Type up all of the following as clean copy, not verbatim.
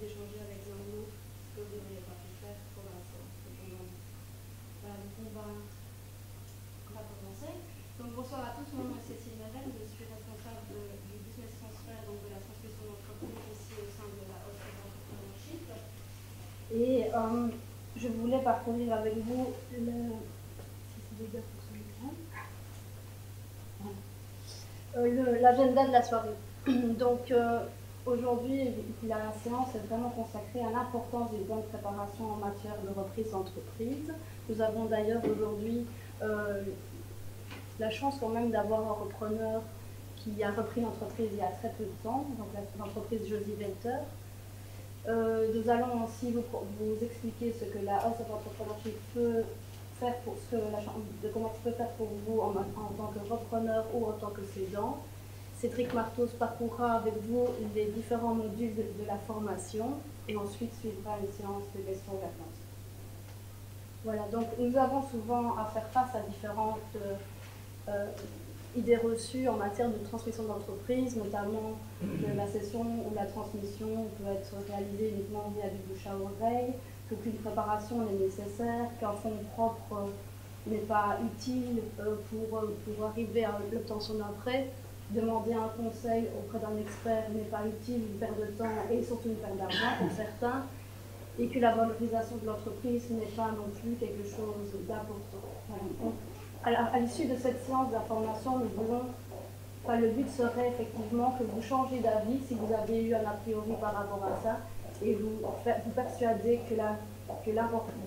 d'échanger avec l'un ou l'autre ce que vous n'auriez pas pu faire pour l'instant. Voilà, donc on va commencer. Donc bonsoir à tous, mon nom est Cécile Merel, je suis responsable du business transfer, donc de la transmission d'entreprise ici au sein de la House of Entrepreneurship. Et je voulais parcourir avec vous l'agenda de la soirée. Donc aujourd'hui, la séance est vraiment consacrée à l'importance des bonnes préparations en matière de reprise d'entreprise. Nous avons d'ailleurs aujourd'hui la chance quand même d'avoir un repreneur qui a repris l'entreprise il y a très peu de temps, donc l'entreprise Josie Venter. Nous allons aussi vous expliquer ce que la House of Entrepreneurship peut faire pour comment ça peut faire pour vous en tant que repreneur ou en tant que cédant. Cédric Martos parcourra avec vous les différents modules de la formation et ensuite suivra une séance de questions-réponses. Voilà, donc nous avons souvent à faire face à différentes idées reçues en matière de transmission d'entreprise, notamment que la cession ou la transmission peut être réalisée uniquement via du bouche à oreille, qu'aucune préparation n'est nécessaire, qu'un fonds propre n'est pas utile pour arriver à l'obtention d'un prêt. Demander un conseil auprès d'un expert n'est pas utile, une perte de temps et surtout une perte d'argent pour certains, et que la valorisation de l'entreprise n'est pas non plus quelque chose d'important. Voilà. À l'issue de cette séance d'information, le but serait effectivement que vous changiez d'avis si vous avez eu un a priori par rapport à ça, et vous persuadez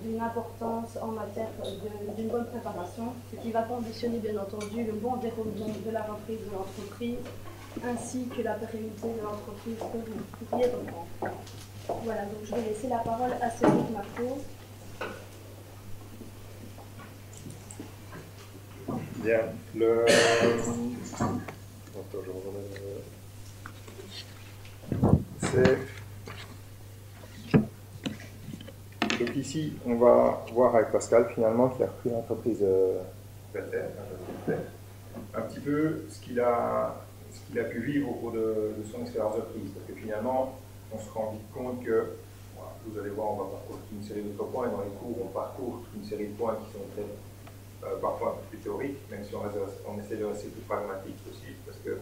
d'une importance en matière d'une bonne préparation, ce qui va conditionner bien entendu le bon déroulement de la reprise de l'entreprise, ainsi que la pérennité de l'entreprise que vous pourriez reprendre. Voilà, donc je vais laisser la parole à Cédric Martos. Bien, donc ici, on va voir avec Pascal, finalement, qui a repris l'entreprise Venter, un petit peu ce qu'il a pu vivre au cours de son expérience de reprise. Parce que finalement, on se rend vite compte que, vous allez voir, on va parcourir toute une série d'autres points, et dans les cours, on parcourt toute une série de points qui sont très, parfois un peu plus théoriques, même si on essaie de rester plus pragmatique aussi, parce que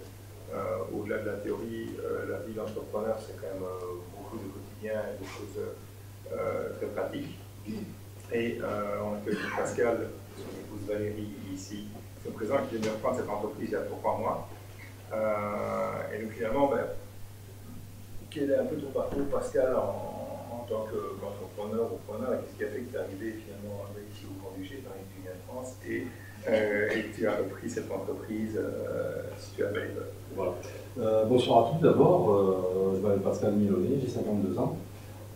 au-delà de la théorie, la vie d'entrepreneur, c'est quand même beaucoup de quotidien et des choses très pratiques. Et on accueille Pascal, son épouse Valérie, ici, qui sont présents, qui vient de reprendre cette entreprise il y a 3 mois. Et donc finalement, quel est un peu ton parcours, Pascal, en tant qu'entrepreneur ou preneur, et qu'est-ce qui a fait que tu es arrivé finalement ici au Grand-Duché, tu viens de France, et que tu as repris cette entreprise située à Belleville. Voilà. Bonsoir à tous d'abord, je m'appelle Pascal Milonnet, j'ai 52 ans.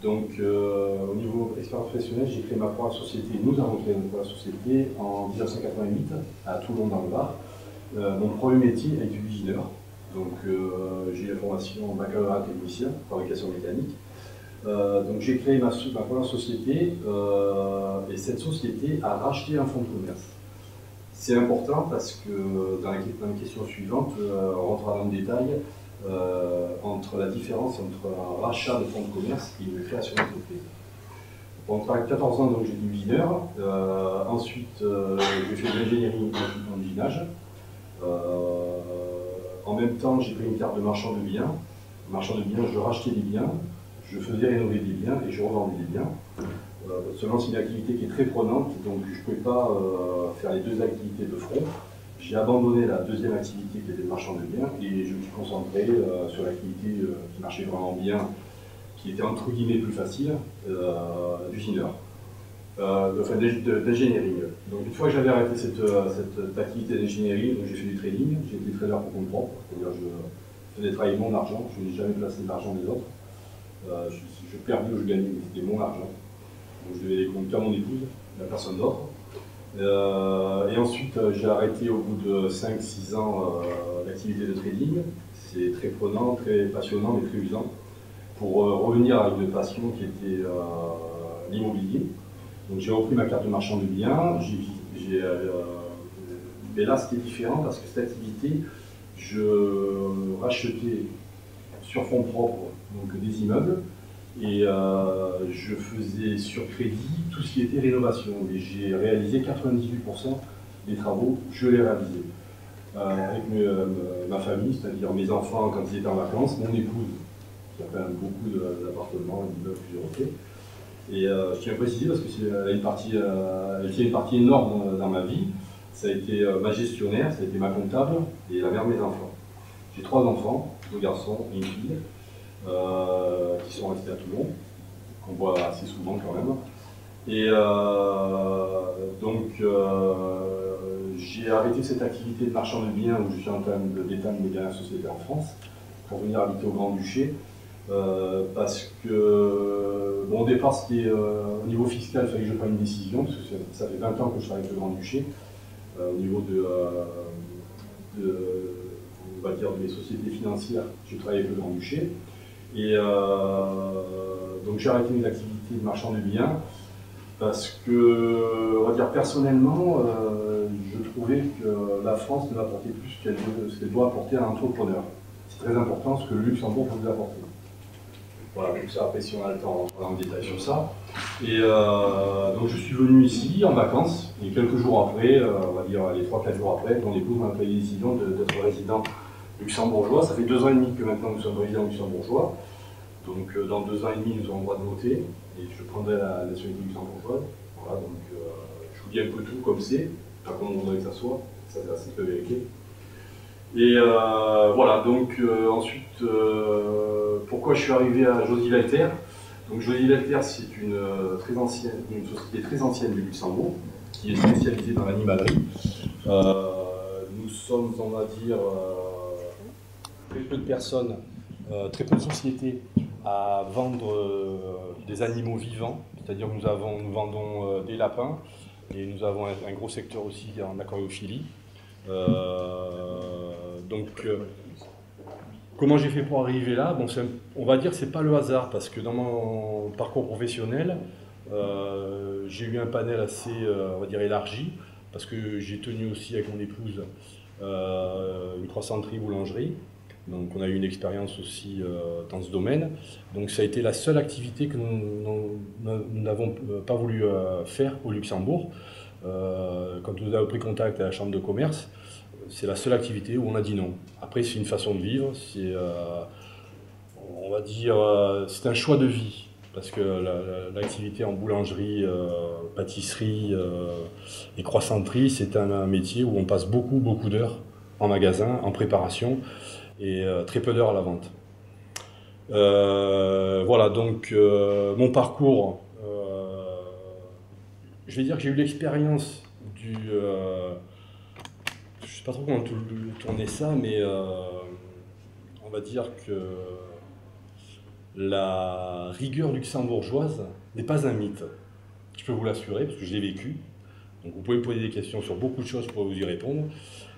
Donc au niveau expérience professionnelle, j'ai créé ma première société, nous avons créé notre première société en 1988 à Toulon dans le Var. Mon premier métier est usineur, donc j'ai eu la formation en baccalauréat technicien, fabrication mécanique. Donc j'ai créé ma première société et cette société a racheté un fonds de commerce. C'est important parce que dans les questions suivantes, on rentrera dans le détail entre la différence entre un rachat de fonds de commerce et une création d'entreprise. Pendant 14 ans, donc j'étais usineur. Ensuite, j'ai fait de l'ingénierie en usinage. En même temps, j'ai pris une carte de marchand de biens. Marchand de biens, je rachetais des biens, je faisais rénover des biens et je revendais des biens. Seulement, c'est une activité qui est très prenante, donc je ne pouvais pas faire les deux activités de front. J'ai abandonné la deuxième activité qui était le marchand de biens et je me suis concentré sur l'activité qui marchait vraiment bien, qui était entre guillemets plus facile, d'usineur, d'ingénierie. Donc une fois que j'avais arrêté cette activité d'ingénierie, j'ai fait du trading, j'ai été trader pour compte propre, c'est-à-dire je faisais travailler mon argent, je n'ai jamais placé l'argent des autres. Je perdais ou je gagnais, mais c'était mon argent. Donc je devais les comptes à mon épouse, à personne d'autre. Et ensuite, j'ai arrêté au bout de 5-6 ans l'activité de trading. C'est très prenant, très passionnant, mais très usant. Pour revenir à une passion qui était l'immobilier. Donc j'ai repris ma carte de marchand de biens. Mais là, c'était différent parce que cette activité, je rachetais sur fonds propres donc des immeubles. Et je faisais sur crédit tout ce qui était rénovation. Et j'ai réalisé 98% des travaux, je les réalisais. Avec ma famille, c'est-à-dire mes enfants quand ils étaient en vacances, mon épouse, qui a quand même beaucoup d'appartements, d'immeubles plusieurs hôtels. Et je tiens à préciser parce que elle tient une partie énorme dans ma vie. Ça a été ma gestionnaire, ça a été ma comptable et la mère de mes enfants. J'ai 3 enfants, 2 garçons et une fille, qui sont restés à Toulon, qu'on voit assez souvent quand même. Et donc, j'ai arrêté cette activité de marchand de biens où je suis en train d'éteindre mes dernières sociétés en France pour venir habiter au Grand-Duché. Parce que, bon, au départ, c'était au niveau fiscal, il fallait que je prenne une décision, parce que ça fait 20 ans que je travaille avec le Grand-Duché, au niveau on va dire, des sociétés financières, je travaille avec le Grand-Duché. Et donc j'ai arrêté mes activités de marchand de biens, parce que, on va dire personnellement, je trouvais que la France ne m'apportait plus ce qu'elle doit apporter à un entrepreneur. C'est très important ce que le Luxembourg peut vous apporter. Voilà, donc ça, après si on a le temps, on va en détail sur ça. Et donc je suis venu ici en vacances, et quelques jours après, on va dire les 3-4 jours après, mon épouse m'a pris la décision d'être résident luxembourgeois. Ça fait 2 ans et demi que maintenant nous sommes résidents luxembourgeois. Donc dans 2 ans et demi, nous avons le droit de voter, et je prendrai la nationalité luxembourgeoise. Voilà, donc je vous dis un peu tout comme c'est, pas comme on voudrait que ça soit, ça c'est assez peu vérifié. Et voilà, donc ensuite, pourquoi je suis arrivé à Josy Velter. Donc Josy Velter, c'est une société très ancienne du Luxembourg, qui est spécialisée dans l'animalerie. Nous sommes, on va dire, très peu de personnes, très peu de sociétés à vendre des animaux vivants, c'est-à-dire que nous vendons des lapins, et nous avons un gros secteur aussi en aquariophilie. Comment j'ai fait pour arriver là? Bon, on va dire que c'est pas le hasard, parce que dans mon parcours professionnel, j'ai eu un panel assez, on va dire, élargi, parce que j'ai tenu aussi avec mon épouse une croissanterie boulangerie. Donc on a eu une expérience aussi dans ce domaine. Donc ça a été la seule activité que nous n'avons pas voulu faire au Luxembourg. Quand nous avons pris contact à la Chambre de commerce, c'est la seule activité où on a dit non. Après, c'est une façon de vivre, c'est, on va dire, c'est un choix de vie. Parce que l'activité en boulangerie, pâtisserie et croissanterie, c'est un métier où on passe beaucoup d'heures en magasin, en préparation, et très peu d'heures à la vente. Voilà, donc mon parcours, je vais dire que j'ai eu l'expérience du... je ne sais pas trop comment tourner ça, mais on va dire que la rigueur luxembourgeoise n'est pas un mythe. Je peux vous l'assurer, parce que je l'ai vécu. Donc vous pouvez me poser des questions sur beaucoup de choses pour vous y répondre.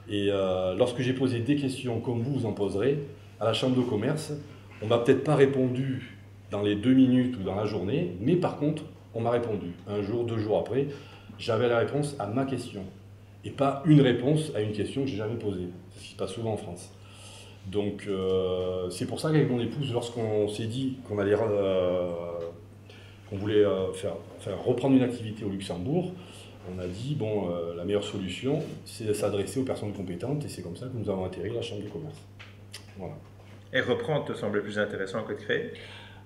Et lorsque j'ai posé des questions comme vous en poserez, à la Chambre de commerce, on ne m'a peut-être pas répondu dans les 2 minutes ou dans la journée, mais par contre, on m'a répondu. 1 jour, 2 jours après, j'avais la réponse à ma question. Et pas une réponse à une question que j'ai jamais posée. C'est ce qui se passe souvent en France. Donc c'est pour ça qu'avec mon épouse, lorsqu'on s'est dit qu'on allait, qu'on voulait reprendre une activité au Luxembourg, on a dit, bon, la meilleure solution, c'est de s'adresser aux personnes compétentes, et c'est comme ça que nous avons atterri la Chambre de commerce. Voilà. Et reprendre te semblait plus intéressant que de créer?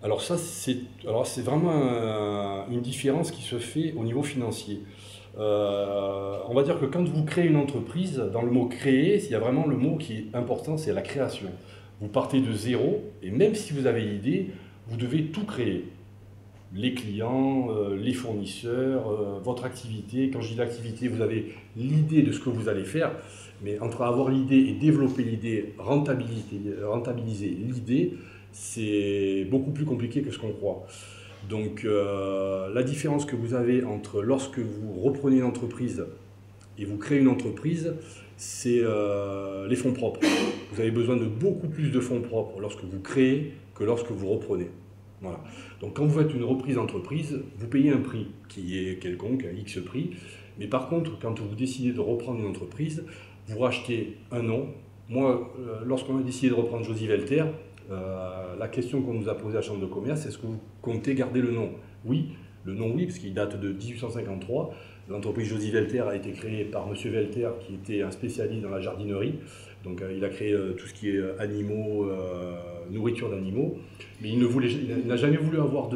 Alors ça, c'est vraiment une différence qui se fait au niveau financier. On va dire que quand vous créez une entreprise, dans le mot créer, il y a vraiment le mot qui est important, c'est la création. Vous partez de zéro, et même si vous avez l'idée, vous devez tout créer. Les clients, les fournisseurs, votre activité. Quand je dis l'activité, vous avez l'idée de ce que vous allez faire, mais entre avoir l'idée et développer l'idée, rentabiliser l'idée, c'est beaucoup plus compliqué que ce qu'on croit. Donc la différence que vous avez entre lorsque vous reprenez une entreprise et vous créez une entreprise, c'est les fonds propres. Vous avez besoin de beaucoup plus de fonds propres lorsque vous créez que lorsque vous reprenez. Voilà. Donc quand vous faites une reprise d'entreprise, vous payez un prix qui est quelconque, un X prix. Mais par contre, quand vous décidez de reprendre une entreprise, vous rachetez un nom. Moi, lorsqu'on a décidé de reprendre Josy Velter, La question qu'on nous a posée à la Chambre de commerce, est-ce que vous comptez garder le nom? Oui, le nom oui, parce qu'il date de 1853. L'entreprise Josy Velter a été créée par M. Velter, qui était un spécialiste dans la jardinerie. Donc il a créé tout ce qui est animaux, nourriture d'animaux, mais il n'a jamais voulu avoir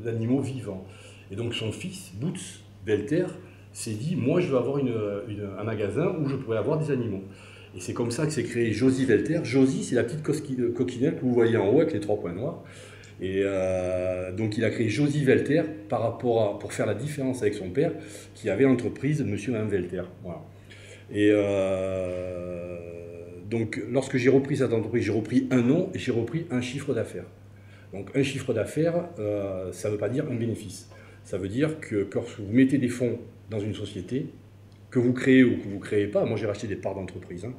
d'animaux vivants. Et donc son fils, Boots Velter, s'est dit, moi je veux avoir un magasin où je pourrais avoir des animaux. Et c'est comme ça que s'est créé Josy Velter. Josy, c'est la petite coquinette que vous voyez en haut avec les 3 points noirs. Et donc il a créé Josy Velter pour faire la différence avec son père, qui avait l'entreprise Monsieur et Mme Velter. Voilà. Et donc lorsque j'ai repris cette entreprise, j'ai repris un nom et j'ai repris un chiffre d'affaires. Donc un chiffre d'affaires, ça ne veut pas dire un bénéfice. Ça veut dire que quand vous mettez des fonds dans une société, que vous créez ou que vous ne créez pas, moi j'ai racheté des parts d'entreprise, hein,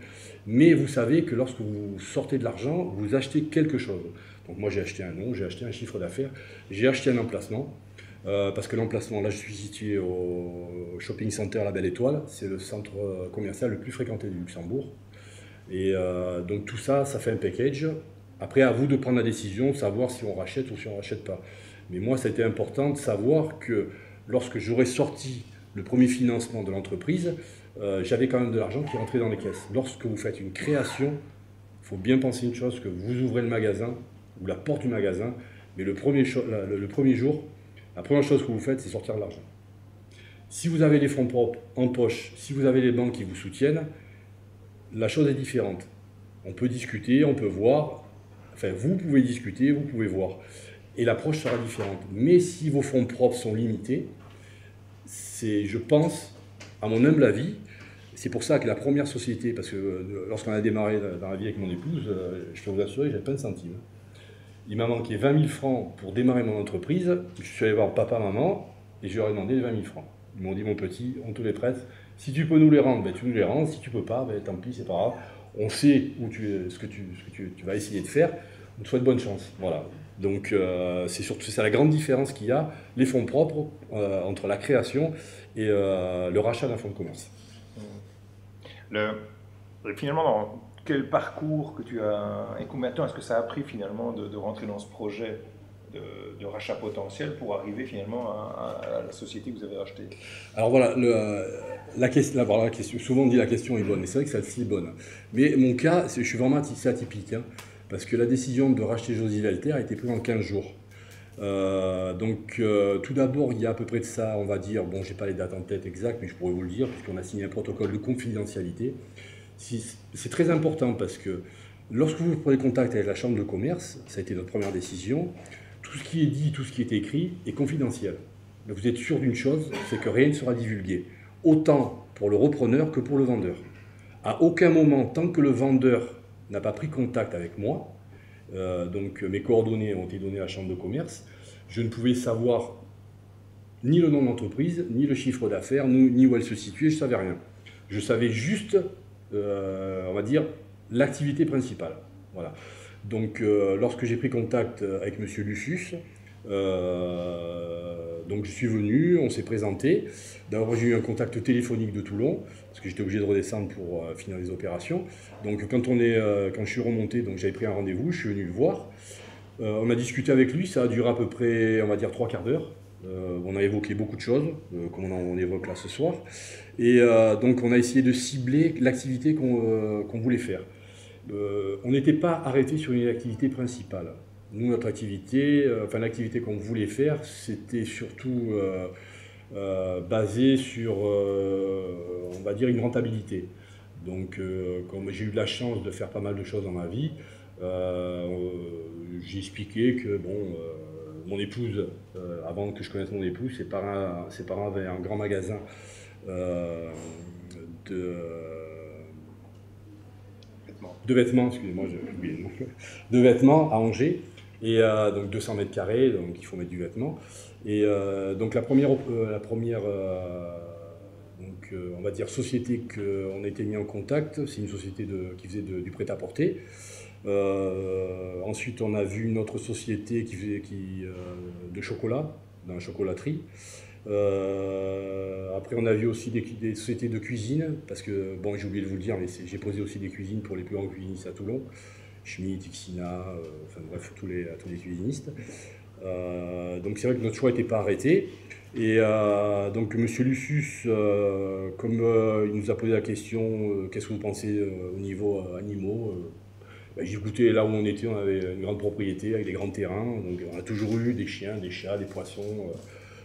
mais vous savez que lorsque vous sortez de l'argent, vous achetez quelque chose. Donc moi j'ai acheté un nom, j'ai acheté un chiffre d'affaires, j'ai acheté un emplacement, parce que l'emplacement, là je suis situé au shopping center La Belle Étoile, c'est le centre commercial le plus fréquenté du Luxembourg. Et donc tout ça, ça fait un package. Après, à vous de prendre la décision, savoir si on rachète ou si on ne rachète pas. Mais moi, ça a été important de savoir que lorsque j'aurais sorti le premier financement de l'entreprise, j'avais quand même de l'argent qui rentrait dans les caisses. Lorsque vous faites une création, il faut bien penser une chose, que vous ouvrez le magasin, ou la porte du magasin, mais le premier jour, la première chose que vous faites, c'est sortir de l'argent. Si vous avez les fonds propres en poche, si vous avez les banques qui vous soutiennent, la chose est différente. On peut discuter, on peut voir, enfin vous pouvez discuter, vous pouvez voir, et l'approche sera différente. Mais si vos fonds propres sont limités, c'est, je pense, à mon humble avis, c'est pour ça que la première société, parce que lorsqu'on a démarré dans la vie avec mon épouse, je peux vous assurer, j'avais pas de centimes. Il m'a manqué 20 000 francs pour démarrer mon entreprise. Je suis allé voir papa, maman, et je leur ai demandé les 20 000 francs. Ils m'ont dit, mon petit, on te les prête. Si tu peux nous les rendre, ben, tu nous les rends. Si tu peux pas, ben, tant pis, c'est pas grave. On sait ce que tu vas essayer de faire. On te souhaite bonne chance. Voilà. Donc c'est la grande différence qu'il y a, les fonds propres, entre la création et le rachat d'un fonds de commerce. Finalement, dans quel parcours que tu as, et combien de temps est-ce que ça a pris finalement de rentrer dans ce projet de rachat potentiel pour arriver finalement à la société que vous avez rachetée? Alors voilà, la question, souvent on dit la question est bonne, mais c'est vrai que celle-ci est bonne. Mais mon cas, je suis vraiment atypique, hein, parce que la décision de racheter Josy Velter a été prise en 15 jours. Tout d'abord, il y a à peu près de ça, on va dire, bon, j'ai pas les dates en tête exactes, mais je pourrais vous le dire, puisqu'on a signé un protocole de confidentialité. C'est très important parce que lorsque vous prenez contact avec la Chambre de commerce, ça a été notre première décision, tout ce qui est dit, tout ce qui est écrit est confidentiel. Donc vous êtes sûr d'une chose, c'est que rien ne sera divulgué, autant pour le repreneur que pour le vendeur. À aucun moment, tant que le vendeur n'a pas pris contact avec moi, donc mes coordonnées ont été données à la Chambre de commerce, je ne pouvais savoir ni le nom de l'entreprise, ni le chiffre d'affaires, ni où elle se situait, je ne savais rien. Je savais juste, on va dire, l'activité principale. Voilà. Donc lorsque j'ai pris contact avec M. Lucius, donc je suis venu, on s'est présenté. D'abord j'ai eu un contact téléphonique de Toulon, parce que j'étais obligé de redescendre pour finir les opérations. Donc quand je suis remonté, donc j'avais pris un rendez-vous, je suis venu le voir. On a discuté avec lui, ça a duré à peu près, on va dire, 3/4 d'heure. On a évoqué beaucoup de choses, comme on évoque là ce soir. Et donc on a essayé de cibler l'activité qu'on voulait faire. On n'était pas arrêté sur une activité principale. Nous, notre activité, l'activité qu'on voulait faire, c'était surtout basé sur, on va dire, une rentabilité. Donc, comme j'ai eu de la chance de faire pas mal de choses dans ma vie, j'ai expliqué que, bon, mon épouse, avant que je connaisse mon épouse, ses parents avaient un grand magasin de vêtements, excusez-moi, j'ai oublié le nom, de vêtements à Angers, et donc 200 mètres carrés, donc il faut mettre du vêtement. Et donc la première on va dire société qu'on a été mis en contact, c'est une société qui faisait du prêt-à-porter. Ensuite, on a vu une autre société qui faisait de chocolat, dans la chocolaterie. Après, on a vu aussi des sociétés de cuisine, parce que, bon, j'ai oublié de vous le dire, mais j'ai posé aussi des cuisines pour les plus grands cuisinistes à Toulon. Schmitt, Ixina, enfin bref, tous les cuisinistes. Donc c'est vrai que notre choix n'était pas arrêté. Et donc M. Lucius, comme il nous a posé la question, qu'est-ce que vous pensez au niveau animaux, j'ai écouté, là où on était, on avait une grande propriété avec des grands terrains, donc on a toujours eu des chiens, des chats, des poissons,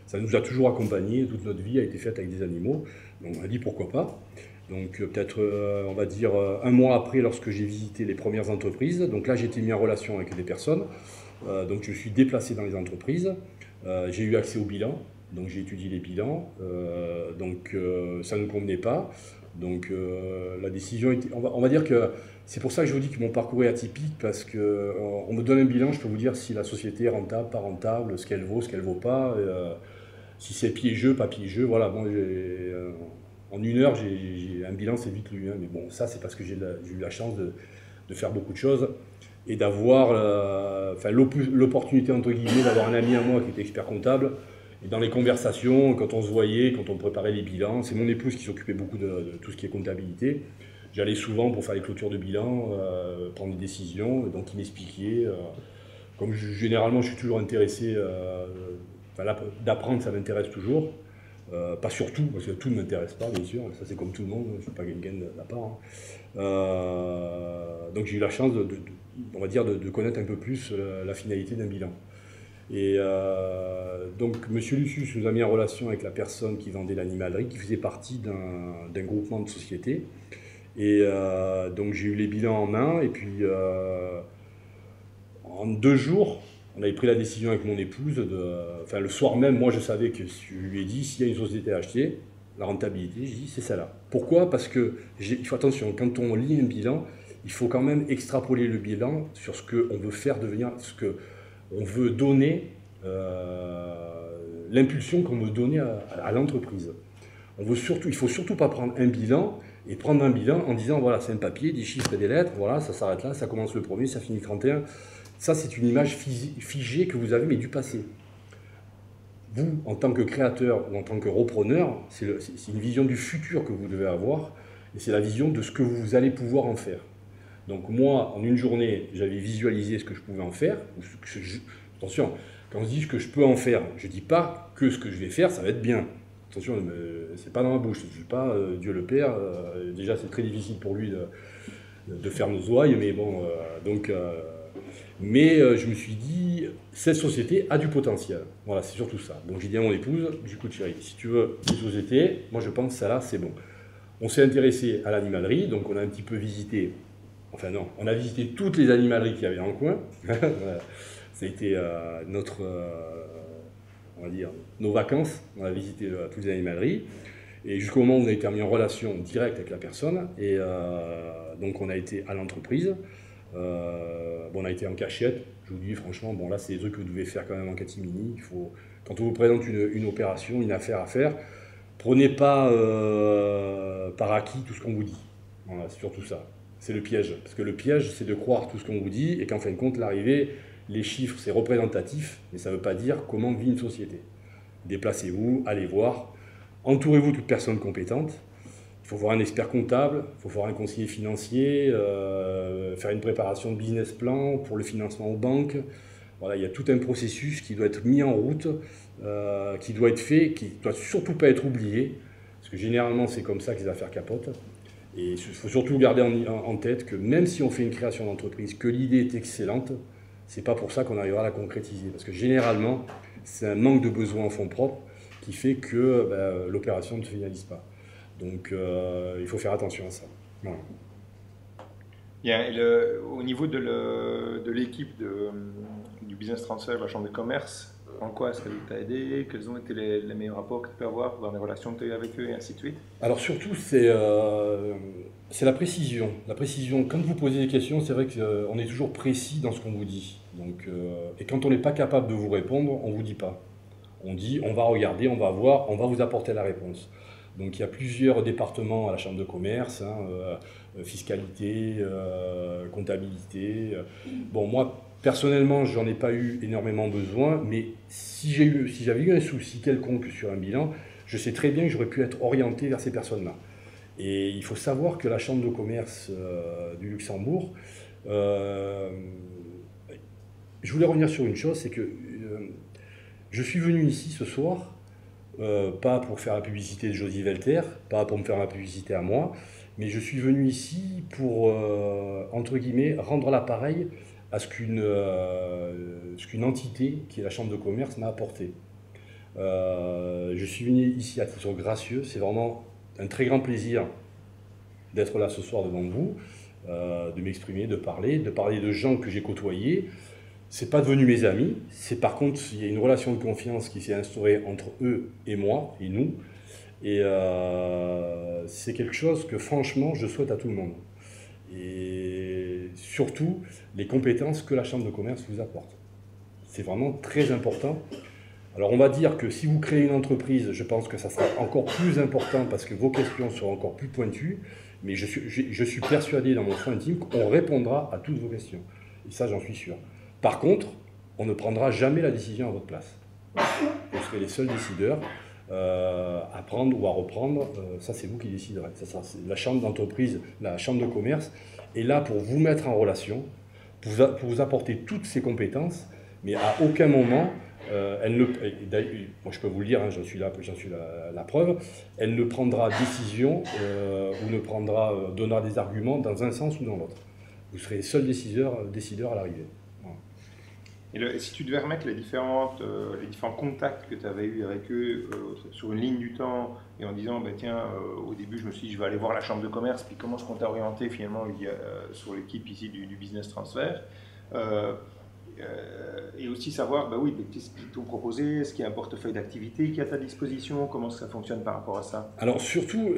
ça nous a toujours accompagnés, toute notre vie a été faite avec des animaux, donc on a dit pourquoi pas. Donc peut-être, on va dire, un mois après, lorsque j'ai visité les premières entreprises, donc là j'ai été mis en relation avec des personnes, donc je suis déplacé dans les entreprises, j'ai eu accès au bilan, donc j'ai étudié les bilans, donc ça ne me convenait pas. Donc la décision était, on va dire que c'est pour ça que je vous dis que mon parcours est atypique, parce qu'on me donne un bilan, je peux vous dire si la société est rentable, pas rentable, ce qu'elle vaut pas, si c'est piégeux, pas piégeux. Voilà, bon, en une heure, j'ai un bilan, c'est vite lu, hein, mais bon, ça c'est parce que j'ai eu la chance de faire beaucoup de choses et d'avoir l'opportunité, entre guillemets, d'avoir un ami à moi qui était expert comptable. Et dans les conversations, quand on se voyait, quand on préparait les bilans, c'est mon épouse qui s'occupait beaucoup de tout ce qui est comptabilité. J'allais souvent pour faire les clôtures de bilan, prendre des décisions, donc il m'expliquait. Comme généralement je suis toujours intéressé, d'apprendre ça m'intéresse toujours. Pas surtout, parce que tout ne m'intéresse pas, bien sûr, ça c'est comme tout le monde, je ne suis pas quelqu'un d'à part. Donc j'ai eu la chance on va dire, de connaître un peu plus la finalité d'un bilan. Et donc M. Lucius nous a mis en relation avec la personne qui vendait l'animalerie, qui faisait partie d'un groupement de sociétés. Et donc j'ai eu les bilans en main, et puis en 2 jours, on avait pris la décision avec mon épouse, enfin le soir même, moi je savais que je lui ai dit, s'il y a une société à acheter, la rentabilité, j'ai dit c'est celle-là. Pourquoi? Parce que, il faut attention, quand on lit un bilan, il faut quand même extrapoler le bilan sur ce qu'on veut faire devenir, ce qu'on veut donner, l'impulsion qu'on veut donner à l'entreprise. Il ne faut surtout pas prendre un bilan et prendre un bilan en disant voilà, c'est un papier, des chiffres et des lettres, voilà, ça s'arrête là, ça commence le 1er, ça finit le 31. Ça, c'est une image figée que vous avez, mais du passé. Vous, en tant que créateur ou en tant que repreneur, c'est une vision du futur que vous devez avoir, et c'est la vision de ce que vous allez pouvoir en faire. Donc moi, en une journée, j'avais visualisé ce que je pouvais en faire. Attention, quand je dis ce que je peux en faire, je ne dis pas que ce que je vais faire, ça va être bien. Attention, c'est pas dans ma bouche, je ne suis pas Dieu le Père. Déjà, c'est très difficile pour lui de faire nos ouailles, mais bon, mais je me suis dit, cette société a du potentiel. Voilà, c'est surtout ça. Donc j'ai dit à mon épouse, j'écoute chérie, si tu veux une société, moi je pense que ça là, c'est bon. On s'est intéressé à l'animalerie, donc on a un petit peu visité, enfin non, on a visité toutes les animaleries qu'il y avait dans le coin. Ça a été on va dire, nos vacances, on a visité toutes les animaleries. Et jusqu'au moment où on a été mis en relation directe avec la personne, et donc on a été à l'entreprise. On a été en cachette, je vous dis franchement, bon là c'est des trucs que vous devez faire quand même en catimini. Quand on vous présente une opération, une affaire à faire, prenez pas par acquis tout ce qu'on vous dit. Voilà, c'est surtout ça. C'est le piège. Parce que le piège, c'est de croire tout ce qu'on vous dit et qu'en fin de compte, l'arrivée, les chiffres, c'est représentatif, mais ça ne veut pas dire comment vit une société. Déplacez-vous, allez voir, entourez-vous de personnes compétentes. Il faut voir un expert comptable, il faut voir un conseiller financier, faire une préparation de business plan pour le financement aux banques. Voilà, il y a tout un processus qui doit être mis en route, qui doit être fait, qui ne doit surtout pas être oublié, parce que généralement c'est comme ça que les affaires capotent. Et il faut surtout garder en tête que même si on fait une création d'entreprise, que l'idée est excellente, c'est pas pour ça qu'on arrivera à la concrétiser. Parce que généralement, c'est un manque de besoin en fonds propres qui fait que l'opération ne se finalise pas. Donc il faut faire attention à ça. Voilà. Bien, au niveau de l'équipe du Business Transfer de la Chambre de commerce, en quoi est-ce qu'elle t'a aidé? Quels ont été les meilleurs rapports que tu peux avoir dans les relations que tu as eues avec eux et ainsi de suite? Alors surtout, c'est la précision. La précision, quand vous posez des questions, c'est vrai qu'on est toujours précis dans ce qu'on vous dit. Donc, et quand on n'est pas capable de vous répondre, on ne vous dit pas. On dit, on va regarder, on va voir, on va vous apporter la réponse. Donc il y a plusieurs départements à la Chambre de commerce, fiscalité, comptabilité. Bon, moi, personnellement, j'en ai pas eu énormément besoin, mais si j'avais eu un souci quelconque sur un bilan, je sais très bien que j'aurais pu être orienté vers ces personnes-là. Et il faut savoir que la Chambre de commerce du Luxembourg, Je voulais revenir sur une chose, c'est que je suis venu ici ce soir, pas pour faire la publicité de Josy Velter, pas pour me faire ma publicité à moi, mais je suis venu ici pour, entre guillemets, rendre l'appareil à ce qu'une entité, qui est la Chambre de commerce, m'a apporté. Je suis venu ici à titre gracieux, c'est vraiment un très grand plaisir d'être là ce soir devant vous, de m'exprimer, de parler de gens que j'ai côtoyés. C'est pas devenu mes amis, c'est par contre, il y a une relation de confiance qui s'est instaurée entre eux et moi, et nous, et c'est quelque chose que franchement je souhaite à tout le monde. Et surtout, les compétences que la Chambre de commerce vous apporte. C'est vraiment très important. Alors on va dire que si vous créez une entreprise, je pense que ça sera encore plus important parce que vos questions seront encore plus pointues, mais je suis persuadé dans mon fond intime qu'on répondra à toutes vos questions. Et ça, j'en suis sûr. Par contre, on ne prendra jamais la décision à votre place. Vous serez les seuls décideurs à prendre ou à reprendre. Ça, c'est vous qui déciderez. Ça, la chambre d'entreprise, la chambre de commerce est là pour vous mettre en relation, pour vous apporter toutes ses compétences, mais à aucun moment, moi je peux vous le dire, hein, j'en suis la preuve, elle ne prendra décision ou ne donnera des arguments dans un sens ou dans l'autre. Vous serez les seuls décideurs à l'arrivée. Et si tu devais remettre les différents contacts que tu avais eus avec eux sur une ligne du temps et en disant, bah, tiens, au début je me suis dit je vais aller voir la chambre de commerce, puis comment est-ce qu'on t'a orienté finalement sur l'équipe ici du business transfer, et aussi savoir, bah oui, qu'est-ce qu'ils t'ont proposé, est-ce qu'il y a un portefeuille d'activités qui est à ta disposition, comment ça fonctionne par rapport à ça? Alors surtout,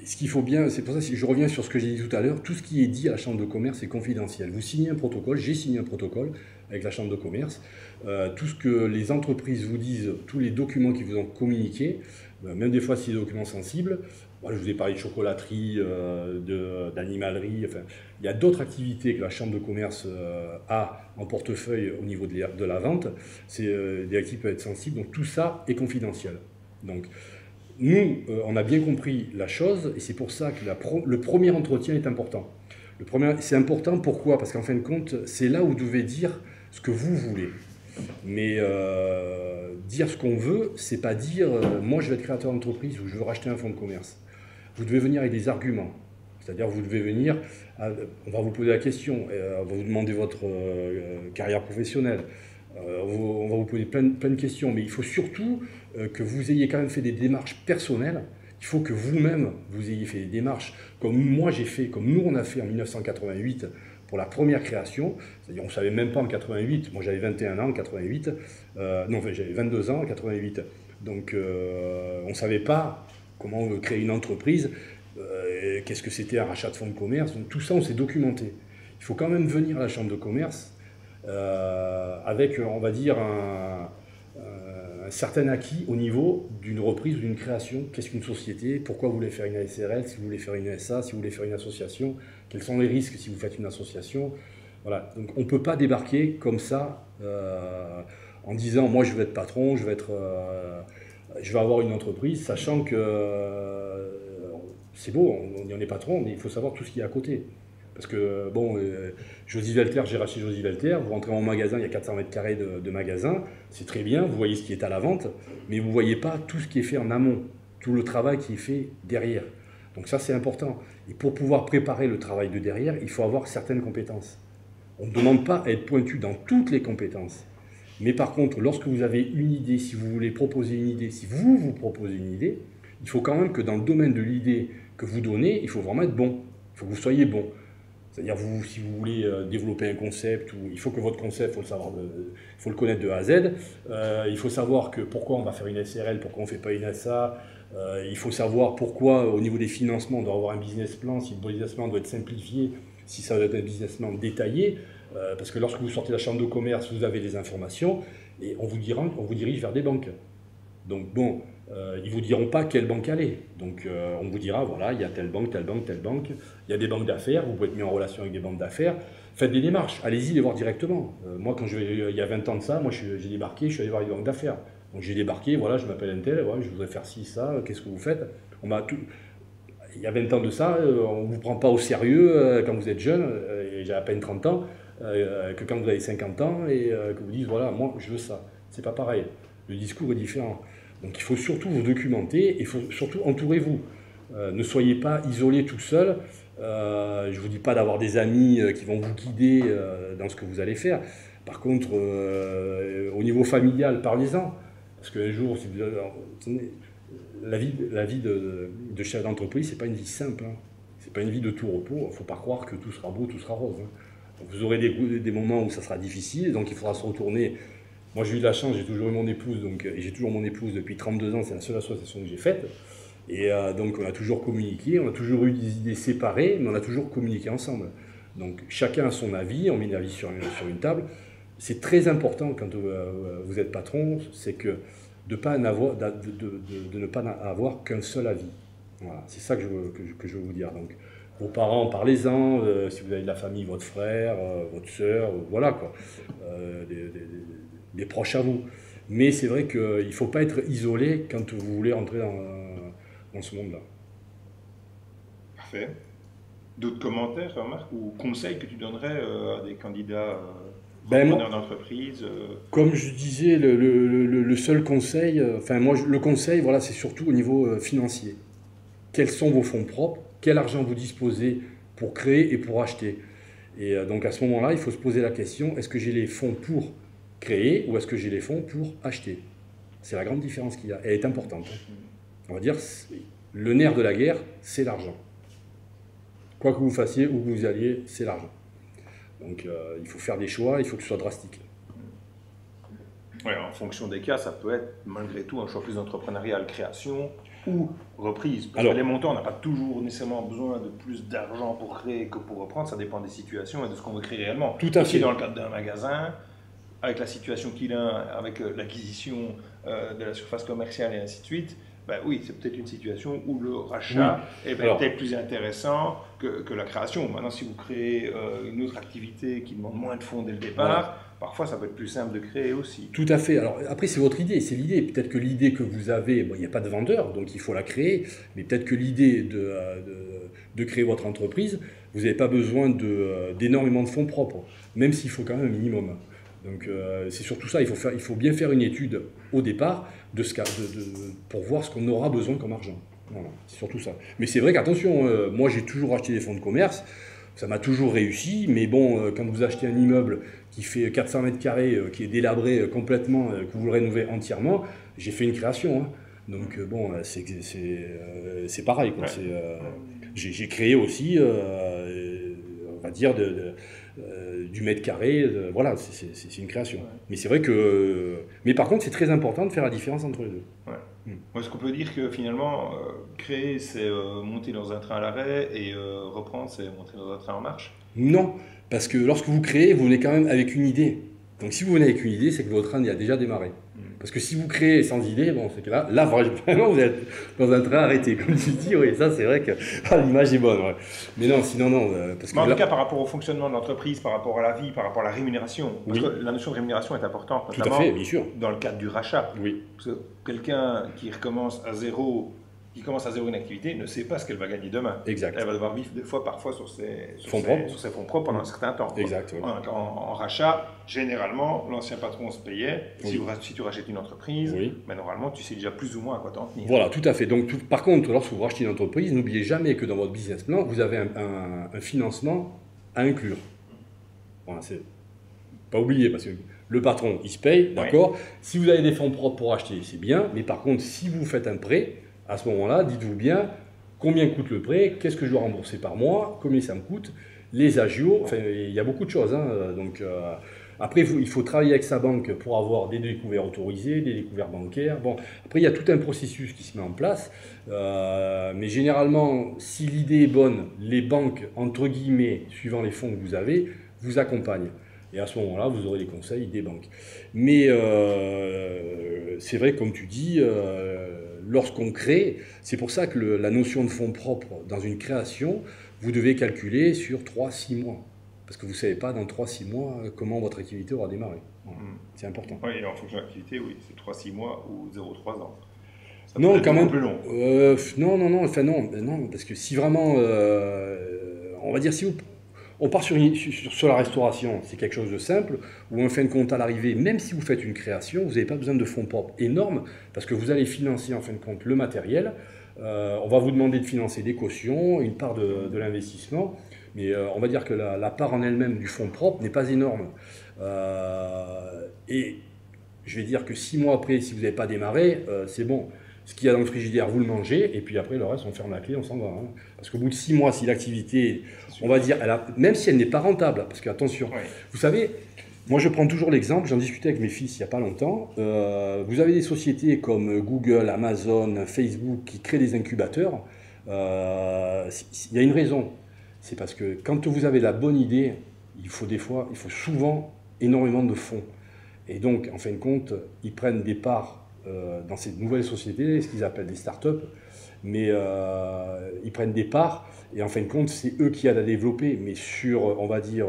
ce qu'il faut bien, c'est pour ça que je reviens sur ce que j'ai dit tout à l'heure, tout ce qui est dit à la Chambre de commerce est confidentiel. Vous signez un protocole, j'ai signé un protocole avec la Chambre de commerce, tout ce que les entreprises vous disent, tous les documents qu'ils vous ont communiqués, même des fois c'est des documents sensibles. Moi, je vous ai parlé de chocolaterie, d'animalerie, enfin, il y a d'autres activités que la Chambre de commerce a en portefeuille au niveau de la vente. C'est des activités qui peuvent être sensibles, donc tout ça est confidentiel. Donc, nous, on a bien compris la chose, et c'est pour ça que le premier entretien est important. C'est important, pourquoi? Parce qu'en fin de compte, c'est là où vous devez dire ce que vous voulez. Mais dire ce qu'on veut, c'est pas dire moi je vais être créateur d'entreprise ou je veux racheter un fonds de commerce. Vous devez venir avec des arguments. C'est-à-dire vous devez venir, on va vous poser la question, on va vous demander votre carrière professionnelle, on va vous poser plein de questions, mais il faut surtout que vous ayez quand même fait des démarches personnelles. Il faut que vous-même, vous ayez fait des démarches comme moi j'ai fait, comme nous on a fait en 1988 pour la première création. C'est-à-dire on ne savait même pas en 88, moi j'avais 21 ans en 88, j'avais 22 ans en 88. Donc on ne savait pas comment créer une entreprise, qu'est-ce que c'était un rachat de fonds de commerce. Donc tout ça on s'est documenté. Il faut quand même venir à la chambre de commerce avec, on va dire, un certain acquis au niveau d'une reprise ou d'une création. Qu'est-ce qu'une société? Pourquoi vous voulez faire une ASRL? Si vous voulez faire une SA? Si vous voulez faire une association? Quels sont les risques si vous faites une association? Voilà. Donc on ne peut pas débarquer comme ça en disant moi je vais être patron, je vais avoir une entreprise, sachant que c'est beau, on est patron, mais il faut savoir tout ce qu'il y a à côté. Parce que, bon, Josy Velter, j'ai racheté Josy Velter, vous rentrez en magasin, il y a 400 mètres carrés de magasin, c'est très bien, vous voyez ce qui est à la vente, mais vous ne voyez pas tout ce qui est fait en amont, tout le travail qui est fait derrière. Donc ça, c'est important. Et pour pouvoir préparer le travail de derrière, il faut avoir certaines compétences. On ne demande pas à être pointu dans toutes les compétences. Mais par contre, lorsque vous avez une idée, si vous voulez proposer une idée, si vous proposez une idée, il faut quand même que dans le domaine de l'idée que vous donnez, il faut vraiment être bon. Il faut que vous soyez bon. C'est-à-dire, si vous voulez développer un concept, il faut que votre concept, il faut le connaître de A à Z. Il faut savoir pourquoi on va faire une SRL, pourquoi on ne fait pas une SA. Il faut savoir pourquoi, au niveau des financements, on doit avoir un business plan, si le business plan doit être simplifié, si ça doit être un business plan détaillé. Parce que lorsque vous sortez de la chambre de commerce, vous avez des informations et on vous dirige vers des banques. Donc bon, ils ne vous diront pas quelle banque aller. Donc on vous dira, voilà, il y a telle banque, telle banque, telle banque. Il y a des banques d'affaires, vous pouvez être mis en relation avec des banques d'affaires. Faites des démarches, allez-y les voir directement. Moi, il y a 20 ans de ça, moi j'ai débarqué, je suis allé voir les banques d'affaires. Donc j'ai débarqué, voilà, je m'appelle Intel, voilà, je voudrais faire ci, ça, qu'est-ce que vous faites? il y a 20 ans de ça, on ne vous prend pas au sérieux quand vous êtes jeune, et j'ai à peine 30 ans, que quand vous avez 50 ans et que vous dites voilà, moi je veux ça. C'est pas pareil. Le discours est différent. Donc il faut surtout vous documenter et il faut surtout entourez-vous. Ne soyez pas isolé tout seul. Je ne vous dis pas d'avoir des amis qui vont vous guider dans ce que vous allez faire. Par contre, au niveau familial, parlez-en. Parce qu'un jour, si vous, la vie de chef d'entreprise, ce n'est pas une vie simple. Hein. Ce n'est pas une vie de tout repos. Il ne faut pas croire que tout sera beau, tout sera rose. Hein. Donc, vous aurez des moments où ça sera difficile, donc il faudra se retourner. Moi, j'ai eu de la chance, j'ai toujours eu mon épouse, et j'ai toujours mon épouse depuis 32 ans, c'est la seule association que j'ai faite. Et donc, on a toujours communiqué, on a toujours eu des idées séparées, mais on a toujours communiqué ensemble. Donc, chacun a son avis, on met l'avis sur une table. C'est très important quand vous êtes patron, c'est que de ne pas avoir qu'un seul avis. Voilà, c'est ça que je veux vous dire. Donc, vos parents, parlez-en, si vous avez de la famille, votre frère, votre sœur, voilà quoi, des proches à vous. Mais c'est vrai qu'il ne faut pas être isolé quand vous voulez entrer dans ce monde-là. Parfait. D'autres commentaires, remarques ou conseils que tu donnerais à des candidats entrepreneurs d'entreprise Comme je disais, le seul conseil, le conseil, voilà, c'est surtout au niveau financier. Quels sont vos fonds propres? Quel argent vous disposez pour créer et pour acheter? Et donc à ce moment-là, il faut se poser la question, est-ce que j'ai les fonds pour créer ou est-ce que j'ai les fonds pour acheter? C'est la grande différence qu'il y a. Elle est importante. On va dire, le nerf de la guerre, c'est l'argent. Quoi que vous fassiez, où vous alliez, c'est l'argent. Donc il faut faire des choix, il faut que ce soit drastique. Ouais, en fonction des cas, ça peut être malgré tout un choix plus entrepreneurial, création ou reprise. Parce que les montants, on n'a pas toujours nécessairement besoin de plus d'argent pour créer que pour reprendre, ça dépend des situations et de ce qu'on veut créer réellement. Tout à fait. Dans le cadre d'un magasin, avec la situation qu'il a, avec l'acquisition de la surface commerciale et ainsi de suite, ben oui, c'est peut-être une situation où le rachat est peut-être plus intéressant que la création. Maintenant, si vous créez une autre activité qui demande moins de fonds dès le départ, parfois ça peut être plus simple de créer aussi. Tout à fait. Alors après, c'est votre idée, c'est l'idée. Peut-être que l'idée que vous avez, il n'y a pas de vendeur, donc il faut la créer, mais peut-être que l'idée de créer votre entreprise, vous n'avez pas besoin d'énormément de fonds propres, même s'il faut quand même un minimum. Donc c'est surtout ça, il faut bien faire une étude au départ pour voir ce qu'on aura besoin comme argent. Voilà, c'est surtout ça. Mais c'est vrai qu'attention, moi j'ai toujours acheté des fonds de commerce, ça m'a toujours réussi, mais bon, quand vous achetez un immeuble qui fait 400 mètres carrés, qui est délabré complètement, que vous le rénovez entièrement, j'ai fait une création. Hein. Donc bon, c'est pareil. Quoi. J'ai créé aussi, on va dire, du mètre carré, voilà, c'est une création. Ouais. Mais c'est vrai que... mais par contre, c'est très important de faire la différence entre les deux. Ouais. Est-ce qu'on peut dire que finalement, créer, c'est monter dans un train à l'arrêt et reprendre, c'est monter dans un train en marche? Non, parce que lorsque vous créez, vous venez quand même avec une idée. Donc si vous venez avec une idée, c'est que votre train a déjà démarré. Parce que si vous créez sans idée, bon, c'est que là vraiment, vous êtes dans un train arrêté. Comme tu dis, oui, ça c'est vrai que l'image est bonne. Ouais. Mais non, sinon, non. Parce que en tout cas, par rapport au fonctionnement de l'entreprise, par rapport à la vie, par rapport à la rémunération, parce que la notion de rémunération est importante, notamment tout à fait, bien sûr. Dans le cadre du rachat. Oui. Parce que quelqu'un qui commence à zéro une activité ne sait pas ce qu'elle va gagner demain. Exact. Elle va devoir vivre parfois sur ses fonds propres pendant un certain temps. Exact. Oui. En rachat, généralement, l'ancien patron se payait. Si tu rachètes une entreprise, mais normalement, tu sais déjà plus ou moins à quoi t'en tenir. Voilà, tout à fait. Donc, par contre, lorsque vous rachetez une entreprise, n'oubliez jamais que dans votre business plan, vous avez un financement à inclure. Voilà, c'est pas oublier parce que le patron, il se paye, d'accord. Si vous avez des fonds propres pour acheter, c'est bien. Mais par contre, si vous faites un prêt, à ce moment-là, dites-vous bien combien coûte le prêt, qu'est-ce que je dois rembourser par mois, combien ça me coûte, les agios, enfin il y a beaucoup de choses. Hein, donc, après, il faut travailler avec sa banque pour avoir des découverts autorisés, des découverts bancaires. Bon, après, il y a tout un processus qui se met en place. Mais généralement, si l'idée est bonne, les banques, entre guillemets, suivant les fonds que vous avez, vous accompagnent. Et à ce moment-là, vous aurez les conseils des banques. Mais c'est vrai, comme tu dis, lorsqu'on crée, c'est pour ça que la notion de fonds propres dans une création, vous devez calculer sur 3-6 mois. Parce que vous ne savez pas dans 3-6 mois comment votre activité aura démarré. Voilà. C'est important. Oui, et en fonction de l'activité, oui, c'est 3-6 mois ou 0-3 ans. Non, quand même. Plus long. Non, enfin non, parce que si vraiment, on va dire, si on part sur la restauration, c'est quelque chose de simple, où en fin de compte, à l'arrivée, même si vous faites une création, vous n'avez pas besoin de fonds propres énormes, parce que vous allez financer en fin de compte le matériel, on va vous demander de financer des cautions, une part de l'investissement, mais on va dire que la part en elle-même du fonds propre n'est pas énorme. Et je vais dire que 6 mois après, si vous n'avez pas démarré, c'est bon. Ce qu'il y a dans le frigidaire, vous le mangez, et puis après, le reste, on ferme la clé, on s'en va. Hein. Parce qu'au bout de 6 mois, si l'activité, on va dire, même si elle n'est pas rentable, parce qu'attention, vous savez, moi je prends toujours l'exemple, j'en discutais avec mes fils il n'y a pas longtemps, vous avez des sociétés comme Google, Amazon, Facebook qui créent des incubateurs, il y a une raison, c'est parce que quand vous avez la bonne idée, il faut souvent énormément de fonds. Et donc, en fin de compte, ils prennent des parts dans ces nouvelles sociétés, ce qu'ils appellent des startups, mais ils prennent des parts, et en fin de compte, c'est eux qui aident à développer, mais sur, on va dire,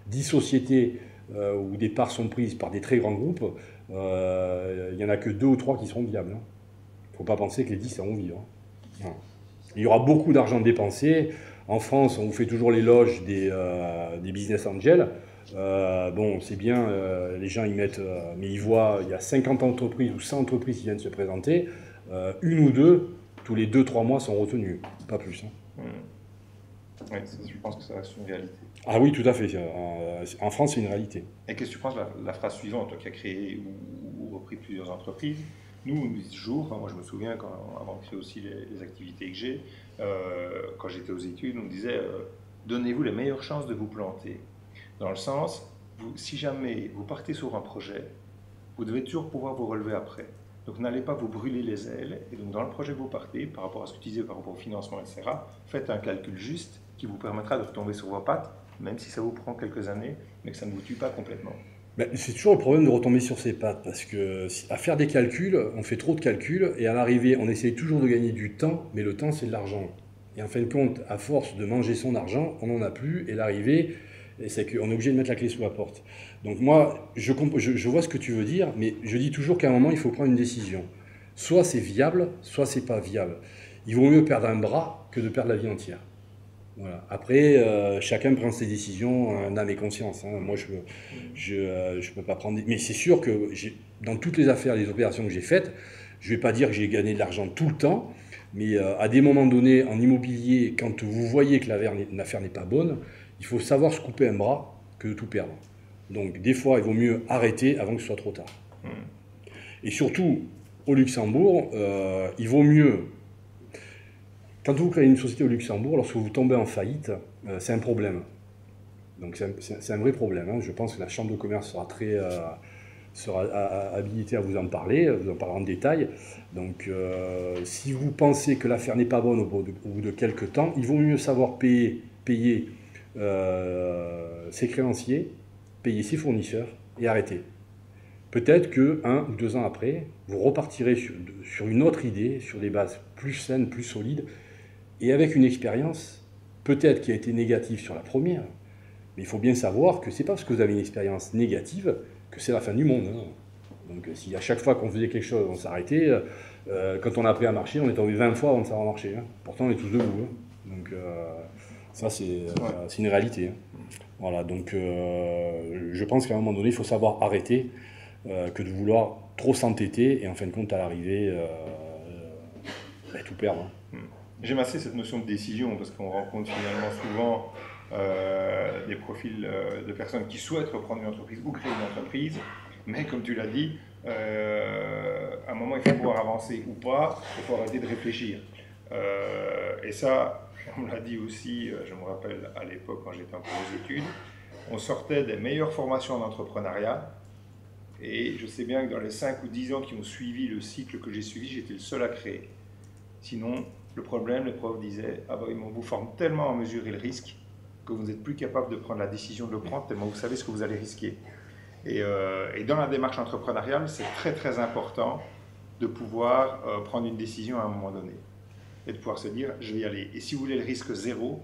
10 sociétés où des parts sont prises par des très grands groupes, il n'y en a que 2 ou 3 qui seront viables. Il ne faut pas penser que les 10 seront vivre. Non. Il y aura beaucoup d'argent dépensé. En France, on vous fait toujours l'éloge des business angels. Bon, c'est bien, les gens y mettent, mais ils voient, il y a 50 entreprises ou 100 entreprises qui viennent se présenter, une ou deux, tous les 2-3 mois sont retenus, pas plus. Hein. Oui, je pense que ça reste une réalité. Ah oui, tout à fait, en France c'est une réalité. Et qu'est-ce que tu penses de la phrase suivante, toi qui as créé ou repris plusieurs entreprises? Nous, on dit toujours, enfin, moi je me souviens, avant de faire aussi les activités que j'ai, quand j'étais aux études, on me disait donnez-vous les meilleures chances de vous planter. Dans le sens, si jamais vous partez sur un projet, vous devez toujours pouvoir vous relever après. Donc n'allez pas vous brûler les ailes. Et donc dans le projet que vous partez, par rapport à ce que tu disais, par rapport au financement, etc., faites un calcul juste qui vous permettra de retomber sur vos pattes, même si ça vous prend quelques années, mais que ça ne vous tue pas complètement. Ben, c'est toujours le problème de retomber sur ses pattes, parce que à faire des calculs, on fait trop de calculs, et à l'arrivée, on essaye toujours de gagner du temps, mais le temps c'est de l'argent. Et en fin de compte, à force de manger son argent, on n'en a plus, et l'arrivée, c'est qu'on est obligé de mettre la clé sous la porte. Donc moi, je vois ce que tu veux dire, mais je dis toujours qu'à un moment, il faut prendre une décision. Soit c'est viable, soit c'est pas viable. Il vaut mieux perdre un bras que de perdre la vie entière. Voilà. Après, chacun prend ses décisions en âme et conscience. Hein. Moi, je peux pas prendre... Mais c'est sûr que dans toutes les affaires, les opérations que j'ai faites, je vais pas dire que j'ai gagné de l'argent tout le temps, mais à des moments donnés, en immobilier, quand vous voyez que l'affaire n'est pas bonne, il faut savoir se couper un bras que de tout perdre. Donc, des fois, il vaut mieux arrêter avant que ce soit trop tard. Et surtout, au Luxembourg, il vaut mieux... Quand vous créez une société au Luxembourg, lorsque vous tombez en faillite, c'est un problème. Donc, c'est un vrai problème. Hein. Je pense que la Chambre de commerce sera habilitée à vous en parler en détail. Donc, si vous pensez que l'affaire n'est pas bonne au bout de quelques temps, il vaut mieux savoir payer ses créanciers, payer ses fournisseurs et arrêter. Peut-être que 1 ou 2 ans après, vous repartirez sur une autre idée, sur des bases plus saines, plus solides, et avec une expérience, peut-être qui a été négative sur la première, mais il faut bien savoir que c'est pas parce que vous avez une expérience négative que c'est la fin du monde. Hein. Donc si à chaque fois qu'on faisait quelque chose, on s'arrêtait, quand on a appris à marcher, on est tombé 20 fois avant de savoir marcher. Hein. Pourtant, on est tous debout. Hein. Donc ça, c'est une réalité. Hein. Voilà, donc je pense qu'à un moment donné, il faut savoir arrêter que de vouloir trop s'entêter et en fin de compte, à l'arrivée, tout perdre. Hein. J'aime assez cette notion de décision parce qu'on rencontre finalement souvent des profils de personnes qui souhaitent reprendre une entreprise ou créer une entreprise, mais comme tu l'as dit, à un moment, il faut pouvoir avancer ou pas, il faut arrêter de réfléchir. Et ça, on me l'a dit aussi, je me rappelle à l'époque quand j'étais encore aux études, on sortait des meilleures formations en entrepreneuriat. Et je sais bien que dans les 5 ou 10 ans qui ont suivi le cycle que j'ai suivi, j'étais le seul à créer. Sinon, le problème, le prof disait « Ah ben, on vous forme tellement à mesurer le risque que vous n'êtes plus capable de prendre la décision de le prendre tellement vous savez ce que vous allez risquer. » Et dans la démarche entrepreneuriale, c'est très très important de pouvoir prendre une décision à un moment donné. Et de pouvoir se dire « Je vais y aller. » Et si vous voulez le risque zéro,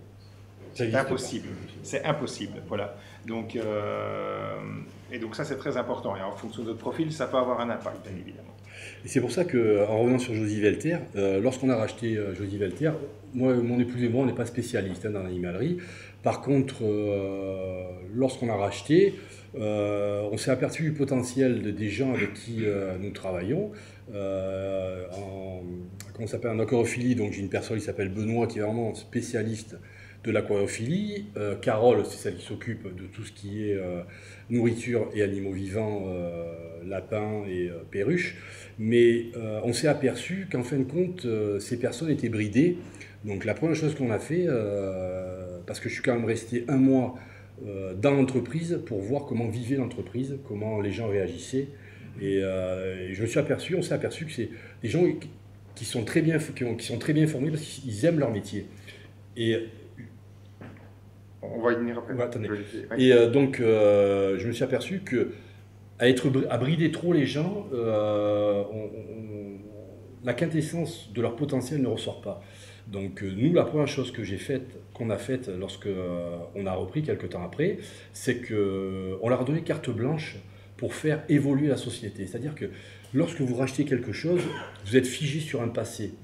C'est impossible. C'est impossible. Voilà. Donc, et donc ça, c'est très important. Et en fonction de notre profil, ça peut avoir un impact, bien évidemment. Et c'est pour ça qu'en revenant sur Josy Velter, lorsqu'on a racheté Josy Velter, moi, mon épouse et moi, on n'est pas spécialistes dans l'animalerie. Par contre, lorsqu'on a racheté, on s'est aperçu du potentiel des gens avec qui nous travaillons. Comment ça s'appelle, en aquarophilie, donc j'ai une personne qui s'appelle Benoît, qui est vraiment spécialiste de l'aquarophilie. Carole, c'est celle qui s'occupe de tout ce qui est nourriture et animaux vivants, lapins et perruches. Mais on s'est aperçu qu'en fin de compte, ces personnes étaient bridées. Donc la première chose qu'on a fait, parce que je suis quand même resté un mois dans l'entreprise pour voir comment vivait l'entreprise, comment les gens réagissaient. Et je me suis aperçu, on s'est aperçu que c'est des gens qui sont très bien formés parce qu'ils aiment leur métier. Et on va y venir après. Ouais, attendez. Oui. Et donc, je me suis aperçu que à brider trop les gens, la quintessence de leur potentiel ne ressort pas. Donc, nous, la première chose qu'on a faite lorsque on a repris quelques temps après, c'est qu'on leur a donné carte blanche pour faire évoluer la société. C'est-à-dire que lorsque vous rachetez quelque chose, vous êtes figé sur un passé.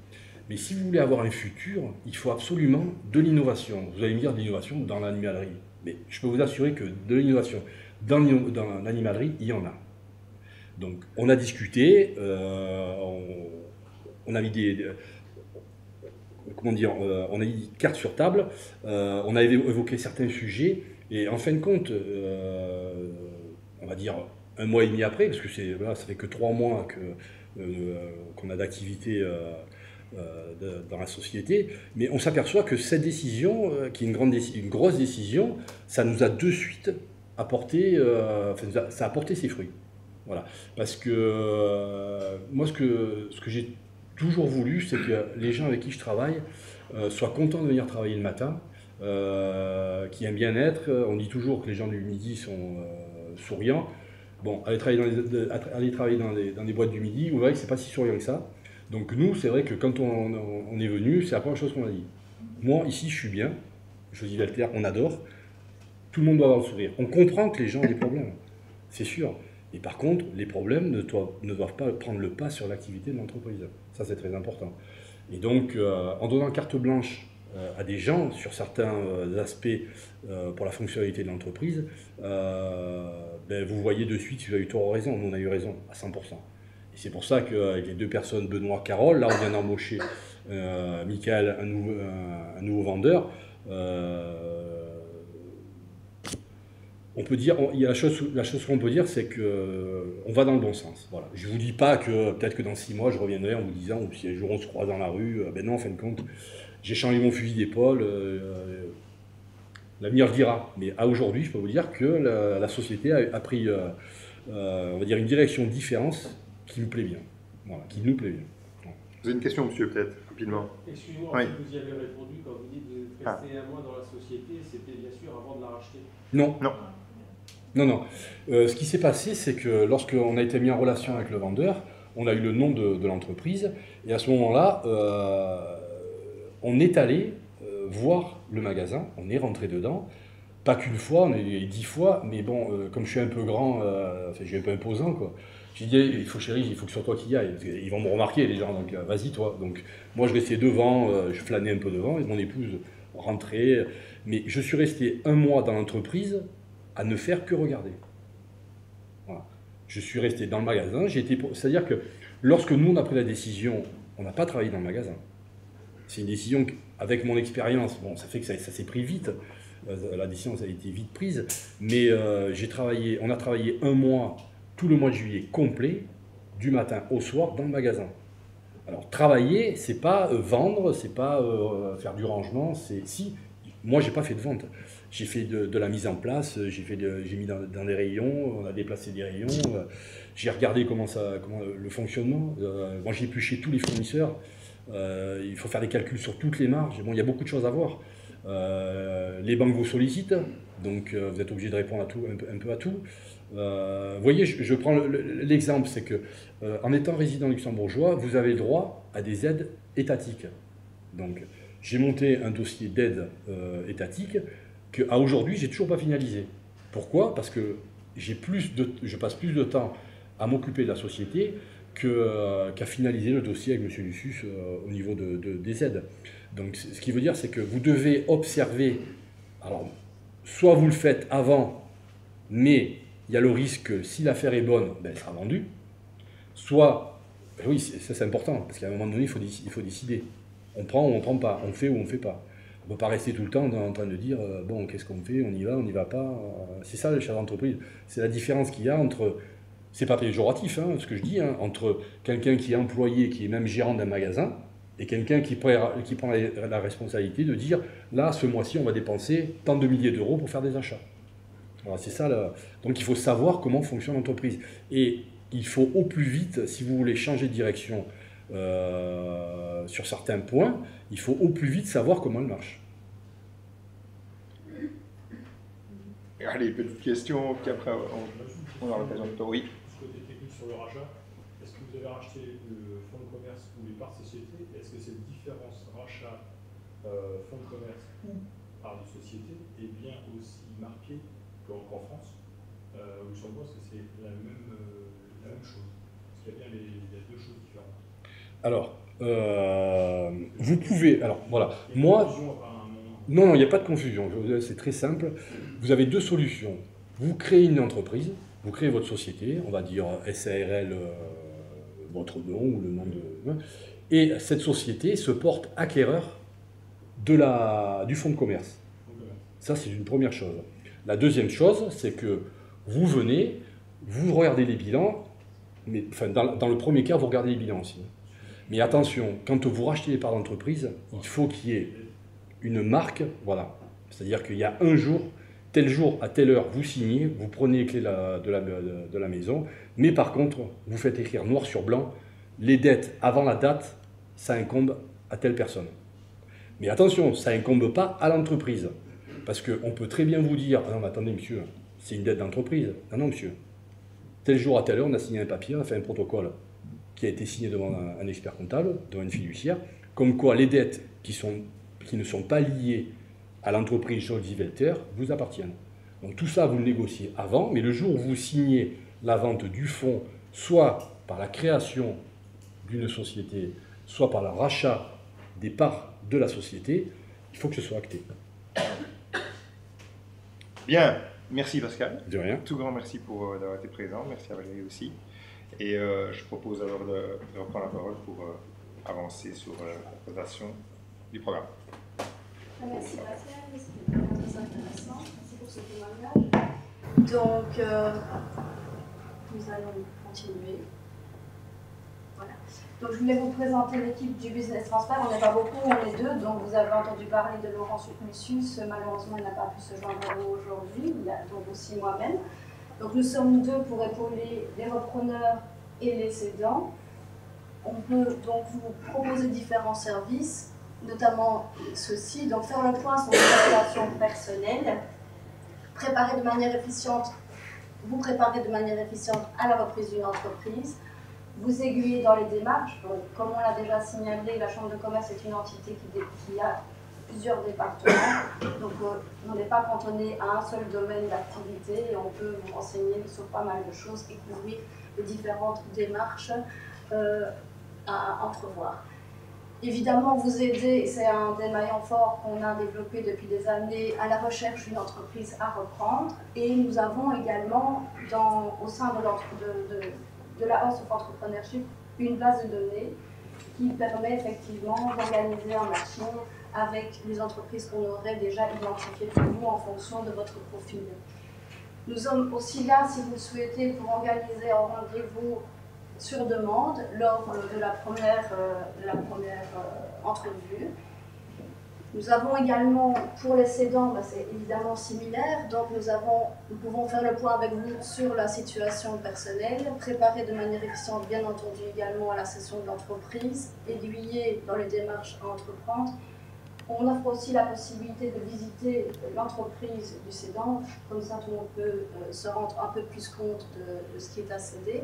Mais si vous voulez avoir un futur, il faut absolument de l'innovation. Vous allez me dire de l'innovation dans l'animalerie. Mais je peux vous assurer que de l'innovation dans l'animalerie, il y en a. Donc on a discuté, on a mis on a mis des cartes sur table, on a évoqué certains sujets, et en fin de compte, on va dire un mois et demi après, parce que ça fait que 3 mois qu'on a d'activité dans la société, mais on s'aperçoit que cette décision, qui est une grosse décision, ça nous a de suite apporté, ça a apporté ses fruits. Voilà. Parce que moi, ce que j'ai toujours voulu, c'est que les gens avec qui je travaille soient contents de venir travailler le matin, qui aiment bien être. On dit toujours que les gens du midi sont souriants. Bon, aller travailler dans des boîtes du midi, vous voyez que c'est pas si souriant que ça. Donc nous, c'est vrai que quand on est venu, c'est la première chose qu'on a dit. Moi, ici, je suis bien. Josy Velter, on adore. Tout le monde doit avoir le sourire. On comprend que les gens ont des problèmes, c'est sûr. Et par contre, les problèmes ne doivent pas prendre le pas sur l'activité de l'entreprise. Ça, c'est très important. Et donc, en donnant carte blanche à des gens sur certains aspects pour la fonctionnalité de l'entreprise, vous voyez de suite si vous avez eu tort ou raison. Nous, on a eu raison à 100%. Et c'est pour ça qu'avec les 2 personnes, Benoît, Carole, là, on vient d'embaucher Michael, un nouveau vendeur. On peut dire, la chose qu'on peut dire, c'est qu'on va dans le bon sens. Voilà. Je ne vous dis pas que peut-être que dans 6 mois, je reviendrai en vous disant, ou si un jour on se croise dans la rue, ben non, en fin de compte, j'ai changé mon fusil d'épaule, l'avenir le dira. Mais à aujourd'hui, je peux vous dire que la société a pris, on va dire, une direction différente qui me plaît bien. Voilà, qui nous plaît bien. Voilà. Vous avez une question, monsieur, peut-être, rapidement? Excusez-moi, oui. vous y avez répondu quand vous dites de rester un mois dans la société, c'était bien sûr avant de la racheter. Non. Non. Non. Ce qui s'est passé, c'est que lorsqu'on a été mis en relation avec le vendeur, on a eu le nom de l'entreprise, et à ce moment-là, on est allé voir le magasin, on est rentré dedans, pas qu'une fois, on est allé 10 fois, mais bon, comme je suis un peu grand, je suis un peu imposant, quoi. J'ai dit, il faut chérie, il faut que ce soit toi qui y aille, ils vont me remarquer les gens, donc vas-y toi. Donc moi je restais devant, je flânais un peu devant, et mon épouse rentrait, mais je suis resté 1 mois dans l'entreprise à ne faire que regarder. Voilà. Je suis resté dans le magasin, c'est-à-dire que lorsque nous on a pris la décision, on n'a pas travaillé dans le magasin. C'est une décision avec mon expérience, bon ça fait que ça s'est pris vite, la décision ça a été vite prise, mais on a travaillé 1 mois, tout le mois de juillet complet, du matin au soir dans le magasin. Alors travailler, c'est pas vendre, c'est pas faire du rangement, moi j'ai pas fait de vente. J'ai fait de la mise en place, j'ai mis dans des rayons, on a déplacé des rayons, j'ai regardé comment le fonctionnement. Moi j'ai épluché tous les fournisseurs, il faut faire des calculs sur toutes les marges. Bon, il y a beaucoup de choses à voir. Les banques vous sollicitent, donc vous êtes obligé de répondre à tout, un peu à tout. Vous voyez, je prends l'exemple, c'est que en étant résident luxembourgeois, vous avez le droit à des aides étatiques. Donc, j'ai monté un dossier d'aide étatique qu'à aujourd'hui, j'ai toujours pas finalisé. Pourquoi? Parce que je passe plus de temps à m'occuper de la société qu'à finaliser le dossier avec M. Lucius au niveau des aides. Donc ce qui veut dire, c'est que vous devez observer, alors soit vous le faites avant, mais il y a le risque que si l'affaire est bonne, ben, elle sera vendue, soit, ben oui, ça c'est important, parce qu'à un moment donné, il faut décider. On prend ou on ne prend pas, on fait ou on ne fait pas. On ne peut pas rester tout le temps en train de dire, bon, qu'est-ce qu'on fait, on y va, on n'y va pas. C'est ça le chef d'entreprise. C'est la différence qu'il y a entre, c'est pas péjoratif hein, ce que je dis, hein, entre quelqu'un qui est employé, qui est même gérant d'un magasin, et quelqu'un qui prend la responsabilité de dire, là, ce mois-ci, on va dépenser tant de milliers d'euros pour faire des achats. Voilà, c'est ça. Donc il faut savoir comment fonctionne l'entreprise. Et il faut au plus vite, si vous voulez changer de direction sur certains points, il faut au plus vite savoir comment elle marche. Allez, petite question, puis après on aura l'occasion de toi. Oui. Côté technique sur le rachat, est-ce que vous avez racheté le fonds de commerce ou les parts de société? Est-ce que cette différence rachat fonds de commerce ou part de société est bien aussi marquée qu'en France au Luxembourg? Est-ce que c'est la même chose? Est-ce qu'il y a bien il y a deux choses différentes? Alors, vous pouvez... Alors, voilà. Moi... Non, il n'y a pas de confusion. C'est très simple. Vous avez deux solutions. Vous créez une entreprise, vous créez votre société, on va dire SARL, votre nom ou le nom de... Et cette société se porte acquéreur du fonds de commerce. Ça, c'est une première chose. La deuxième chose, c'est que vous venez, vous regardez les bilans, mais enfin, dans le premier cas, vous regardez les bilans aussi. Mais attention, quand vous rachetez les parts d'entreprise, il faut qu'il y ait une marque, voilà. C'est-à-dire qu'il y a un jour, tel jour, à telle heure, vous signez, vous prenez les clés de la maison, mais par contre, vous faites écrire noir sur blanc, les dettes avant la date, ça incombe à telle personne. Mais attention, ça incombe pas à l'entreprise. Parce qu'on peut très bien vous dire, ah non mais attendez monsieur, c'est une dette d'entreprise. Non, non monsieur, tel jour à telle heure, on a signé un papier, on a fait un protocole qui a été signé devant un expert comptable, devant une fiduciaire, comme quoi les dettes qui ne sont pas liées à l'entreprise Jolzy Welter vous appartiennent. Donc tout ça, vous le négociez avant, mais le jour où vous signez la vente du fonds, soit par la création d'une société, soit par le rachat des parts de la société, il faut que ce soit acté. Bien, merci Pascal. De rien. Tout grand merci d'avoir été présent, merci à Valérie aussi. Et je propose alors de reprendre la parole pour avancer sur la présentation du programme. Merci Pascal, c'était vraiment très intéressant. Merci pour ce témoignage. Donc, nous allons continuer. Voilà. Donc, je voulais vous présenter l'équipe du Business Transfer. On n'est pas beaucoup, on est deux. Donc, vous avez entendu parler de Laurent Lucius. Malheureusement, il n'a pas pu se joindre à nous aujourd'hui. Il y a donc aussi moi-même. Donc, nous sommes deux pour épauler les repreneurs et les cédants. On peut donc vous proposer différents services, notamment ceci. Donc, faire le point sur les relations personnelles, préparer de manière efficiente, vous préparez de manière efficiente à la reprise d'une entreprise, vous aiguillez dans les démarches. Donc, comme on l'a déjà signalé, la Chambre de commerce est une entité qui a plusieurs départements. Donc, on n'est pas cantonné à un seul domaine d'activité et on peut vous renseigner sur pas mal de choses et couvrir les différentes démarches à entrevoir. Évidemment, vous aider, c'est un des maillons forts qu'on a développé depuis des années à la recherche d'une entreprise à reprendre. Et nous avons également, au sein de la House of Entrepreneurship, une base de données qui permet effectivement d'organiser un matching avec les entreprises qu'on aurait déjà identifiées pour vous en fonction de votre profil. Nous sommes aussi là, si vous le souhaitez, pour organiser un rendez-vous sur demande lors de la première entrevue. Nous avons également, pour les cédants, c'est évidemment similaire, donc nous pouvons faire le point avec vous sur la situation personnelle, préparer de manière efficiente, bien entendu, également à la session de l'entreprise, aiguiller dans les démarches à entreprendre. On offre aussi la possibilité de visiter l'entreprise du cédant, comme ça tout le monde peut se rendre un peu plus compte de ce qui est à céder.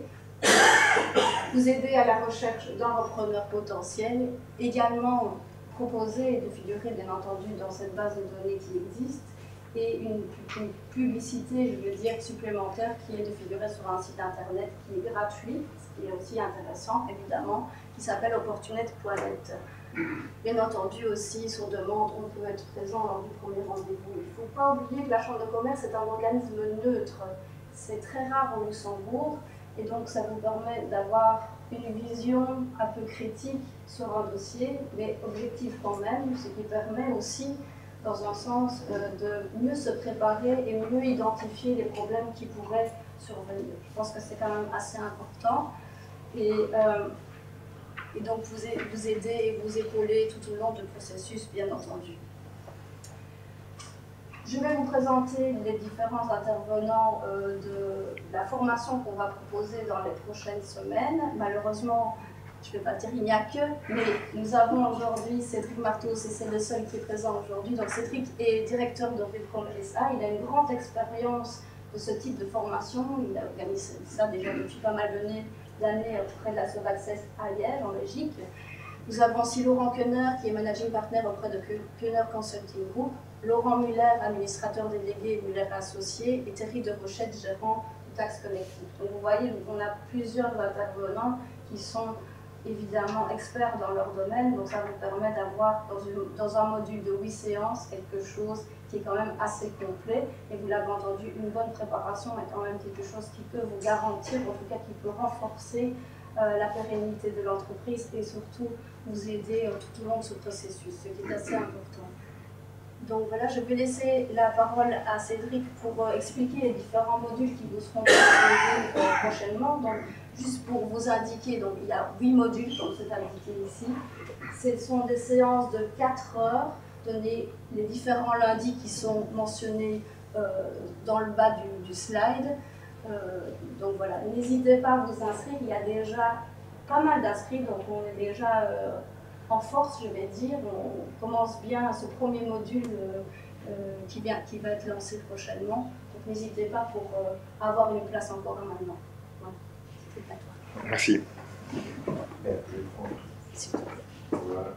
Vous aider à la recherche d'un repreneur potentiel, également proposer de figurer bien entendu dans cette base de données qui existe, et une publicité, je veux dire, supplémentaire qui est de figurer sur un site internet qui est gratuit, ce qui est aussi intéressant évidemment, qui s'appelle opportunette.net. Bien entendu aussi, sur demande, on peut être présent lors du premier rendez-vous. Il ne faut pas oublier que la Chambre de commerce est un organisme neutre. C'est très rare au Luxembourg, et donc ça vous permet d'avoir une vision un peu critique sur un dossier, mais objective quand même, ce qui permet aussi, dans un sens, de mieux se préparer et mieux identifier les problèmes qui pourraient survenir. Je pense que c'est quand même assez important. Et donc vous aider et vous épauler tout au long du processus, bien entendu. Je vais vous présenter les différents intervenants de la formation qu'on va proposer dans les prochaines semaines. Malheureusement, je ne vais pas dire il n'y a que, mais nous avons aujourd'hui Cédric Martos, et c'est le seul qui est présent aujourd'hui. Donc Cédric est directeur de Webcom SA, il a une grande expérience de ce type de formation, il a organisé ça déjà depuis pas mal d'années auprès de la Sov Access à Liège, en Belgique. Nous avons aussi Laurent Keuner, qui est managing partner auprès de Keuner Consulting Group, Laurent Muller, administrateur délégué Muller Associés, et Thierry de Rochette, gérant de Tax Collective. Donc vous voyez, on a plusieurs intervenants qui sont évidemment experts dans leur domaine, donc ça vous permet d'avoir dans un module de 8 séances quelque chose qui est quand même assez complet, et vous l'avez entendu, une bonne préparation est quand même quelque chose qui peut vous garantir, en tout cas qui peut renforcer la pérennité de l'entreprise et surtout vous aider tout au long de ce processus, ce qui est assez important. Donc voilà, je vais laisser la parole à Cédric pour expliquer les différents modules qui vous seront proposés prochainement. Donc, juste pour vous indiquer, donc, il y a 8 modules, comme c'est indiqué ici. Ce sont des séances de 4 heures, données les différents lundis qui sont mentionnés dans le bas du slide. Donc voilà, n'hésitez pas à vous inscrire, il y a déjà pas mal d'inscrits, donc on est déjà en force, je vais dire. On commence bien à ce premier module qui va être lancé prochainement. Donc n'hésitez pas pour avoir une place encore maintenant. Voilà. C'est à toi. Merci. Voilà.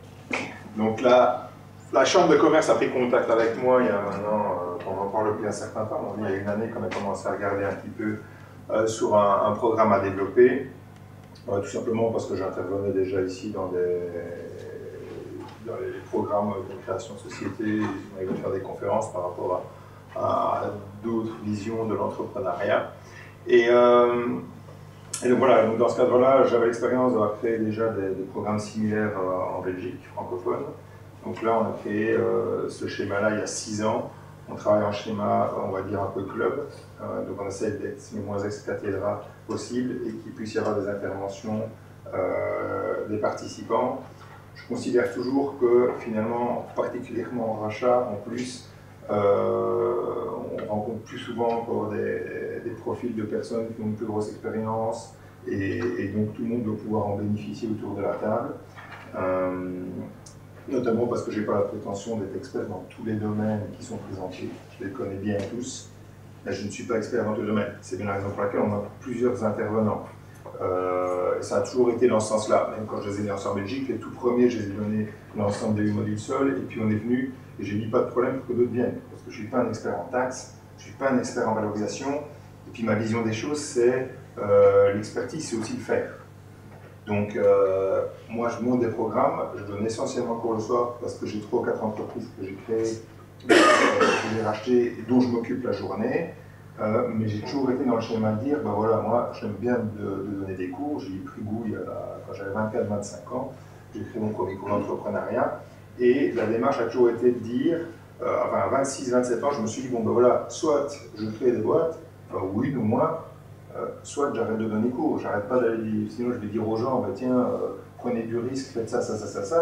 Donc là, la Chambre de commerce a pris contact avec moi il y a maintenant, on en parle depuis un certain temps, il y a une année qu'on a commencé à regarder un petit peu sur un programme à développer, tout simplement parce que j'intervenais déjà ici dans les programmes de création de société, on avait faire des conférences par rapport à d'autres visions de l'entrepreneuriat. Et donc voilà, donc dans ce cadre-là, j'avais l'expérience d'avoir créé déjà des programmes similaires en Belgique, francophone. Donc là, on a créé ce schéma-là il y a 6 ans. On travaille en schéma, on va dire, un peu club. Donc on essaie d'être le moins ex-cathédra possible et qu'il puisse y avoir des interventions des participants. Je considère toujours que finalement, particulièrement en rachat, en plus, on rencontre plus souvent encore des profils de personnes qui ont une plus grosse expérience et donc tout le monde doit pouvoir en bénéficier autour de la table. Notamment parce que je n'ai pas la prétention d'être expert dans tous les domaines qui sont présentés. Je les connais bien tous, mais je ne suis pas expert dans tous les domaines. C'est bien la raison pour laquelle on a plusieurs intervenants. Ça a toujours été dans ce sens-là. Même quand je les ai lancés en Belgique, les tout premiers, je les ai donné l'ensemble des 8 modules seuls, et puis on est venu, et j'ai dit pas de problème pour que d'autres viennent. Parce que je ne suis pas un expert en taxes, je ne suis pas un expert en valorisation, et puis ma vision des choses, c'est l'expertise, c'est aussi le faire. Donc, moi, je monte des programmes, je donne essentiellement cours le soir parce que j'ai 3 ou 4 entreprises que j'ai créées, que j'ai rachetées et dont je m'occupe la journée. Mais j'ai toujours été dans le schéma de dire, ben voilà, moi, j'aime bien de donner des cours. J'ai pris goût quand j'avais 24-25 ans, j'ai créé mon premier cours d'entrepreneuriat. Et la démarche a toujours été de dire, à 26-27 ans, je me suis dit, bon, ben voilà, soit je crée des boîtes, enfin, ou une ou moins, soit j'arrête de donner cours, j'arrête pas d'aller, sinon je vais dire aux gens, bah, tiens, prenez du risque, faites ça,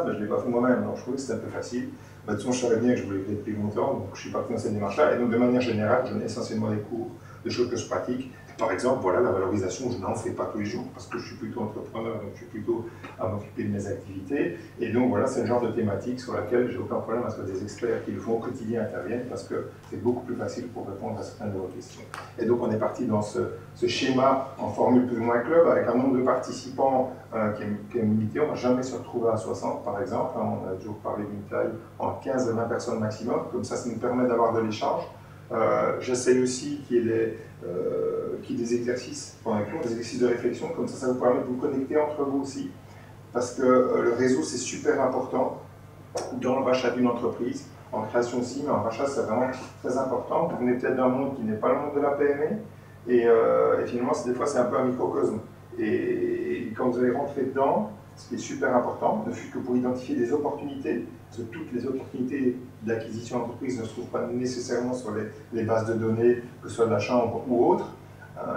mais je ne l'ai pas fait moi-même, donc je trouvais que c'était un peu facile. Bah, de toute façon, je savais bien que je voulais le faire depuis longtemps, donc je suis parti dans cette démarche-là, et donc de manière générale, je donne essentiellement des cours de choses que je pratique, Par exemple, voilà, la valorisation, je n'en fais pas tous les jours parce que je suis plutôt entrepreneur, donc je suis plutôt à m'occuper de mes activités. Et donc voilà, c'est le genre de thématique sur laquelle j'ai aucun problème à ce que des experts qui le font au quotidien interviennent parce que c'est beaucoup plus facile pour répondre à certaines de vos questions. Et donc on est parti dans ce schéma en formule plus ou moins club avec un nombre de participants qui est limité. On ne va jamais se retrouver à 60 par exemple. On a toujours parlé d'une taille en 15 à 20 personnes maximum. Comme ça nous permet d'avoir de l'échange. J'essaye aussi qu'il y ait des exercices pendant les cours, des exercices de réflexion, comme ça vous permet de vous connecter entre vous aussi, parce que le réseau c'est super important dans le rachat d'une entreprise, en création aussi, mais en rachat c'est vraiment très important. Vous venez peut-être d'un monde qui n'est pas le monde de la PME, et finalement des fois c'est un peu un microcosme. Et quand vous allez rentrer dedans, ce qui est super important, ne fût que pour identifier des opportunités, parce que toutes les opportunités d'acquisition d'entreprise ne se trouvent pas nécessairement sur les bases de données, que ce soit de la chambre ou autre.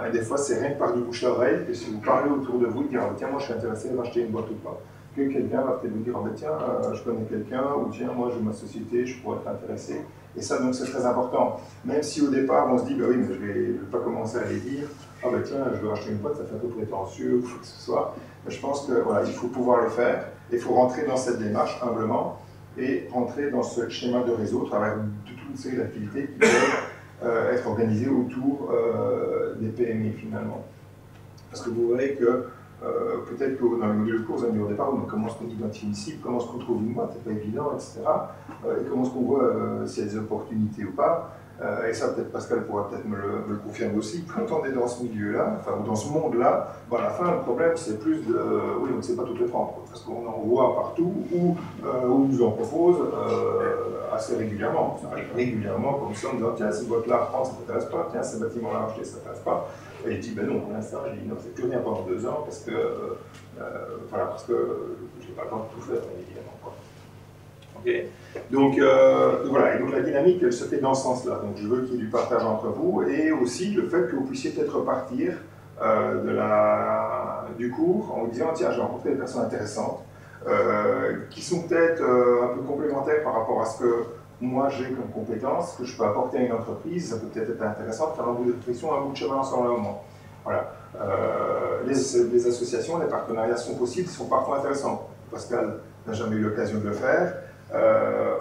Et des fois, c'est rien que par du bouche à oreille, que si vous parlez autour de vous, dire ah, tiens, moi je suis intéressé à acheter une boîte ou pas. Que quelqu'un va peut-être vous dire ah, tiens, je connais quelqu'un, ou tiens, moi j'ai ma société, je pourrais être intéressé. Et ça, donc, c'est très important. Même si au départ, on se dit bah oui, mais je ne vais pas commencer à les dire ah, bah tiens, je veux acheter une boîte, ça fait un peu prétentieux, ou quoi que ce soit. Mais je pense que voilà, il faut pouvoir le faire, il faut rentrer dans cette démarche humblement et rentrer dans ce schéma de réseau à travers toute une série d'activités qui peuvent être organisées autour des PME finalement. Parce que vous voyez que peut-être que dans les modules de cours, vous avez dit au départ, mais comment est-ce qu'on identifie une cible, comment est-ce qu'on trouve une boîte, c'est pas évident, etc. Et comment est-ce qu'on voit s'il y a des opportunités ou pas. Et ça, peut-être Pascal pourra peut-être me le confirmer aussi. Quand on est dans ce milieu-là, enfin, ou dans ce monde-là, à la fin, le problème, c'est plus de... oui, on ne sait pas toutes les prendre, parce qu'on en voit partout, ou on nous en propose assez régulièrement. Ça arrive régulièrement, comme ça, en disant, tiens, cette boîte-là à prendre, ça ne t'intéresse pas, tiens, ce bâtiment-là à acheter, ça ne t'intéresse pas. Et il dit, ben non, pour l'instant, j'ai dit, non, c'est plus rien pendant 2 ans, parce que, voilà, parce que je n'ai pas le temps de tout faire, évidemment. Okay. Donc voilà, et donc la dynamique elle se fait dans ce sens-là. Donc je veux qu'il y ait du partage entre vous et aussi le fait que vous puissiez peut-être repartir du cours en vous disant tiens, j'ai rencontré des personnes intéressantes qui sont peut-être un peu complémentaires par rapport à ce que moi j'ai comme compétences, que je peux apporter à une entreprise. Ça peut peut-être être intéressant de faire un bout de réflexion, un bout de chemin ensemble à un moment. Voilà. Les associations, les partenariats sont possibles, ils sont parfois intéressants. Pascal n'a jamais eu l'occasion de le faire.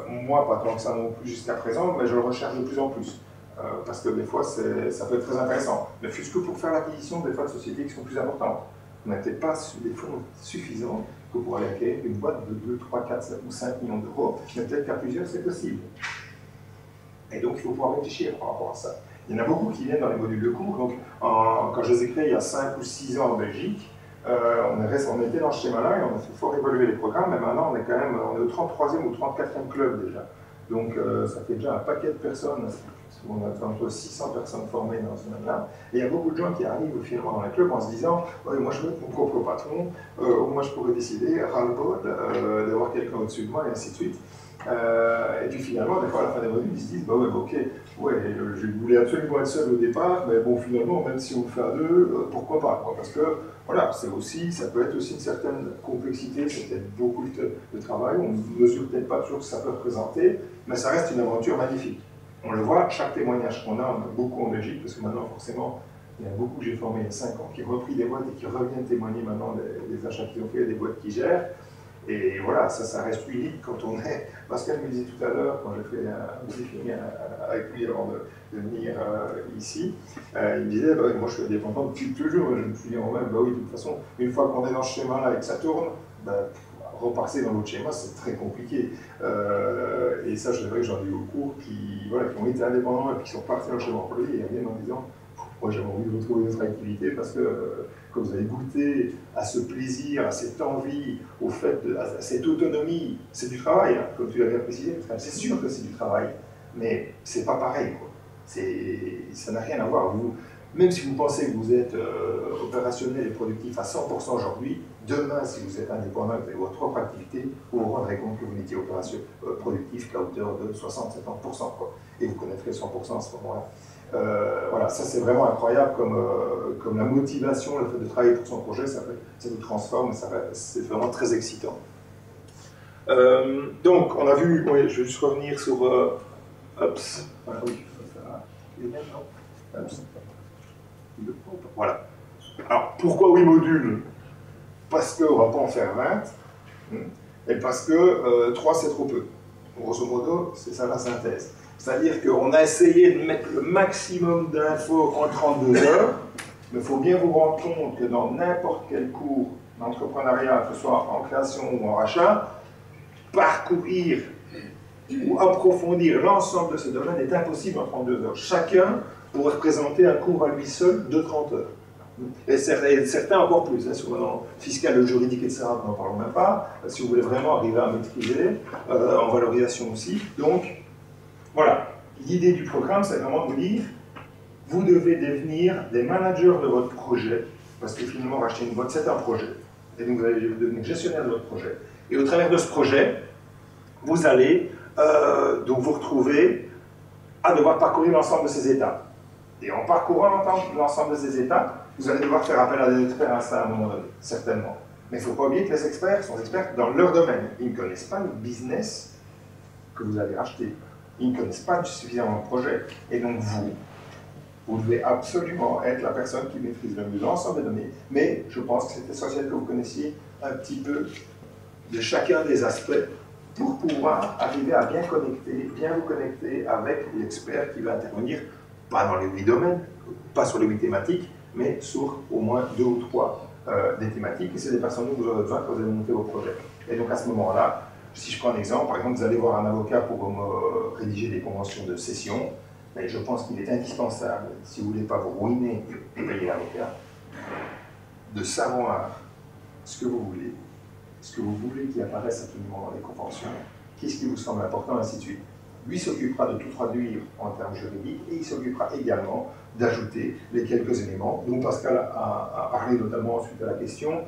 Moi, pas tant que ça non plus jusqu'à présent, mais je le recherche de plus en plus. Parce que des fois, ça peut être très intéressant. Ne fût-ce que pour faire l'acquisition des fois de sociétés qui sont plus importantes. On n'a peut-être pas des fonds suffisants que pour aller acquérir une boîte de 2, 3, 4 ou 5 millions d'euros, mais peut-être qu'à plusieurs, c'est possible. Et donc, il faut pouvoir réfléchir par rapport à ça. Il y en a beaucoup qui viennent dans les modules de cours. Donc, quand je les ai créés il y a 5 ou 6 ans en Belgique, on était dans ce schéma-là et on a fait fort évoluer les programmes, mais maintenant on est quand même au 33e ou 34e club déjà. Donc ça fait déjà un paquet de personnes, on a entre 600 personnes formées dans ce domaine-là. Et il y a beaucoup de gens qui arrivent finalement dans les clubs en se disant ouais, moi je veux être mon propre patron, moi je pourrais décider, ras-le-bol, d'avoir quelqu'un au-dessus de moi et ainsi de suite. Et puis finalement, des fois à la fin des modules, ils se disent bah ouais, ok, ouais, je voulais absolument être seul au départ, mais bon finalement, même si on le fait à deux, pourquoi pas quoi, parce que voilà, ça peut être aussi une certaine complexité, c'est peut-être beaucoup de travail, on ne mesure peut-être pas toujours ce que ça peut représenter, mais ça reste une aventure magnifique. On le voit, chaque témoignage qu'on a, on a beaucoup en Belgique, parce que maintenant forcément, il y en a beaucoup que j'ai formés il y a 5 ans, qui ont repris des boîtes et qui reviennent témoigner maintenant des achats qu'ils ont fait, des boîtes qu'ils gèrent. Et voilà, ça reste unique quand on est... Pascal me disait tout à l'heure, quand j'ai fait un briefing avec lui avant de venir ici, il me disait, bah oui, moi je suis indépendant depuis toujours, et je me suis dit en même, bah oui, de toute façon, une fois qu'on est dans ce schéma-là et que ça tourne, bah, repasser dans l'autre schéma, c'est très compliqué. Et ça, je dirais que j'en ai eu au cours qui ont été indépendants et puis qui sont partis dans le schéma employé et reviennent en disant, moi j'avais envie de retrouver notre activité parce que quand vous avez goûté à ce plaisir, à cette envie, au fait à cette autonomie, c'est du travail, hein, comme tu l'as bien précisé, c'est sûr que c'est du travail, mais c'est pas pareil, quoi. Ça n'a rien à voir. Même si vous pensez que vous êtes opérationnel et productif à 100% aujourd'hui, demain, si vous êtes indépendant et que vous avez votre propre activité, vous vous rendrez compte que vous n'étiez productif qu'à hauteur de 60-70%, quoi. Et vous connaîtrez 100% à ce moment-là. Voilà, ça c'est vraiment incroyable comme la motivation, le fait de travailler pour son projet, ça nous transforme, c'est vraiment très excitant. Donc, on a vu, oui, je vais juste revenir sur Ups. Voilà, oui, ça va. Ups. Voilà. Alors, pourquoi 8 modules? Parce qu'on ne va pas en faire 20, et parce que 3 c'est trop peu. Grosso modo, c'est ça la synthèse. C'est-à-dire qu'on a essayé de mettre le maximum d'infos en 32 heures, mais il faut bien vous rendre compte que dans n'importe quel cours d'entrepreneuriat, que ce soit en création ou en rachat, parcourir ou approfondir l'ensemble de ces domaines est impossible en 32 heures. Chacun pourrait représenter un cours à lui seul de 30 heures. Et certains encore plus, sur le fiscal, le juridique, etc., nous n'en parlons même pas, si vous voulez vraiment arriver à maîtriser, en valorisation aussi. Donc, voilà, l'idée du programme, c'est vraiment de vous dire, vous devez devenir des managers de votre projet, parce que finalement, racheter une boîte, c'est un projet. Et donc, vous allez devenir gestionnaire de votre projet. Et au travers de ce projet, vous allez donc vous retrouver à devoir parcourir l'ensemble de ces étapes. Et en parcourant l'ensemble de ces étapes, vous allez devoir faire appel à des experts à ça à un moment donné, certainement. Mais il ne faut pas oublier que les experts sont experts dans leur domaine. Ils ne connaissent pas le business que vous allez racheter. Ils ne connaissent pas suffisamment le projet. Et donc vous devez absolument être la personne qui maîtrise le mieux l'ensemble des données. Mais je pense que c'est essentiel que vous connaissiez un petit peu de chacun des aspects pour pouvoir arriver à bien vous connecter avec l'expert qui va intervenir, pas dans les 8 domaines, pas sur les 8 thématiques, mais sur au moins 2 ou 3 des thématiques, et c'est des personnes dont vous aurez besoin quand vous allez monter vos projets. Et donc à ce moment-là, si je prends un exemple, par exemple, vous allez voir un avocat pour rédiger des conventions de cession, mais je pense qu'il est indispensable, si vous ne voulez pas vous ruiner et payer l'avocat, de savoir ce que vous voulez qu'il apparaisse absolument dans les conventions, qu'est-ce qui vous semble important, ainsi de suite. Lui s'occupera de tout traduire en termes juridiques et il s'occupera également d'ajouter les quelques éléments dont Pascal a parlé notamment suite à la question,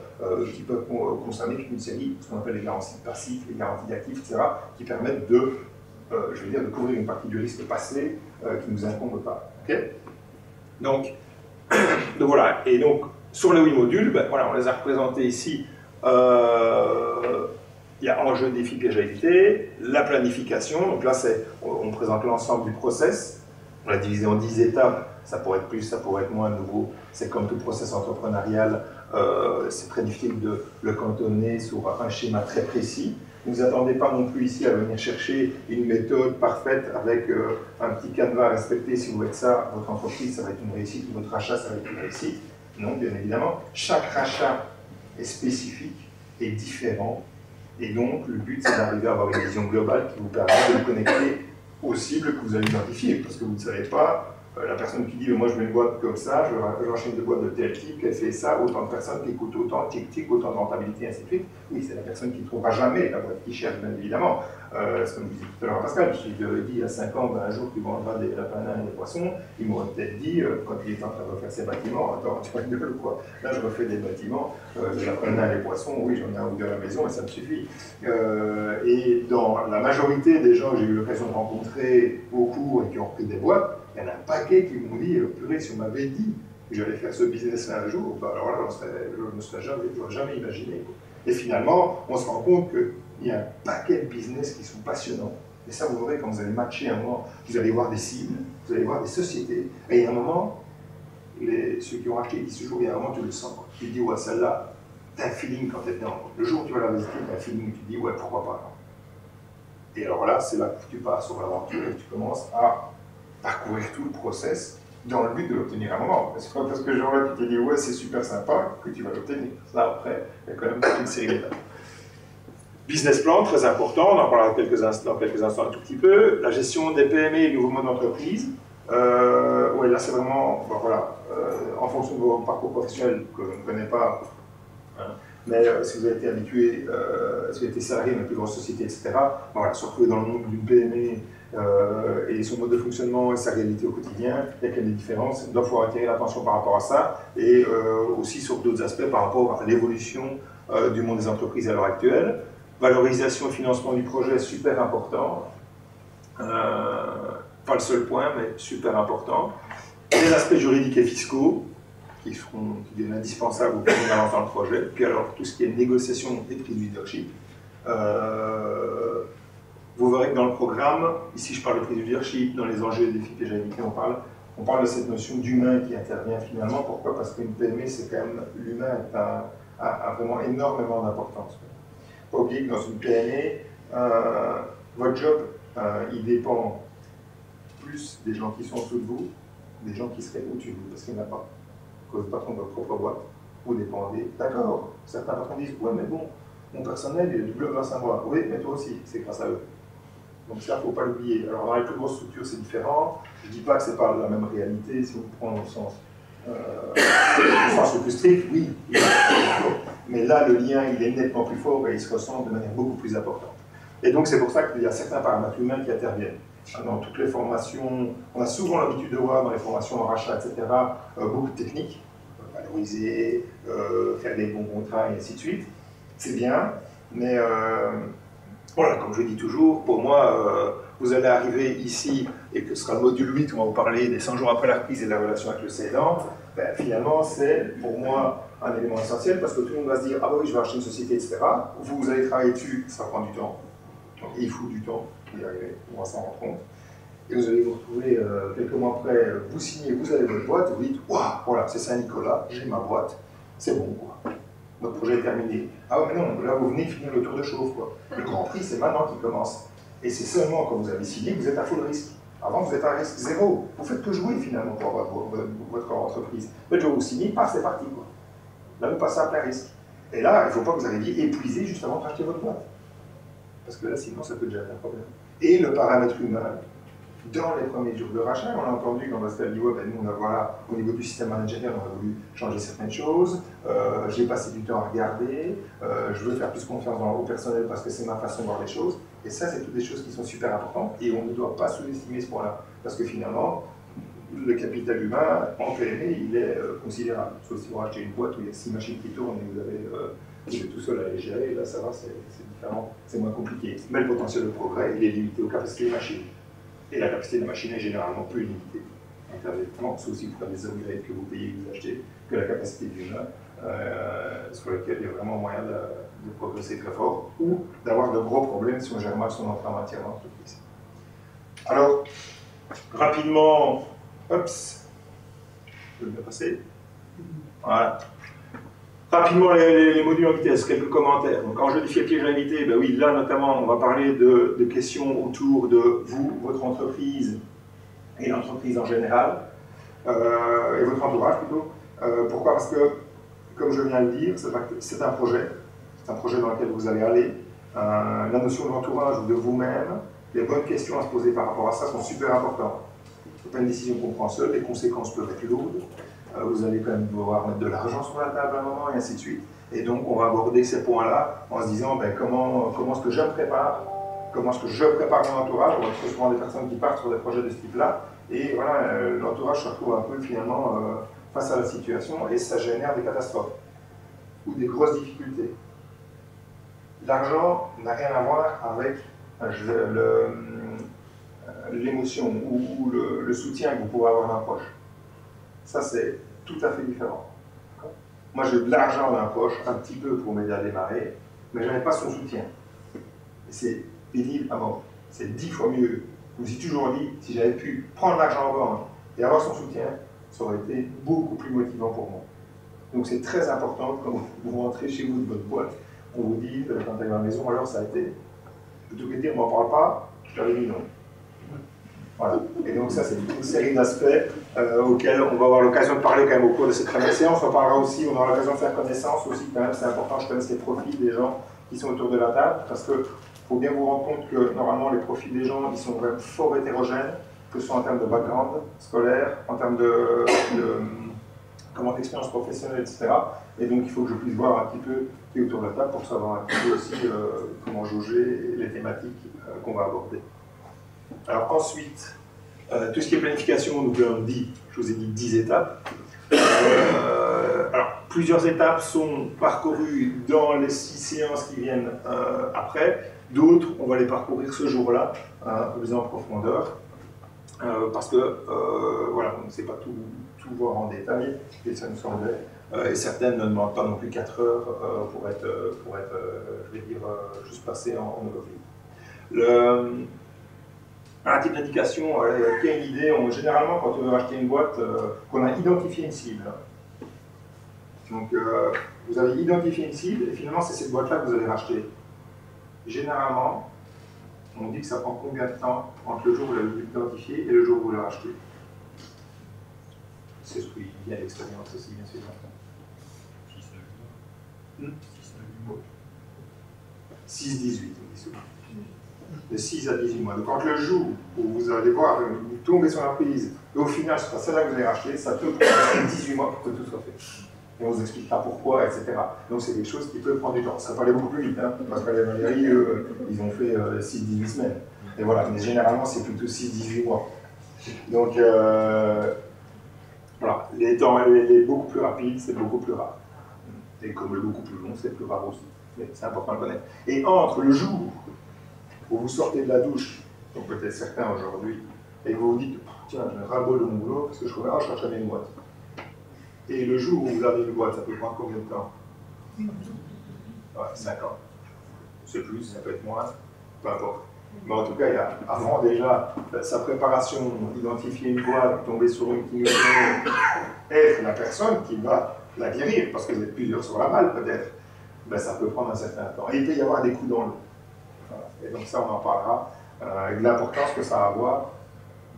qui peuvent concerner toute une série, ce qu'on appelle les garanties passives, les garanties d'actifs, etc., qui permettent de couvrir une partie du risque passé qui ne nous incombe pas. Okay, donc voilà, et donc sur les 8 modules, ben, voilà, on les a représentés ici. Il y a enjeu, défi, piège à éviter, la planification, donc là on présente l'ensemble du process, on l'a divisé en 10 étapes, ça pourrait être plus, ça pourrait être moins, nouveau, c'est comme tout process entrepreneurial, c'est très difficile de le cantonner sur un schéma très précis. Ne vous attendez pas non plus ici à venir chercher une méthode parfaite avec un petit canevas à respecter. Si vous faites ça, votre entreprise, ça va être une réussite, votre rachat, ça va être une réussite. Non, bien évidemment, chaque rachat est spécifique et différent. Et donc, le but, c'est d'arriver à avoir une vision globale qui vous permet de vous connecter aux cibles que vous avez identifiées. Parce que vous ne savez pas, la personne qui dit « moi je veux une boîte comme ça, je rachète une boîte de tel type, qu'elle fait ça, autant de personnes qui coûtent autant, tic-tic, autant de rentabilité, ainsi de suite ». Oui, c'est la personne qui ne trouvera jamais la boîte qui cherche, bien évidemment. Ce que nous disait tout à l'heure Pascal, je lui avais dit il y a 5 ans, un jour tu vendras des lapins nains et des poissons, il m'aurait peut-être dit, quand il est en train de refaire ses bâtiments, attends, tu vois une gueule ou quoi? Là je refais des bâtiments, les lapins nains et les poissons, oui j'en ai un ou deux à la maison et ça me suffit. Et dans la majorité des gens que j'ai eu l'occasion de rencontrer beaucoup et qui ont repris des boîtes, il y en a un paquet qui m'ont dit, purée, si on m'avait dit que j'allais faire ce business-là un jour, bah alors là je ne serais jamais imaginé. Et finalement, on se rend compte qu'il y a un paquet de business qui sont passionnants. Et ça, vous verrez, quand vous allez matcher un moment, vous allez voir des cibles, vous allez voir des sociétés. Et il y a un moment, ceux qui ont acheté disent toujours, il y a un moment, tu le sens. Tu te dis, ouais, celle-là, tu as un feeling quand tu es dedans. Le jour où tu vas la visiter, tu as un feeling, tu te dis, ouais, pourquoi pas. Et alors là, c'est là que tu pars sur l'aventure et que tu commences à parcourir tout le process dans le but de l'obtenir à un moment. C'est pas parce que genre là, tu te dis, ouais, c'est super sympa, que tu vas l'obtenir. Ça, après, il y a quand même toute une série d'étapes. Business plan, très important, on en parlera dans quelques instants un tout petit peu. La gestion des PME et du mouvement d'entreprise. Ouais, là, c'est vraiment, ben, voilà, en fonction de vos parcours professionnels que je ne connais pas, hein, mais si vous avez été habitué, si vous avez été salarié dans une plus grosse société, etc., ben, voilà, se retrouver dans le monde d'une PME et son mode de fonctionnement et sa réalité au quotidien, il y a quand même des différences. Il doit falloir attirer l'attention par rapport à ça, et aussi sur d'autres aspects par rapport à l'évolution du monde des entreprises à l'heure actuelle. Valorisation et financement du projet, super important. Pas le seul point, mais super important. Les aspects juridiques et fiscaux, qui deviennent indispensables au plus on avance dans le projet. Puis alors, tout ce qui est négociation et prise de leadership. Vous verrez que dans le programme, ici je parle de prise de leadership, dans les enjeux et défis que j'ai invités, on parle on parle de cette notion d'humain qui intervient finalement. Pourquoi? Parce qu'une PME, c'est quand même, l'humain a vraiment énormément d'importance. Il ne faut pas oublier que dans une PME, votre job, il dépend plus des gens qui sont en dessous de vous, des gens qui seraient au-dessus de vous, parce qu'il n'y en a pas. Quand vous êtes patron de votre propre boîte, vous dépendez. D'accord, certains patrons disent, ouais mais bon, mon personnel il est double grâce à moi. Oui, mais toi aussi, c'est grâce à eux. Donc ça, il ne faut pas l'oublier. Alors dans les plus grosses structures, c'est différent. Je ne dis pas que ce n'est pas la même réalité, si on prend au sens le plus strict, oui. Mais là, le lien, il est nettement plus fort et il se ressent de manière beaucoup plus importante. Et donc c'est pour ça qu'il y a certains paramètres humains qui interviennent. Dans toutes les formations, on a souvent l'habitude de voir dans les formations en rachat, etc., beaucoup de techniques, valoriser, faire des bons contrats et ainsi de suite. C'est bien, mais voilà, comme je dis toujours, pour moi, vous allez arriver ici, et que ce sera le module 8, où on va vous parler des 100 jours après la reprise et de la relation avec le cédant, ben, finalement, c'est pour moi un élément essentiel, parce que tout le monde va se dire, ah bah oui, je vais acheter une société, etc. Vous allez travailler dessus, ça prend du temps. Donc il faut du temps pour y arriver, on va s'en rendre compte. Et vous allez vous retrouver quelques mois après, vous signez, vous avez votre boîte, et vous dites, waouh, voilà, c'est Saint-Nicolas, j'ai ma boîte, c'est bon, quoi. Votre projet est terminé. Ah ouais, mais non, là vous venez de finir le tour de chauffe, quoi. Le grand prix, c'est maintenant qu'il commence. Et c'est seulement quand vous avez signé que vous êtes à full risque. Avant, vous êtes à risque zéro. Vous faites que jouer finalement pour avoir votre entreprise. Le jour où vous signez, paf, c'est parti, quoi. Là, vous passez à plein risque. Et là, il ne faut pas que vous arriviez épuisé juste avant de racheter votre boîte. Parce que là, sinon, ça peut déjà être un problème. Et le paramètre humain, dans les premiers jours de rachat, on a entendu quand Pascal dit, ouais, ben nous, voilà, au niveau du système managérial, on a voulu changer certaines choses, j'ai passé du temps à regarder, je veux faire plus confiance au personnel parce que c'est ma façon de voir les choses. Et ça, c'est toutes des choses qui sont super importantes et on ne doit pas sous-estimer ce point-là. Parce que finalement, le capital humain en PME, il est considérable. Sauf si vous rachetez une boîte où il y a 6 machines qui tournent et vous êtes tout seul à les gérer, et là, ça va, c'est différent, c'est moins compliqué. Mais le potentiel de progrès, il est limité aux capacités des machines. Et la capacité de machine est généralement plus limitée. C'est aussi pour faire des upgrades que vous payez, que vous achetez, que la capacité de l'humain, sur laquelle il y a vraiment moyen de progresser très fort, ou d'avoir de gros problèmes si on gère mal son entrée en matière d'entreprise. Alors, rapidement, oups, je vais bien passer. Voilà. Rapidement, les modules en vitesse, quelques commentaires. Donc, quand je dis piège à éviter, ben oui, là notamment, on va parler de questions autour de vous, votre entreprise et l'entreprise en général, et votre entourage plutôt. Pourquoi? Parce que, comme je viens de le dire, c'est un projet dans lequel vous allez aller. La notion de l'entourage ou de vous-même, les bonnes questions à se poser par rapport à ça sont super importantes. Ce n'est pas une décision qu'on prend seul, les conséquences peuvent être lourdes. Vous allez quand même devoir mettre de l'argent sur la table à un moment, et ainsi de suite. Et donc, on va aborder ces points-là en se disant ben, comment est-ce que je me prépare, comment est-ce que je prépare mon entourage. On retrouve souvent des personnes qui partent sur des projets de ce type-là. Et voilà, l'entourage se retrouve un peu finalement face à la situation et ça génère des catastrophes ou des grosses difficultés. L'argent n'a rien à voir avec l'émotion ou le soutien que vous pouvez avoir d'un proche. Ça, c'est tout à fait différent. Moi, j'ai de l'argent dans la poche, un petit peu pour m'aider à démarrer, mais je n'avais pas son soutien. Et c'est pénible à mort. C'est 10 fois mieux. Je me suis toujours dit, si j'avais pu prendre l'argent en banque et avoir son soutien, ça aurait été beaucoup plus motivant pour moi. Donc c'est très important quand vous rentrez chez vous de votre boîte, on vous dit, quand tu arrives à la maison, alors ça a été, plutôt que de dire, on m'en parle pas, je t'avais dit non. Voilà. Et donc ça, c'est une série d'aspects auxquels on va avoir l'occasion de parler quand même au cours de cette première séance. On parlera aussi, on aura l'occasion de faire connaissance aussi, quand même, c'est important que je connaisse les profils des gens qui sont autour de la table, parce qu'il faut bien vous rendre compte que normalement les profils des gens, ils sont quand même fort hétérogènes, que ce soit en termes de background scolaire, en termes d'expérience professionnelle, etc. Et donc il faut que je puisse voir un petit peu qui est autour de la table pour savoir un petit peu aussi comment jauger les thématiques qu'on va aborder. Alors ensuite, tout ce qui est planification, nous on dit, je vous ai dit 10 étapes. Alors plusieurs étapes sont parcourues dans les 6 séances qui viennent après. D'autres, on va les parcourir ce jour-là, un peu plus en profondeur. Parce que voilà, on ne sait pas tout voir en détail, et ça nous semblait. Et certaines ne demandent pas non plus 4 heures pour être je vais dire, juste passé en overview. Un type d'indication, qui a une idée, généralement quand on veut acheter une boîte, qu'on a identifié une cible. Donc vous avez identifié une cible et finalement c'est cette boîte-là que vous allez racheter. Généralement, on dit que ça prend combien de temps entre le jour où vous l'avez identifié et le jour où vous le rachetez. C'est ce qui vient à l'expérience aussi, bien sûr. 6-18, on dit souvent. De 6 à 18 mois. Donc, entre le jour où vous allez voir, vous tombez sur la prise, et au final, ce sera celle-là que vous allez racheter, ça peut prendre 18 mois pour que tout soit fait. Et on vous expliquera pourquoi, etc. Donc, c'est quelque chose qui peut prendre du temps. Ça peut aller beaucoup plus vite, hein, parce que les Valérie, ils ont fait 6-18 semaines. Et voilà, mais généralement, c'est plutôt 6-18 mois. Donc, voilà, les temps, les beaucoup plus rapides, c'est beaucoup plus rare. Et comme le beaucoup plus long, c'est plus rare aussi. Mais c'est important de le connaître. Et entre le jour où vous sortez de la douche, donc peut-être certains aujourd'hui, et vous vous dites, tiens, j'ai un ras-le-bol de mon boulot, parce que je cherche jamais une boîte. Et le jour où vous avez une boîte, ça peut prendre combien de temps? 5 ans. C'est plus, ça peut être moins, peu importe. Mais en tout cas, il y a avant déjà sa préparation, identifier une boîte, tomber sur une qui nous être la personne qui va l'acquérir, parce que vous êtes plusieurs sur la balle peut-être, ben, ça peut prendre un certain temps. Et il peut y avoir des coups dans l'eau. Voilà. Et donc ça, on en parlera, de l'importance que ça a à avoir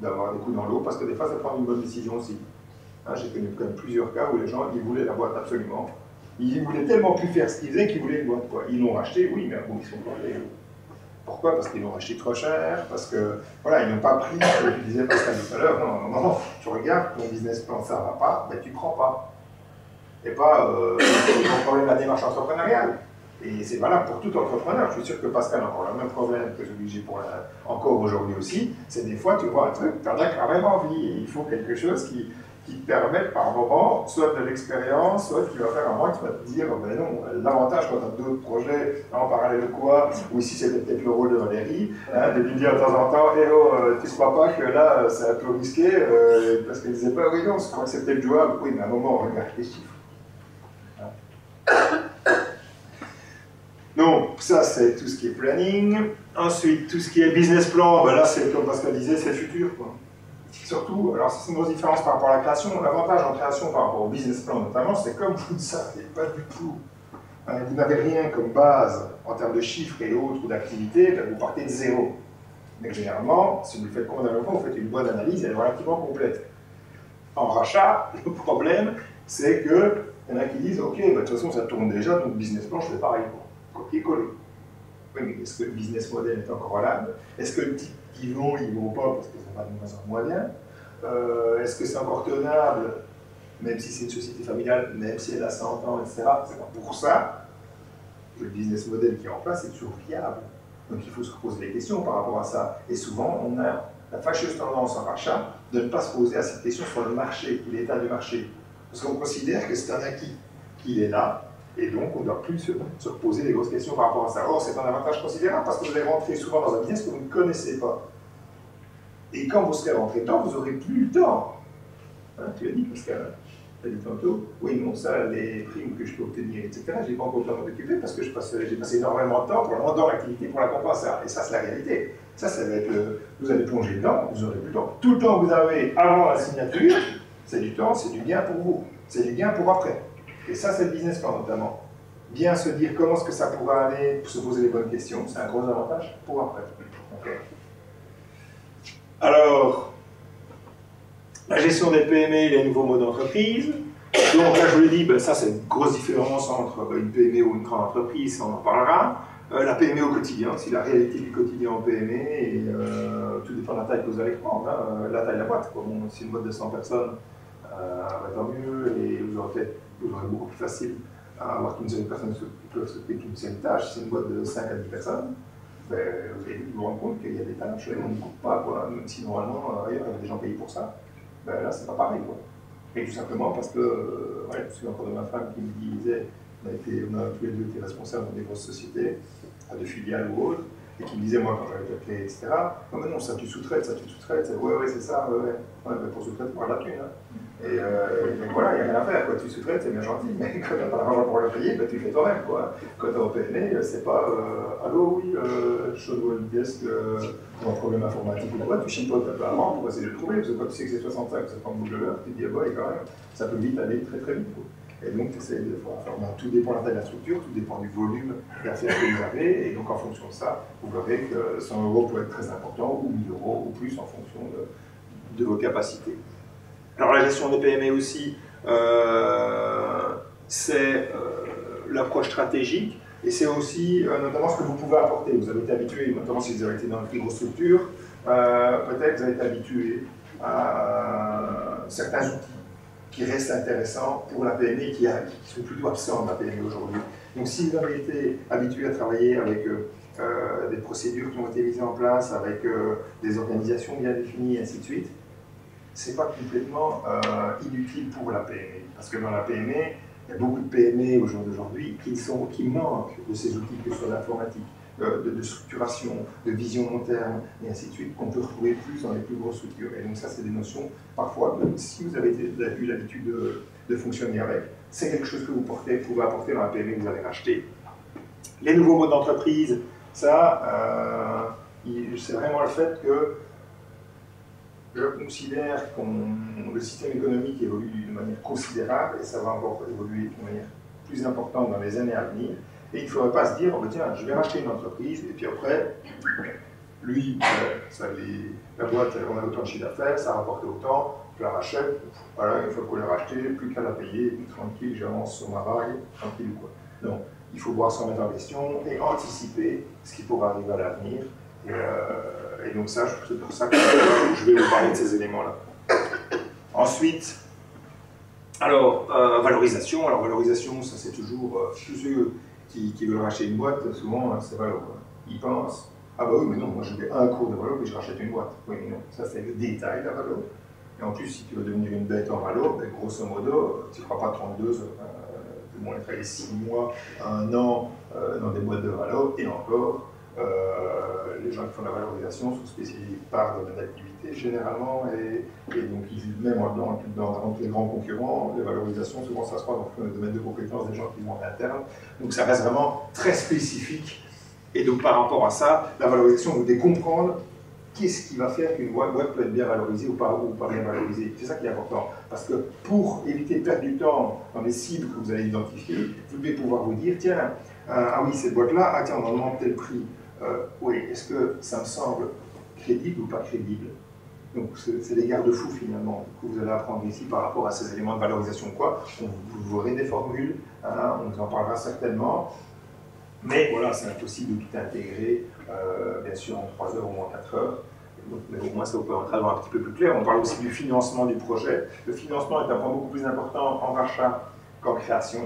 d'avoir des coups dans l'eau, parce que des fois, ça prend une bonne décision aussi. Hein, j'ai connu quand même plusieurs cas où les gens, ils voulaient la boîte absolument. Ils voulaient tellement plus faire ce qu'ils faisaient qu'ils voulaient une boîte. Quoi. Ils l'ont racheté, oui, mais bon, ils sont pas allés. Pourquoi? Parce qu'ils l'ont acheté trop cher, parce que, voilà, ils n'ont pas pris, comme tu disais Pascal tout à l'heure, non, tu regardes, ton business plan, ça ne va pas, ben tu ne prends pas. Et pas ton problème de la démarche entrepreneuriale. Et c'est valable pour tout entrepreneur. Je suis sûr que Pascal a encore le même problème que celui que j'ai encore aujourd'hui aussi. C'est des fois, tu vois un truc, tu en as quand même envie. Et il faut quelque chose qui te permette par moment, soit de l'expérience, soit tu vas faire un mois qui va te dire, ben non, l'avantage quand tu as d'autres projets en parallèle de quoi, ou ici c'était peut-être le rôle de Valérie, hein, de lui dire de temps en temps, eh oh, tu ne crois pas que là c'est un peu risqué, parce qu'elle disait pas, oui, non, je crois que c'est peut-être jouable. Oui, mais à un moment, on regarde les chiffres. Donc, ça, c'est tout ce qui est planning. Ensuite, tout ce qui est business plan, ben là, c'est comme Pascal disait, c'est le futur, quoi. Surtout, alors c'est une grosse différence par rapport à la création. L'avantage en création par rapport au business plan notamment, c'est comme vous ne savez pas du tout, hein, vous n'avez rien comme base en termes de chiffres et autres ou d'activités, ben vous partez de zéro. Mais généralement, si vous le faites convenablement, vous faites une bonne analyse, elle est relativement complète. En rachat, le problème, c'est que il y en a qui disent, ok, bah, de toute façon ça tourne déjà, donc business plan, je fais pareil, copier-coller. Oui, mais est-ce que le business model est encore valable? Est-ce que le type ils vont pas parce que ça va de moins en moins bien? Est-ce que c'est encore tenable, même si c'est une société familiale, même si elle a 100 ans, etc. C'est pas pour ça que le business model qui est en place est toujours viable. Donc il faut se poser des questions par rapport à ça. Et souvent, on a la fâcheuse tendance en rachat de ne pas se poser assez de questions sur le marché, l'état du marché. Parce qu'on considère que c'est un acquis, qu'il est là, et donc on ne doit plus se poser des grosses questions par rapport à ça. Or, c'est un avantage considérable parce que vous allez rentrer souvent dans un business que vous ne connaissez pas. Et quand vous serez rentré dedans, vous n'aurez plus le temps. Hein, tu as dit, Pascal, tu as dit tantôt, oui, non, ça, les primes que je peux obtenir, etc., je n'ai pas encore le temps de m'occuper parce que j'ai passé énormément de temps pour dans l'activité pour la compenser. Et ça, c'est la réalité. Ça va être vous allez plonger dedans, vous n'aurez plus le temps. Tout le temps que vous avez avant la signature, c'est du temps, c'est du gain pour vous. C'est du gain pour après. Et ça, c'est le business plan notamment. Bien se dire comment est-ce que ça pourra aller, pour se poser les bonnes questions, c'est un gros avantage pour après. Okay. Alors, la gestion des PME et les nouveaux modes d'entreprise. Donc là, je vous l'ai dit, ben, ça c'est une grosse différence entre une PME ou une grande entreprise, on en parlera. La PME au quotidien, c'est la réalité du quotidien en PME, et tout dépend de la taille que vous allez prendre, hein, la taille de la boîte. Bon, si une boîte de 100 personnes, tant mieux, et vous aurez beaucoup plus facile à avoir qu'une seule personne qui peut s'occuper d'une seule tâche. Si c'est une boîte de 5 à 10 personnes, ben, vous allez vous rendre compte qu'il y a des tâches et on ne coupe pas, quoi. Même si normalement, il y a des gens payés pour ça, ben, là c'est pas pareil, quoi. Et tout simplement parce que, je me souviens encore de ma femme qui me disait, on a tous les deux été responsables dans des grosses sociétés, de filiales ou autres, et qui me disaient, moi, quand j'avais la clé, etc., non, mais non, ça tu sous-traites, ouais, c'est ça, ouais, mais pour sous-traiter, pour la thune. Hein. Et donc voilà, il n'y a rien à faire, quoi. Tu sous-traites, c'est bien gentil, mais quand tu n'as pas l'argent pour le payer, tu fais toi-même, quoi. Quand tu es au PME, c'est pas allô, oui, je dois le desk pour un problème informatique ou quoi, tu chipotes un peu avant pour essayer de le trouver, parce que quand tu sais que c'est 65, c'est pas de l'heure, tu te dis, ah bah, et quand même, ça peut vite aller très très vite, quoi. Et donc, tu essaies de faire, tout dépend de la taille de la structure, tout dépend du volume d'affaires que vous avez, et donc en fonction de ça, vous verrez que 100 € peut être très important, ou 1000 € ou plus en fonction de vos capacités. Alors la gestion des PME aussi, c'est l'approche stratégique, et c'est aussi notamment ce que vous pouvez apporter. Vous avez été habitué, notamment si vous avez été dans une plus grosse structure, peut-être vous avez été habitué à certains outils qui restent intéressants pour la PME, qui sont plutôt absents de la PME aujourd'hui. Donc si vous avez été habitué à travailler avec des procédures qui ont été mises en place, avec des organisations bien définies, et ainsi de suite, c'est pas complètement inutile pour la PME. Parce que dans la PME, il y a beaucoup de PME au jour d'aujourd'hui qui manquent de ces outils, que ce soit l'informatique, de structuration, de vision long terme, et ainsi de suite, qu'on peut retrouver plus dans les plus grosses structures. Et donc ça, c'est des notions, parfois, même si vous avez eu l'habitude de fonctionner avec, c'est quelque chose que vous pouvez apporter dans la PME que vous allez racheter. Les nouveaux modes d'entreprise, ça, c'est vraiment le fait que je considère que le système économique évolue de manière considérable, et ça va encore évoluer de manière plus importante dans les années à venir. Et il ne faudrait pas se dire, oh, ben tiens, je vais racheter une entreprise, et puis après, lui, la boîte, on a autant de chiffre d'affaires, ça rapporte autant, je la rachète, voilà, une fois qu'on l'a racheté, plus qu'à la payer, puis tranquille, j'avance sur ma vague, tranquille, quoi. Donc, il faut voir se remettre en question et anticiper ce qui pourra arriver à l'avenir. Et donc ça, c'est pour ça que je vais vous parler de ces éléments-là. Ensuite, alors, valorisation. Alors, valorisation, ça c'est toujours, tous ceux qui veulent racheter une boîte, souvent, c'est valo. Ils pensent, ah bah oui, mais non, moi je fais un cours de valo, puis je rachète une boîte. Oui, mais non, ça c'est le détail de la valo. Et en plus, si tu veux devenir une bête en valo, ben, grosso modo, tu ne feras pas 32, du moins travailler 6 mois, 1 an dans des boîtes de valo, et encore, les gens qui font la valorisation sont spécialisés par domaine d'activité généralement, et donc même entre les grands concurrents, les valorisations, souvent ça se passe dans le domaine de compétences des gens qui vont en interne, donc ça reste vraiment très spécifique, et donc par rapport à ça, la valorisation, vous devez comprendre qu'est-ce qui va faire qu'une boîte peut être bien valorisée ou pas bien valorisée. C'est ça qui est important, parce que pour éviter de perdre du temps dans les cibles que vous allez identifier, vous devez pouvoir vous dire, tiens, ah oui, cette boîte-là, ah tiens, on en demande tel prix. Oui, est-ce que ça me semble crédible ou pas crédible? Donc c'est les garde-fous finalement que vous allez apprendre ici par rapport à ces éléments de valorisation. Quoi. Vous aurez des formules, hein, on vous en parlera certainement, mais voilà, c'est impossible de tout intégrer, bien sûr en 3 heures ou en 4 heures. Donc, mais au moins ça vous peut rentrer un petit peu plus clair. On parle aussi du financement du projet. Le financement est un point beaucoup plus important en rachat qu'en création.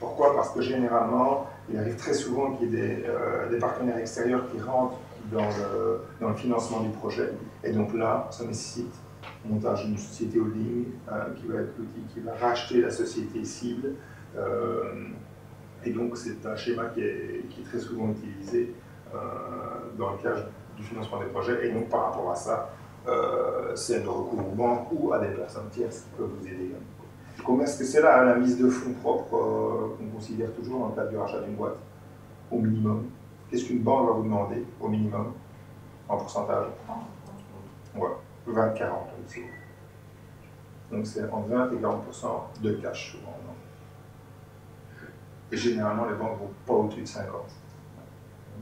Pourquoi? Parce que généralement, il arrive très souvent qu'il y ait des partenaires extérieurs qui rentrent dans le financement du projet. Et donc là, ça nécessite le montage d'une société holding qui va être l'outil qui va racheter la société cible. Et donc c'est un schéma qui est très souvent utilisé dans le cadre du financement des projets. Et donc par rapport à ça, c'est le recours aux banques ou à des personnes tierces qui peuvent vous aider. Comment est-ce que c'est là la mise de fonds propres qu'on considère toujours dans le cadre du rachat d'une boîte, au minimum? Qu'est-ce qu'une banque va vous demander, au minimum, en pourcentage? Ouais, 20-40 aussi. Donc c'est entre 20 et 40% de cash souvent. Non? Et généralement, les banques ne vont pas au-dessus de 50. Donc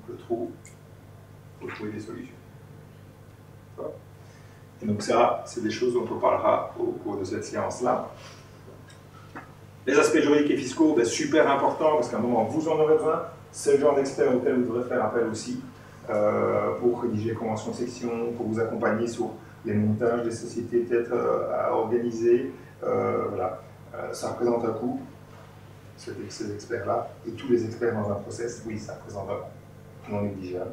le trou, il faut trouver des solutions. Et donc ça, c'est des choses dont on parlera au cours de cette séance-là. Les aspects juridiques et fiscaux, ben, super importants, parce qu'à un moment, vous en aurez besoin. C'est le genre d'expert auquel vous devrez faire appel aussi pour rédiger les conventions de section, pour vous accompagner sur les montages des sociétés peut-être à organiser. Voilà. Ça représente un coût, ces experts-là, et tous les experts dans un process, oui, ça représente un coût non négligeable.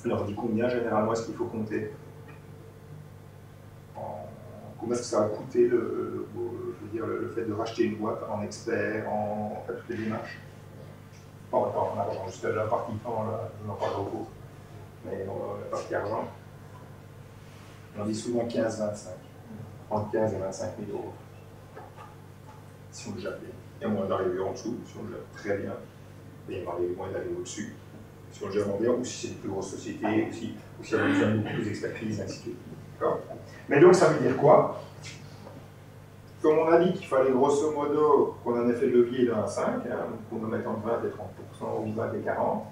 Alors, dit combien généralement est-ce qu'il faut compter? Combien est-ce que ça va coûter le fait de racheter une boîte en expert, en fait toutes les démarches? En argent. Juste la partie temps, là, je n'en parle beaucoup. Mais la partie argent, on dit souvent 15-25. Entre 15 et 25 000 euros. Si on le gère bien. Il y a moyen d'arriver en dessous, si on le gère très bien. Et il y a moyen d'aller au-dessus, si on le gère bien, ou si c'est une plus grosse société, ou si on a besoin de beaucoup plus d'expertise, ainsi de suite. Mais donc ça veut dire quoi? Comme on a dit qu'il fallait grosso modo qu'on ait un effet de levier de 1 à 5, hein, qu'on doit mettre entre 20 et 30%, ou 20 et 40,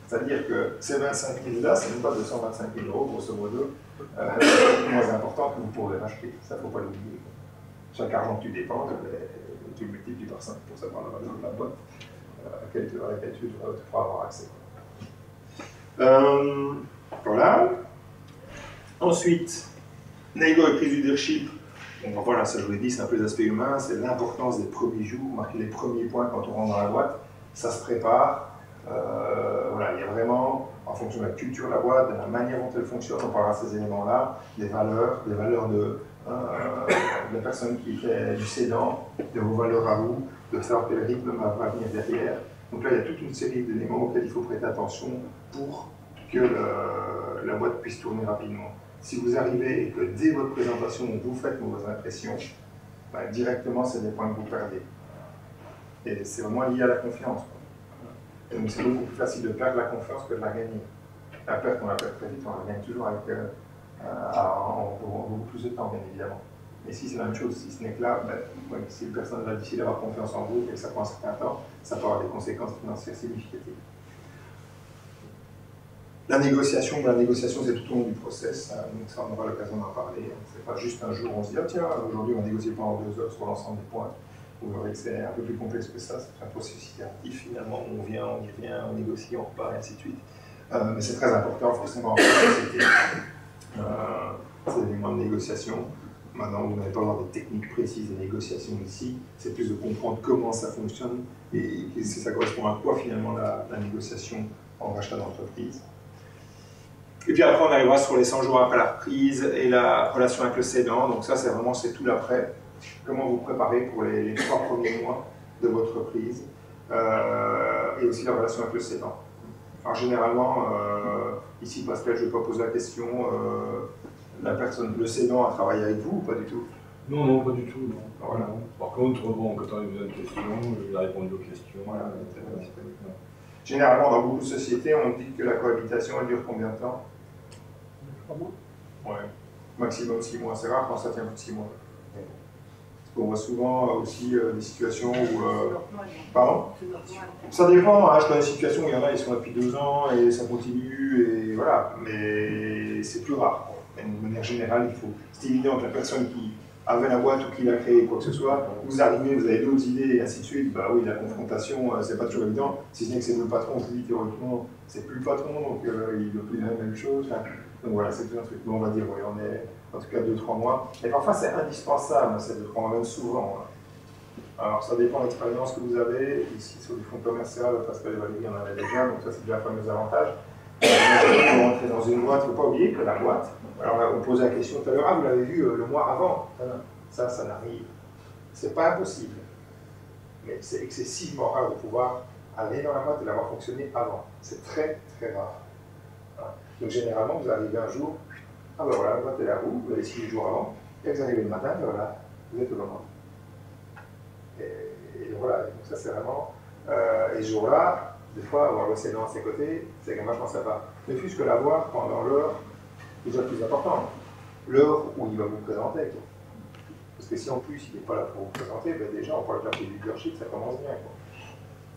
c'est-à-dire que ces 25 000 là, c'est même pas 225 000 euros, grosso modo, moins important que vous pourrez racheter. Ça, il ne faut pas l'oublier. Chaque argent que tu dépenses, tu le multiplies par 5 pour savoir la valeur de la boîte à laquelle tu pourras avoir accès. Voilà. Ensuite, négo et prise du leadership. Bon, voilà, ça je vous l'ai dit, c'est un peu les aspects humains, c'est l'importance des premiers jours, marquer les premiers points quand on rentre dans la boîte, ça se prépare. Voilà, il y a vraiment, en fonction de la culture de la boîte, de la manière dont elle fonctionne, on parlera de ces éléments-là, des valeurs de la personne qui fait du cédant, de vos valeurs à vous, de savoir quel rythme va venir derrière. Donc là, il y a toute une série d'éléments auxquels il faut prêter attention pour que la boîte puisse tourner rapidement. Si vous arrivez et que dès votre présentation, vous faites mauvaise impression, ben, directement, c'est des points que vous perdez. Et c'est vraiment lié à la confiance. Et donc c'est beaucoup plus facile de perdre la confiance que de la gagner. La perte, on la perd très vite, on la gagne toujours avec, en beaucoup plus de temps, bien évidemment. Et si c'est la même chose, si ce n'est que là, ben, si une personne a décidé d'avoir confiance en vous et que ça prend un certain temps, ça peut avoir des conséquences financières significatives. La négociation, c'est tout au long du process, donc ça on aura l'occasion d'en parler. C'est pas juste un jour où on se dit, ah, tiens, aujourd'hui on va négocier pendant 2 heures sur l'ensemble des points. Vous verrez que c'est un peu plus complexe que ça, c'est un processus itératif finalement, on vient, on y revient, on négocie, on repart, et ainsi de suite. Mais c'est très important, forcément, c'était des éléments de négociation. Maintenant, vous n'allez pas avoir des techniques précises de négociation ici, c'est plus de comprendre comment ça fonctionne et ça correspond à quoi finalement la négociation en rachat d'entreprise. Et puis après, on arrivera sur les 100 jours après la reprise et la relation avec le cédant. Donc ça, c'est tout l'après. Comment vous préparez pour les 3 premiers mois de votre reprise. Et aussi la relation avec le cédant. Alors généralement, ici, Pascal, je ne vais pas poser la question, le cédant a travaillé avec vous ou pas du tout? Non, non, pas du tout. Non. Voilà. Par contre, bon, quand on a besoin de questions, il a répondu aux questions. Voilà, généralement, dans beaucoup de sociétés, on dit que la cohabitation, elle dure combien de temps? 3 mois. Ouais. Maximum 6 mois. C'est rare quand ça tient plus de 6 mois. On voit souvent aussi des situations où... Pardon? Ça dépend, hein, je connais des situations où il y en a, ils sont là depuis 2 ans et ça continue, et voilà. Mais c'est plus rare. De manière générale, c'est évident que la personne qui avait la boîte ou qui l'a créée, quoi que ce soit, vous arrivez, vous avez d'autres idées, et ainsi de suite, bah oui, la confrontation, c'est pas toujours évident, si ce n'est que c'est le patron, on se dit théoriquement, c'est plus le patron, donc il ne veut plus la même chose. Enfin, donc voilà, c'est tout un truc. Bon, on va dire, oui, on est en tout cas 2-3 mois. Et parfois, c'est indispensable, ces 2-3 mois, même souvent. Hein. Alors, ça dépend de l'expérience que vous avez. Ici, sur du fonds commercial, Pascal et Valérie en avait déjà, donc ça, c'est déjà un fameux avantage. Pour rentrer dans une boîte, il ne faut pas oublier que la boîte, alors on posait la question tout à l'heure, ah, vous l'avez vu le mois avant. Ça n'arrive. C'est pas impossible. Mais c'est excessivement rare de pouvoir aller dans la boîte et l'avoir fonctionné avant. C'est très, très rare. Voilà. Donc généralement, vous arrivez un jour, ah ben voilà, la boîte est là, vous l'avez 6 jours avant, et vous arrivez le matin, ben voilà, vous êtes au moment. Et donc voilà, donc ça c'est vraiment. Et ce jour-là, des fois, avoir le cédant à ses côtés, c'est quand même vachement sympa. Ne fût-ce que l'avoir pendant l'heure, déjà plus importante, l'heure où il va vous présenter. Quoi. Parce que si en plus il n'est pas là pour vous présenter, ben déjà on parle déjà du leadership, ça commence bien. Quoi.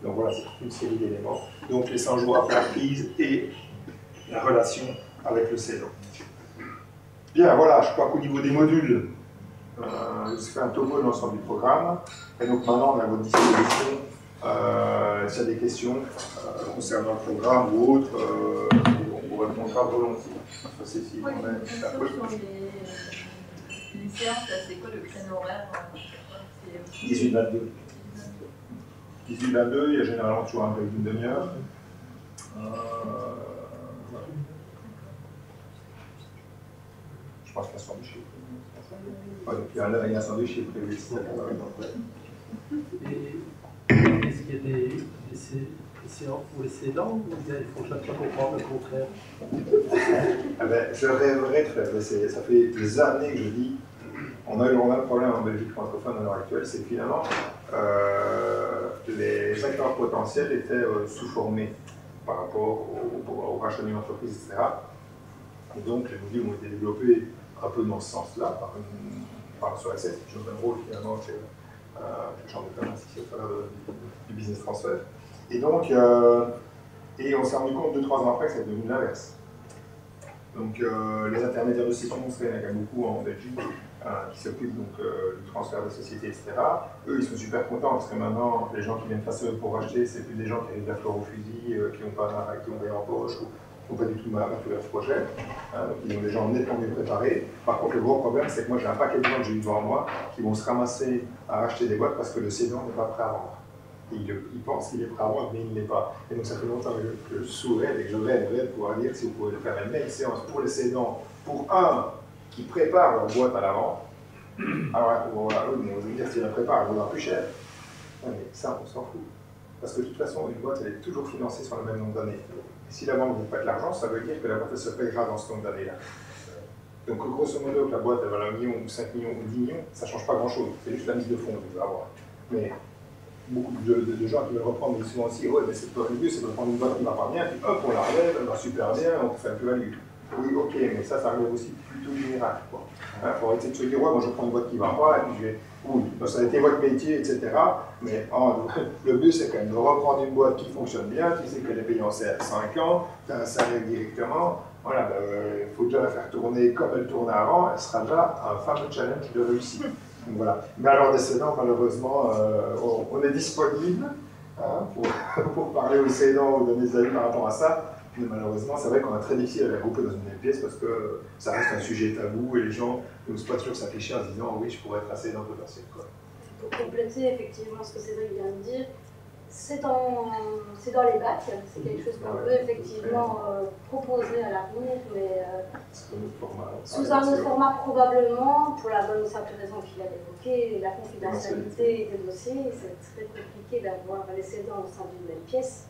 Donc voilà, c'est toute une série d'éléments. Donc les 100 jours après la prise et la relation avec le cédant. Bien, voilà, je crois qu'au niveau des modules, je vous ai fait un topo de l'ensemble du programme. Et donc maintenant, on a à votre disposition. S'il y a des questions concernant le programme ou autre, on vous répondra volontiers. Oui, sur les séances, c'est quoi le créneau horaire? 18-22. 18-22, il y a généralement toujours un break d'une demi-heure. Je pense qu'il y a un sandwich. Ouais, donc il y a un sandwich qui est prévu. Et est-ce qu'il y a séances pour les cédants, ou bien il faut chaque fois comprendre le contraire? Ah ben, je rêverais de faire, ça fait des années que je dis, on a le problème en Belgique francophone à l'heure actuelle, c'est que finalement, les acteurs potentiels étaient sous-formés par rapport au rachat d'une entreprise, etc. Et donc, les modules ont été développés un peu dans ce sens-là, par sur Access, qui joue un rôle finalement chez la Chambre de commerce ici au travers du business transfer. Et donc, et on s'est rendu compte 2-3 ans après que c'est devenu l'inverse. Donc, les intermédiaires de cession, il y en a quand même beaucoup en Belgique qui s'occupent donc du transfert de sociétés, etc. Eux, ils sont super contents parce que maintenant, les gens qui viennent face à eux pour racheter, c'est plus des gens qui arrivent de la fleur au fusil, qui ont rien en poche, ou pas du tout maturé leur projet. Donc, ils ont des gens nettement mieux préparés. Par contre, le gros problème, c'est que moi, j'ai un paquet de gens que j'ai eu devant moi qui vont se ramasser à racheter des boîtes parce que le cédant n'est pas prêt à vendre. Il pense qu'il est prêt à vendre, mais il ne l'est pas. Et donc, ça fait longtemps que je souhaite et que je rêverais de pouvoir dire si vous pouvez faire la même séance pour les cédants, pour un qui prépare leur boîte à la vente. Alors, oui, mais on veut dire s'il la prépare, elle vaudra plus cher. Ouais, mais ça, on s'en fout. Parce que de toute façon, une boîte, elle est toujours financée sur le même nombre d'années. Et si la banque ne vous prête l'argent, ça veut dire que la boîte, elle se payera dans ce nombre d'années-là. Donc, grosso modo, que la boîte, elle va 1 million, ou 5 millions, ou 10 millions, ça ne change pas grand-chose. C'est juste la mise de fonds que vous allez avoir. Mais beaucoup de gens qui veulent reprendre, mais souvent aussi, ouais, mais c'est pas le mieux, c'est de reprendre une boîte qui ne va pas bien, puis hop, on la relève, elle va super bien, on fait un plus-value. Oui, ok, mais ça arrive aussi plutôt du miracle. Il faut arrêter de se dire, ouais, moi je prends une boîte qui ne va pas, et puis je vais. Oui, ça a été votre métier, etc. Mais le but, c'est quand même de reprendre une boîte qui fonctionne bien, tu sais qu'elle est payée en 5 ans, tu as un salaire directement. Voilà, il faut déjà la faire tourner comme elle tournait avant, elle sera déjà un fameux challenge de réussite. Donc, voilà. Mais alors, des cédants, malheureusement, on est disponible pour parler aux cédants ou donner des avis par rapport à ça. Mais malheureusement, c'est vrai qu'on a très difficile à les regrouper dans une même pièce parce que ça reste un sujet tabou et les gens n'osent pas toujours s'afficher en se disant oui, je pourrais être assez dans le potentiel. Pour compléter effectivement ce que Cédric vient de dire, c'est dans les bacs, c'est quelque chose qu'on peut effectivement proposer à l'avenir, mais sous un autre format probablement, pour la bonne ou simple raison qu'il a évoquée, la confidentialité des dossiers, c'est très compliqué d'avoir les cédants au sein d'une même pièce.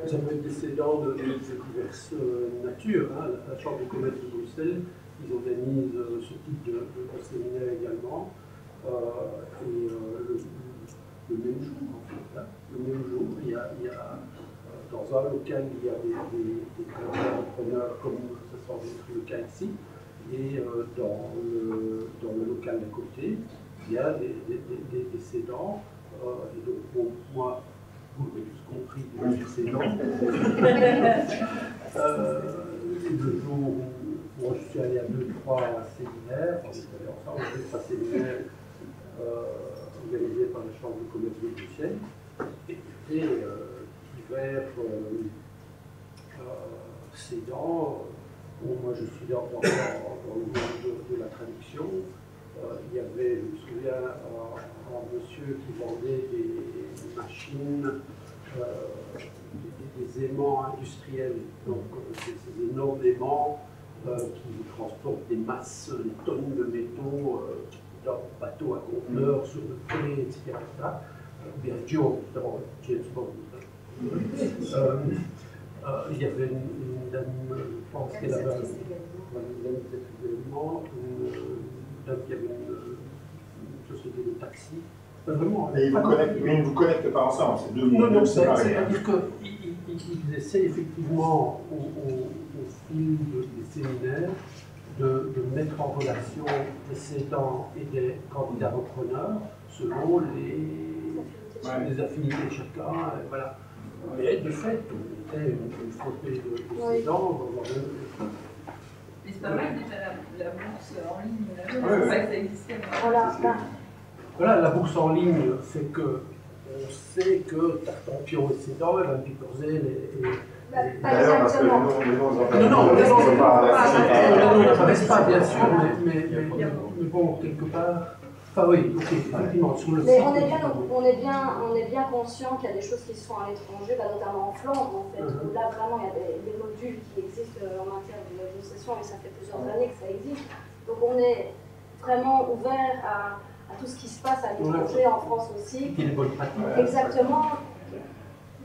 Ça peut être des cédants de diverses natures. Hein. La Chambre de commerce de Bruxelles, ils organisent ce type de séminaire également. Et le même jour, en fait. Hein. Le même jour, il y a dans un local, il y a des entrepreneurs comme ça semble être le cas ici. Et dans le local d'à côté, il y a des cédants. Et donc, pour moi, vous avez tous compris du précédent. Le jour où moi je suis allé à 2-3 séminaires, on est allé ensemble, 2-3 séminaires organisés par la Chambre de commerce de Bruxelles, et il y avait divers cédants. Bon, moi je suis dans le monde de la traduction. Il y avait, je me souviens, un monsieur qui vendait des machines, des aimants industriels, donc ces énormes aimants qui transportent des masses, des tonnes de métaux dans bateaux à conteneurs, sur le quai, etc. Bien Joe, dans James Bond. Il y avait une dame, je pense qu'elle avait une il y avait une société de taxi. Vraiment, mais ils ne vous connectent pas ensemble, c'est deux mondes. Non, c'est-à-dire qu'ils essaient effectivement, au fil des séminaires, de mettre en relation des cédants et des candidats repreneurs selon les affinités de chacun. Voilà. Mais de fait, on était une flopée de cédants dans un même. Mais c'est pas mal déjà la bourse en ligne, là. Je ne savais pas que ça existait. Voilà, la bourse en ligne fait que on sait que Tartampion et cédants, elle va picorzer Pas exactement. Non, n'apparaissent pas, bien sûr, mais bon, quelque part. Enfin oui, ok, effectivement, sur le mais site. on est bien conscient qu'il y a des choses qui se font à l'étranger, notamment en Flandre, en fait, où là vraiment il y a des modules qui existent en matière de session et ça fait plusieurs années que ça existe. Donc on est vraiment ouvert à tout ce qui se passe à l'étranger, en France aussi. Et les bonnes pratiques. Exactement.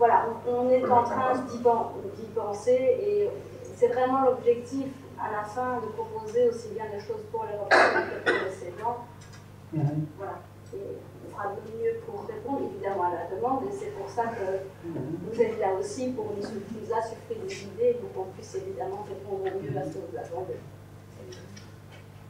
voilà, on est en train d'y penser et c'est vraiment l'objectif à la fin de proposer aussi bien des choses pour les représentants que pour les cédants. Voilà. Et on fera de mieux pour répondre évidemment à la demande et c'est pour ça que vous êtes là aussi pour nous insuffler des idées pour qu'on puisse évidemment répondre au mieux à ce que vous attendez.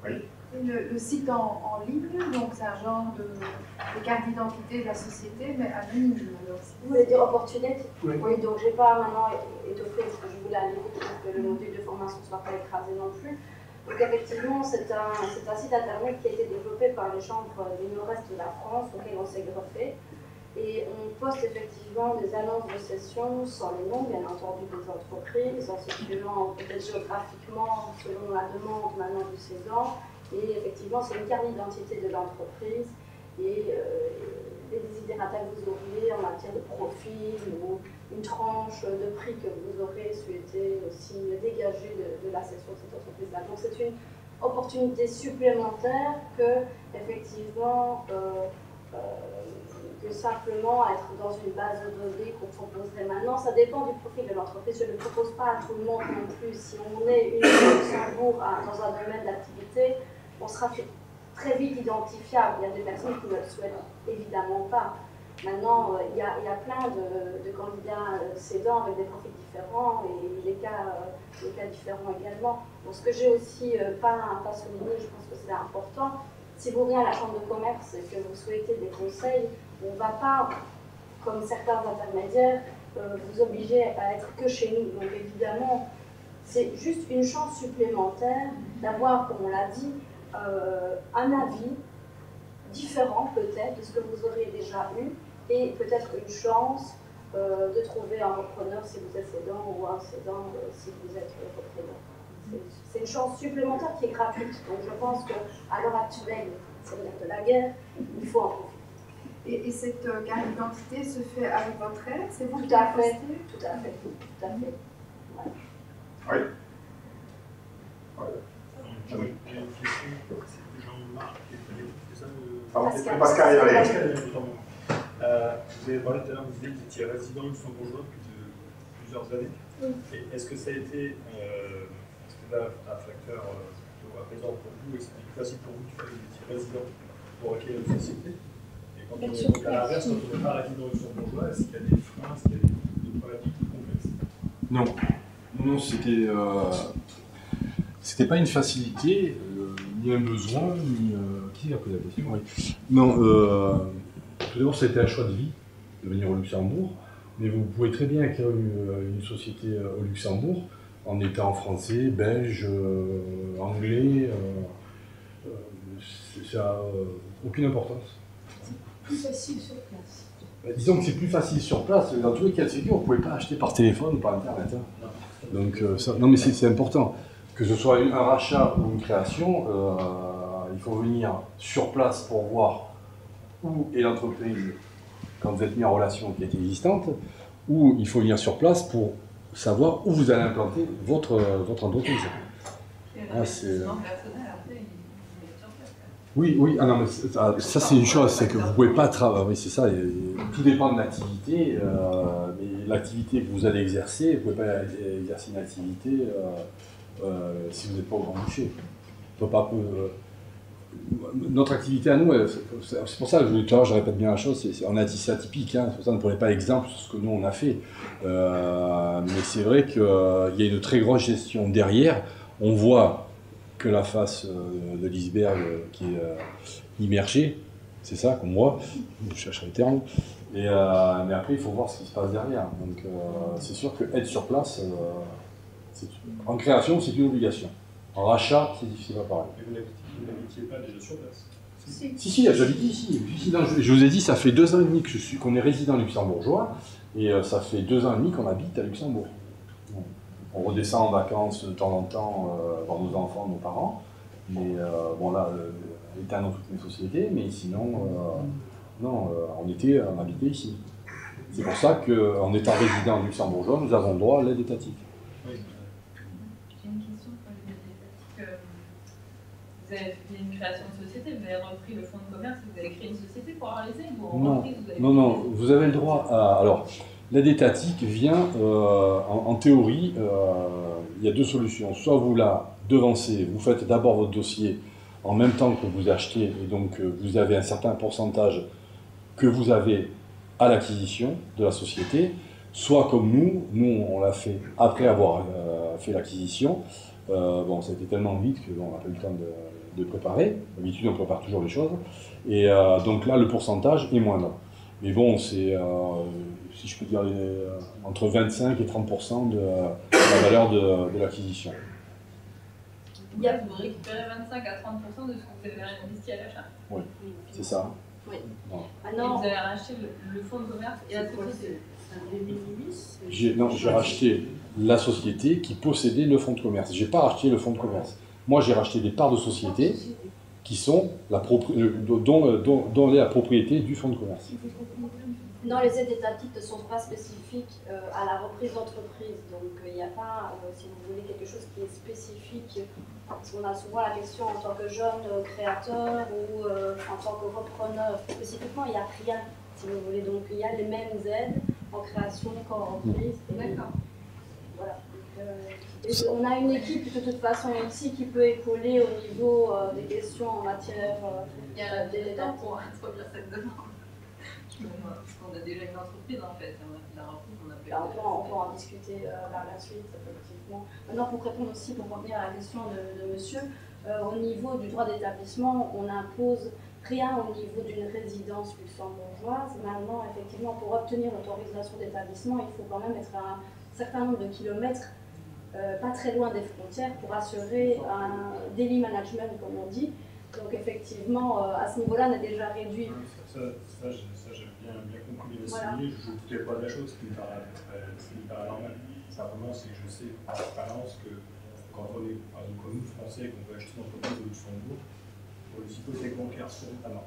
Oui. Le site en ligne, donc c'est un genre de carte d'identité de la société, mais anonyme. Alors, Vous voulez dire opportunité? Oui. Oui, donc je n'ai pas maintenant étoffé parce que je voulais aller vite pour que le module de formation ne soit pas écrasé non plus. Donc effectivement, c'est un site internet qui a été développé par les chambres du nord-est de la France, auquel on s'est greffé. Et on poste effectivement des annonces de session sans les noms, bien entendu, des entreprises, en situant peut-être géographiquement selon la demande maintenant du cédant. Et effectivement, c'est une carte d'identité de l'entreprise et les désidératas que vous auriez en matière de profil ou une tranche de prix que vous aurez souhaité aussi dégager de la session de cette entreprise-là. Donc c'est une opportunité supplémentaire que, effectivement, que simplement être dans une base de données qu'on proposerait maintenant. Ça dépend du profil de l'entreprise. Je ne le propose pas à tout le monde non plus. Si on est une Luxembourg dans un domaine d'activité, on sera très vite identifiable. Il y a des personnes qui ne le souhaitent évidemment pas. Maintenant, il y a plein de candidats cédants avec des profils différents et les cas différents également. Donc, ce que j'ai aussi pas souligné, je pense que c'est important, si vous venez à la chambre de commerce et que vous souhaitez des conseils, on ne va pas, comme certains intermédiaires, vous obliger à être que chez nous. Donc évidemment, c'est juste une chance supplémentaire d'avoir, comme on l'a dit, un avis différent peut-être de ce que vous auriez déjà eu et peut-être une chance de trouver un repreneur si vous êtes cédant ou un cédant si vous êtes repreneur. C'est une chance supplémentaire qui est gratuite. Donc je pense qu'à l'heure actuelle, c'est-à-dire de la guerre, il faut en profiter. Et cette carte d'identité se fait avec votre aide? C'est vous Tout à fait, tout à fait, tout à fait. Oui. J'avais une question, c'est Jean-Marc c'est ça Pascal Yollet. Vous avez parlé tout à l'heure, vous disiez que vous étiez résident luxembourgeois depuis plusieurs années. Oui. Et est-ce que ça a été, parce que là, un facteur plutôt apaisant pour vous, et c'était plus facile pour vous du fait que vous étiez résident pour acquérir une société? Et quand on est à l'inverse, quand on n'est pas résident luxembourgeois, est-ce qu'il y a des freins, est-ce qu'il y a des problématiques plus complexes? Non, c'était pas une facilité, ni un besoin, ni... Qui a posé la question? Oui. Non, tout d'abord, ça a été un choix de vie, de venir au Luxembourg, mais vous pouvez très bien acquérir une société au Luxembourg en étant français, belge, anglais, ça n'a aucune importance. Plus facile sur place. Disons que c'est plus facile sur place, dans tous les cas de figure, vous ne pouvez pas acheter par téléphone ou par internet. Hein. Donc, non mais c'est important. Que ce soit un rachat ou une création, il faut venir sur place pour voir où est l'entreprise quand vous êtes mis en relation qui est existante, ou il faut venir sur place pour savoir où vous allez implanter votre entreprise. Ah, c'est... Oui, ah non, mais ça c'est une chose, c'est que vous ne pouvez pas travailler, oui c'est ça, tout dépend de l'activité, mais l'activité que vous allez exercer, vous ne pouvez pas exercer une activité si vous n'êtes pas au grand boucher. Notre activité à nous, c'est pour ça que je répète bien la chose, c'est atypique, hein, c'est pour ça qu'on ne prenait pas l'exemple sur ce que nous on a fait. Mais c'est vrai qu'il y a une très grosse gestion derrière, on voit que la face de l'iceberg qui est immergée, c'est ça qu'on voit, je cherche le terme, mais après il faut voir ce qui se passe derrière. Donc c'est sûr que être sur place, en création c'est une obligation, en rachat c'est pas pareil. Mais vous n'habitiez pas déjà sur place? Si, j'habite ici. Je vous ai dit, ça fait 2 ans et demi qu'on est résident luxembourgeois, et ça fait 2 ans et demi qu'on habite à Luxembourg. On redescend en vacances de temps en temps voir nos enfants, nos parents, mais bon là, état dans toutes mes sociétés, mais sinon, non, on habitait ici. C'est pour ça qu'en étant résident luxembourgeois, nous avons droit à l'aide étatique. J'ai une question pour l'aide étatique. Vous avez fait une création de société, vous avez repris le fonds de commerce, vous avez créé une société pour avoir les aides ou en reprise, vous avez... Non, vous avez le droit à... Alors, L'aide étatique vient, en théorie, il y a deux solutions. Soit vous la devancez, vous faites d'abord votre dossier en même temps que vous achetez, et donc vous avez un certain pourcentage que vous avez à l'acquisition de la société, soit comme nous on l'a fait après avoir fait l'acquisition. Bon, ça a été tellement vite qu'on n'a pas eu le temps de préparer. D'habitude, on prépare toujours les choses. Et donc là, le pourcentage est moindre. Mais bon, c'est, si je peux dire, entre 25 et 30% de la valeur de l'acquisition. Il y a vous récupérez 25 à 30% de ce que vous avez investi à l'achat. Oui, c'est ça. Oui. Voilà. Et vous avez racheté le fonds de commerce et la société. J'ai racheté la société qui possédait le fonds de commerce. Je n'ai pas racheté le fonds de commerce. Moi, j'ai racheté des parts de société qui sont dont est la propriété du fonds de commerce. Non, les aides étatiques ne sont pas spécifiques à la reprise d'entreprise. Donc, il n'y a pas, si vous voulez, quelque chose qui est spécifique. Parce qu'on a souvent la question en tant que jeune créateur ou en tant que repreneur. Spécifiquement, il n'y a rien, si vous voulez. Donc, il y a les mêmes aides en création qu'en reprise. D'accord. Voilà. On a une équipe de toute façon ici qui peut épauler au niveau des questions en matière il y a des temps pour introduire cette demande. Parce qu'on a déjà une entreprise en fait. On a fait la reprise, on a fait. On peut en discuter par la suite, effectivement. Maintenant, pour répondre aussi, pour revenir à la question de monsieur, au niveau du droit d'établissement, on n'impose rien au niveau d'une résidence luxembourgeoise. Maintenant, effectivement, pour obtenir l'autorisation d'établissement, il faut quand même être à un certain nombre de kilomètres, pas très loin des frontières, pour assurer un daily management, comme on dit. Donc, effectivement, à ce niveau-là, on a déjà réduit. Ça j'ai bien compris les souligner. Je ne doutais pas de la chose, ce qui me paraît normal. Simplement, c'est que je sais par expérience que quand on est, par exemple, comme nous, Français, qu'on veut acheter une entreprise au Luxembourg, pour les hypothèques bancaires sont à main.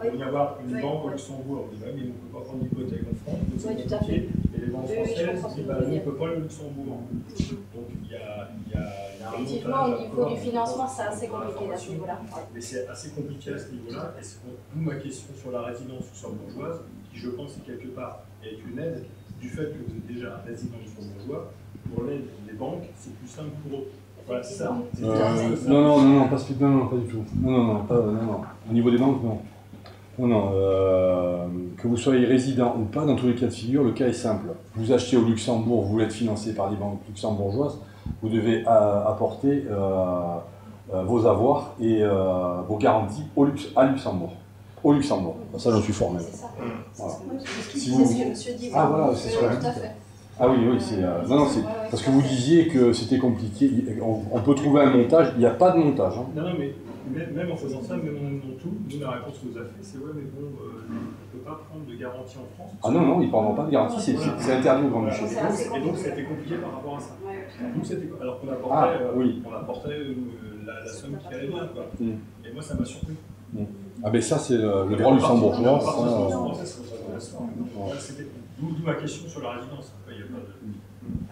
Il peut y avoir une banque au Luxembourg, on dit mais on ne peut pas prendre l'hypothèque en France, on peut tout à fait. et les banques françaises disent nous, on ne peut pas le Luxembourg. Donc il y a un effectivement, au niveau du financement, c'est assez compliqué à ce niveau-là. Mais c'est assez compliqué à ce niveau-là, et c'est d'où ma question sur la résidence luxembourgeoise, qui je pense est quelque part est une aide du fait que vous êtes déjà un résident luxembourgeois. Pour l'aide des banques, c'est plus simple pour eux. Voilà, c'est ça. Non, pas du tout. Non. Au niveau des banques, non. Non, que vous soyez résident ou pas, dans tous les cas de figure, le cas est simple. Vous achetez au Luxembourg, vous êtes financé par les banques luxembourgeoises, vous devez apporter vos avoirs et vos garanties à Luxembourg. Au Luxembourg. Ça, j'en suis formel. C'est ça. Voilà. C'est ce que monsieur dit. Ah voilà, c'est ça. Tout à fait. Ah oui, c'est... non, c'est... Parce que vous disiez que c'était compliqué. On peut trouver un montage. Il n'y a pas de montage. Hein. Non, mais même en faisant ça, même en amenant tout, nous, la réponse qu'on nous a fait, c'est ouais, mais bon, on ne peut pas prendre de garantie en France. Ah non, ils ne prendront pas de garantie. C'est interdit au Grand Duché. Et donc, ça a été compliqué par rapport à ça. Alors qu'on apportait la somme qui allait bien. Quoi. Et moi, ça m'a surpris. Ah ben ça, c'est le droit luxembourgeois. D'où ma question sur la résidence.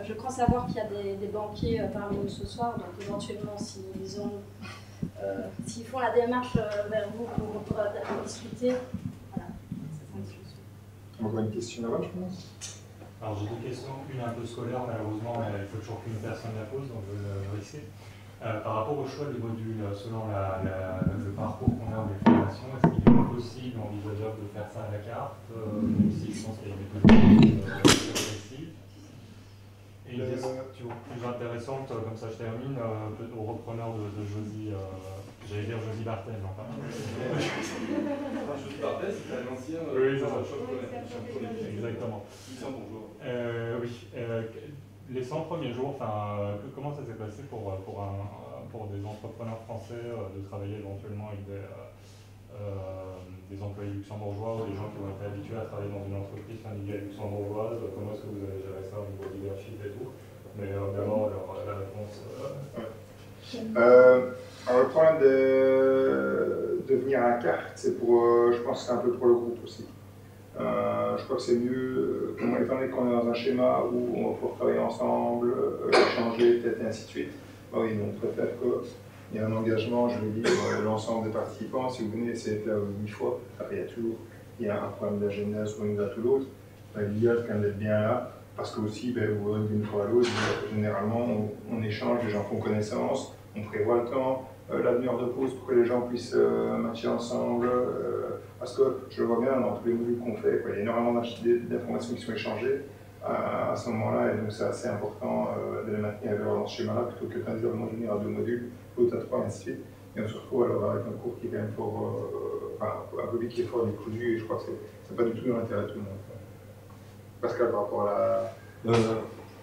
Je crois savoir qu'il y a des banquiers parmi nous ce soir, donc éventuellement s'ils font la démarche vers vous pour discuter, voilà, ça sera une solution. On voit une question là-bas, je pense. Alors j'ai deux questions, une un peu scolaire malheureusement, mais il faut toujours qu'une personne la pose, donc je vais le risquer. Par rapport au choix des modules, selon le parcours qu'on a ou les formations, est-ce qu'il est possible, envisageable de faire ça à la carte, même si je pense qu'il y a des méthodes flexibles. Et une question plus intéressante, comme ça je termine, au repreneur de Josie, j'allais dire Josie Bartel, enfin. Josie Bartel, c'était un ancien championnat. Exactement. Oui. Les 100 premiers jours, comment ça s'est passé pour des entrepreneurs français de travailler éventuellement avec des employés luxembourgeois ou des gens qui ont été habitués à travailler dans une entreprise familiale luxembourgeoise? Comment est-ce que vous avez géré ça au niveau leadership et tout? Mais d'abord, la réponse. Alors le problème de venir à la carte, c'est je pense que c'est un peu pour le groupe aussi. Je crois que c'est mieux, étant donné qu'on est dans un schéma où on va pouvoir travailler ensemble, échanger, peut-être et ainsi de suite. Bah oui, on préfère qu'il y ait un engagement, je veux dire, l'ensemble des participants. Si vous venez essayer de faire 1000 fois, après il y a un problème d'agenda, soit l'une ou l'autre. l'idéal quand même d'être bien là, parce que aussi, vous voyez d'une fois à l'autre, généralement, on échange, les gens font connaissance, on prévoit le temps, la demi-heure de pause pour que les gens puissent matcher ensemble, parce que je le vois bien dans tous les modules qu'on fait, quoi. Il y a énormément d'informations qui sont échangées à ce moment-là, et donc c'est assez important de les maintenir dans ce schéma-là, plutôt que d'un développement général à 2 modules, l'autre à 3, et ainsi de suite. Et on se retrouve alors avec un cours qui est quand même fort, un public qui est fort décousu, et je crois que c'est pas du tout dans l'intérêt de tout le monde. Pascal, par rapport à la...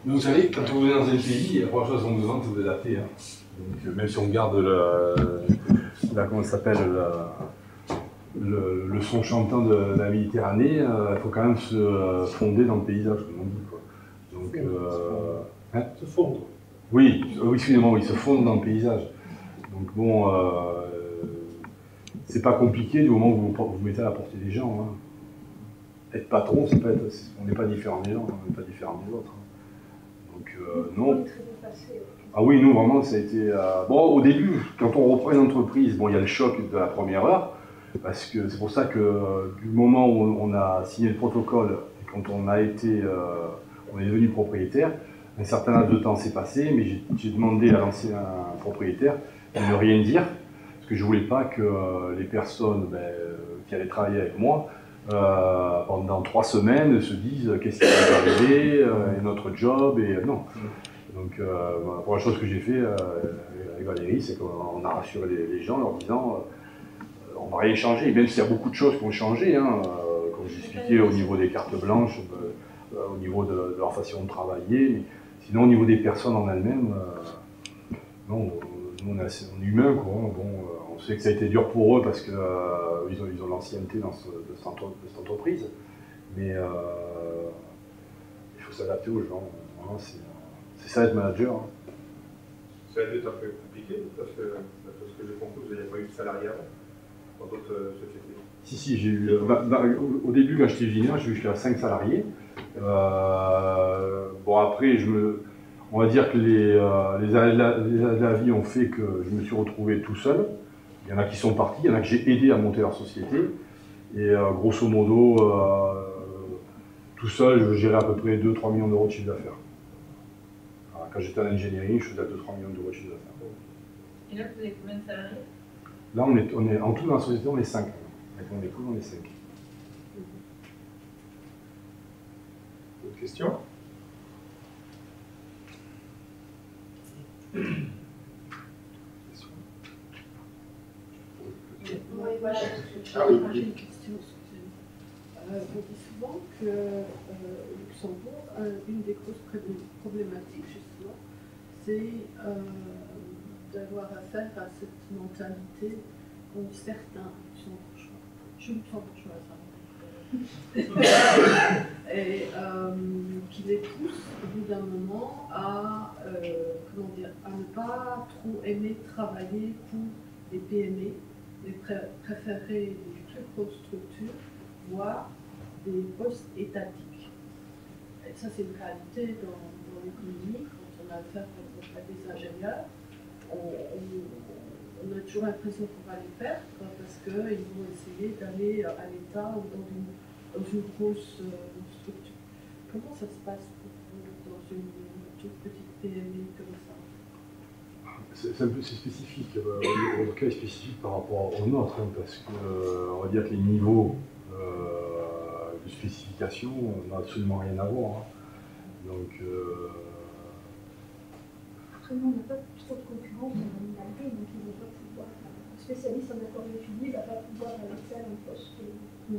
vous savez, quand vous venez dans un pays, la première chose qu'on vous demande, c'est de vous adapter. Hein. Donc, même si on garde comment ça s'appelle, le son chantant de la Méditerranée, il faut quand même se fonder dans le paysage, comme on dit, quoi. Donc, se fondre. Oui, excusez-moi, oui, se fondre dans le paysage. Donc bon, c'est pas compliqué du moment où vous vous mettez à la portée des gens. Hein. Être patron, on n'est pas différent des gens, on n'est pas différent des autres. Hein. Donc non. Ah oui, nous vraiment, ça a été... Bon, au début, quand on reprend une entreprise, bon, il y a le choc de la première heure, parce que c'est pour ça que du moment où on a signé le protocole, et quand on est devenu propriétaire, un certain laps de temps s'est passé, mais j'ai demandé à l'ancien propriétaire de ne rien dire, parce que je ne voulais pas que les personnes qui allaient travailler avec moi, pendant 3 semaines, se disent qu'est-ce qui va arriver, et notre job, et non. Donc la première chose que j'ai fait avec Valérie, c'est qu'on a rassuré les gens en leur disant on ne va rien changer, même s'il y a beaucoup de choses qui ont changé, hein, comme j'expliquais au niveau des cartes blanches, au niveau de leur façon de travailler, mais sinon au niveau des personnes en elles-mêmes, non, nous on est humains, quoi. Bon, on sait que ça a été dur pour eux parce qu'ils ont l'ancienneté de cette entreprise, mais il faut s'adapter aux gens. Voilà, c'est ça être manager. Hein. Ça a été un peu compliqué parce que ce que j'ai compris, vous n'avez pas eu de salarié avant dans d'autres sociétés. Si, j'ai eu. Au début, quand j'étais ingénieur, j'ai eu jusqu'à 5 salariés. Bon, après, on va dire que les aléas de la vie ont fait que je me suis retrouvé tout seul. Il y en a qui sont partis, il y en a que j'ai aidé à monter leur société. Et grosso modo, tout seul, je gérais à peu près 2-3 millions d'euros de chiffre d'affaires. Quand j'étais en ingénierie, je faisais à 2-3 millions d'euros de chiffre d'affaires. Et là, vous avez combien de salariés? Là, on est en tout dans la société, on est 5. Avec mon épouse, on est 5. D'autres questions? Oui, voilà. J'ai une question. On dit souvent que Luxembourg, une des grosses problématiques, justement, c'est d'avoir affaire à cette mentalité qu'ont certains luxembourgeois. Je suis luxembourgeoise, et qui les pousse, au bout d'un moment, à ne pas trop aimer travailler pour des PME, mais préférer des plus grosses structures, voire des postes étatiques. Et ça, c'est une réalité dans l'économie. Quand on a affaire à des ingénieurs, on a toujours l'impression qu'on va les perdre parce qu'ils vont essayer d'aller à l'État ou dans une grosse structure. Comment ça se passe pour vous dans une toute petite PME comme ça? C'est spécifique, le cas est spécifique par rapport au nôtre, hein, parce que on va dire que les niveaux de spécification n'ont absolument rien à voir. Hein. Donc, on n'a pas trop de concurrence dans l'animalerie, donc ils ne vont pas pouvoir. Un spécialiste en accord étudié ne va pas pouvoir accéder à un poste. Il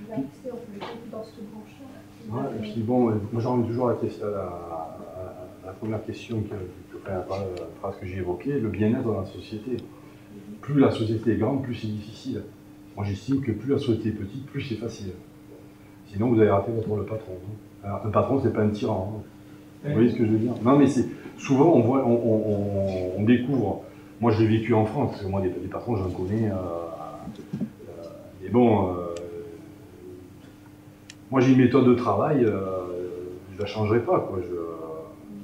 va rester en fait dans cette branche-là. Ouais, et puis bon, moi j'en reviens toujours à la première question, la phrase que j'ai évoquée, le bien-être dans la société. Plus la société est grande, plus c'est difficile. Moi j'estime que plus la société est petite, plus c'est facile. Sinon vous avez raté votre rôle de patron. Hein. Alors, un patron, c'est pas un tyran. Hein. Vous voyez ce que je veux dire? Non, mais c'est souvent on découvre. Moi je l'ai vécu en France, parce que moi des patrons j'en connais. Mais bon. Moi, j'ai une méthode de travail, je ne la changerai pas, quoi.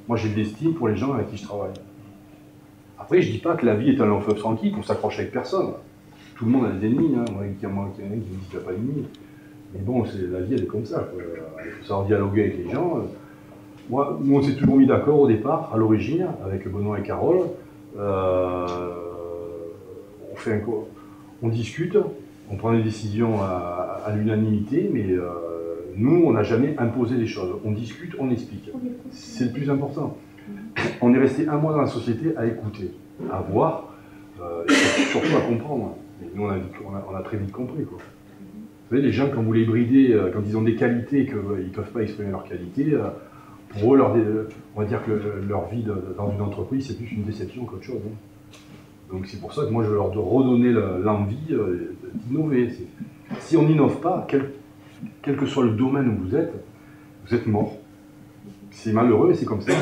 Moi, j'ai de l'estime pour les gens avec qui je travaille. Après, je ne dis pas que la vie est un long fleuve tranquille, qu'on s'accroche avec personne. Tout le monde a des ennemis. Hein. Moi, il y en a qui me disent qu'il n'y a pas d'ennemis. Mais bon, la vie, elle est comme ça, quoi. Il faut savoir dialoguer avec les gens. Moi, nous, on s'est toujours mis d'accord au départ, à l'origine, avec Benoît et Carole. On discute, on prend des décisions à l'unanimité, mais nous, on n'a jamais imposé les choses. On discute, on explique. C'est le plus important. On est resté 1 mois dans la société à écouter, à voir, et surtout à comprendre. Et nous, on a très vite compris, quoi. Vous savez, les gens, quand vous les bridez, quand ils ont des qualités et qu'ils ne peuvent pas exprimer leurs qualités, pour eux, on va dire que leur vie dans une entreprise, c'est plus une déception qu'autre chose. Hein. Donc c'est pour ça que moi, je veux leur redonner l'envie d'innover. Si on n'innove pas, quel que soit le domaine où vous êtes mort. C'est malheureux, mais c'est comme ça.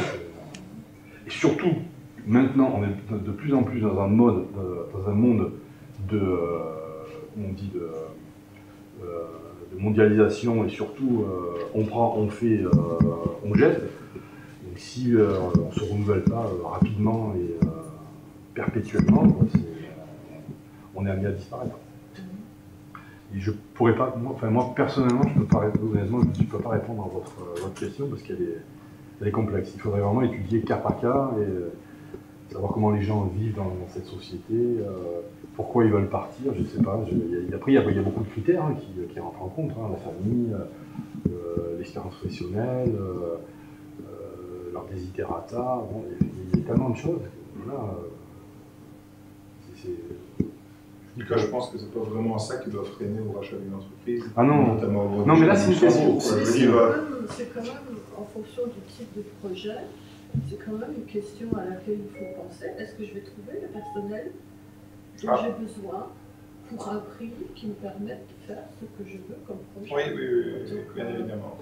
Et surtout, maintenant, on est de plus en plus dans un monde de mondialisation, et surtout, on prend, on fait, on jette. Donc si on ne se renouvelle pas rapidement et perpétuellement, on est amené à disparaître. Et je pourrais pas, moi personnellement, honnêtement, je ne peux pas répondre à votre question parce qu'elle est complexe. Il faudrait vraiment étudier cas par cas et savoir comment les gens vivent dans cette société, pourquoi ils veulent partir, je ne sais pas. Après, il y a beaucoup de critères hein, qui rentrent en compte, hein, la famille, l'expérience professionnelle, leur desiderata, bon, il y a tellement de choses. Voilà, je pense que c'est pas vraiment ça qui doit freiner au rachat d'une entreprise. Ah non, non mais là c'est une question. C'est quand même, en fonction du type de projet, c'est quand même une question à laquelle il faut penser. Est-ce que je vais trouver le personnel dont j'ai besoin pour un prix qui me permette de faire ce que je veux comme projet? Oui, bien évidemment.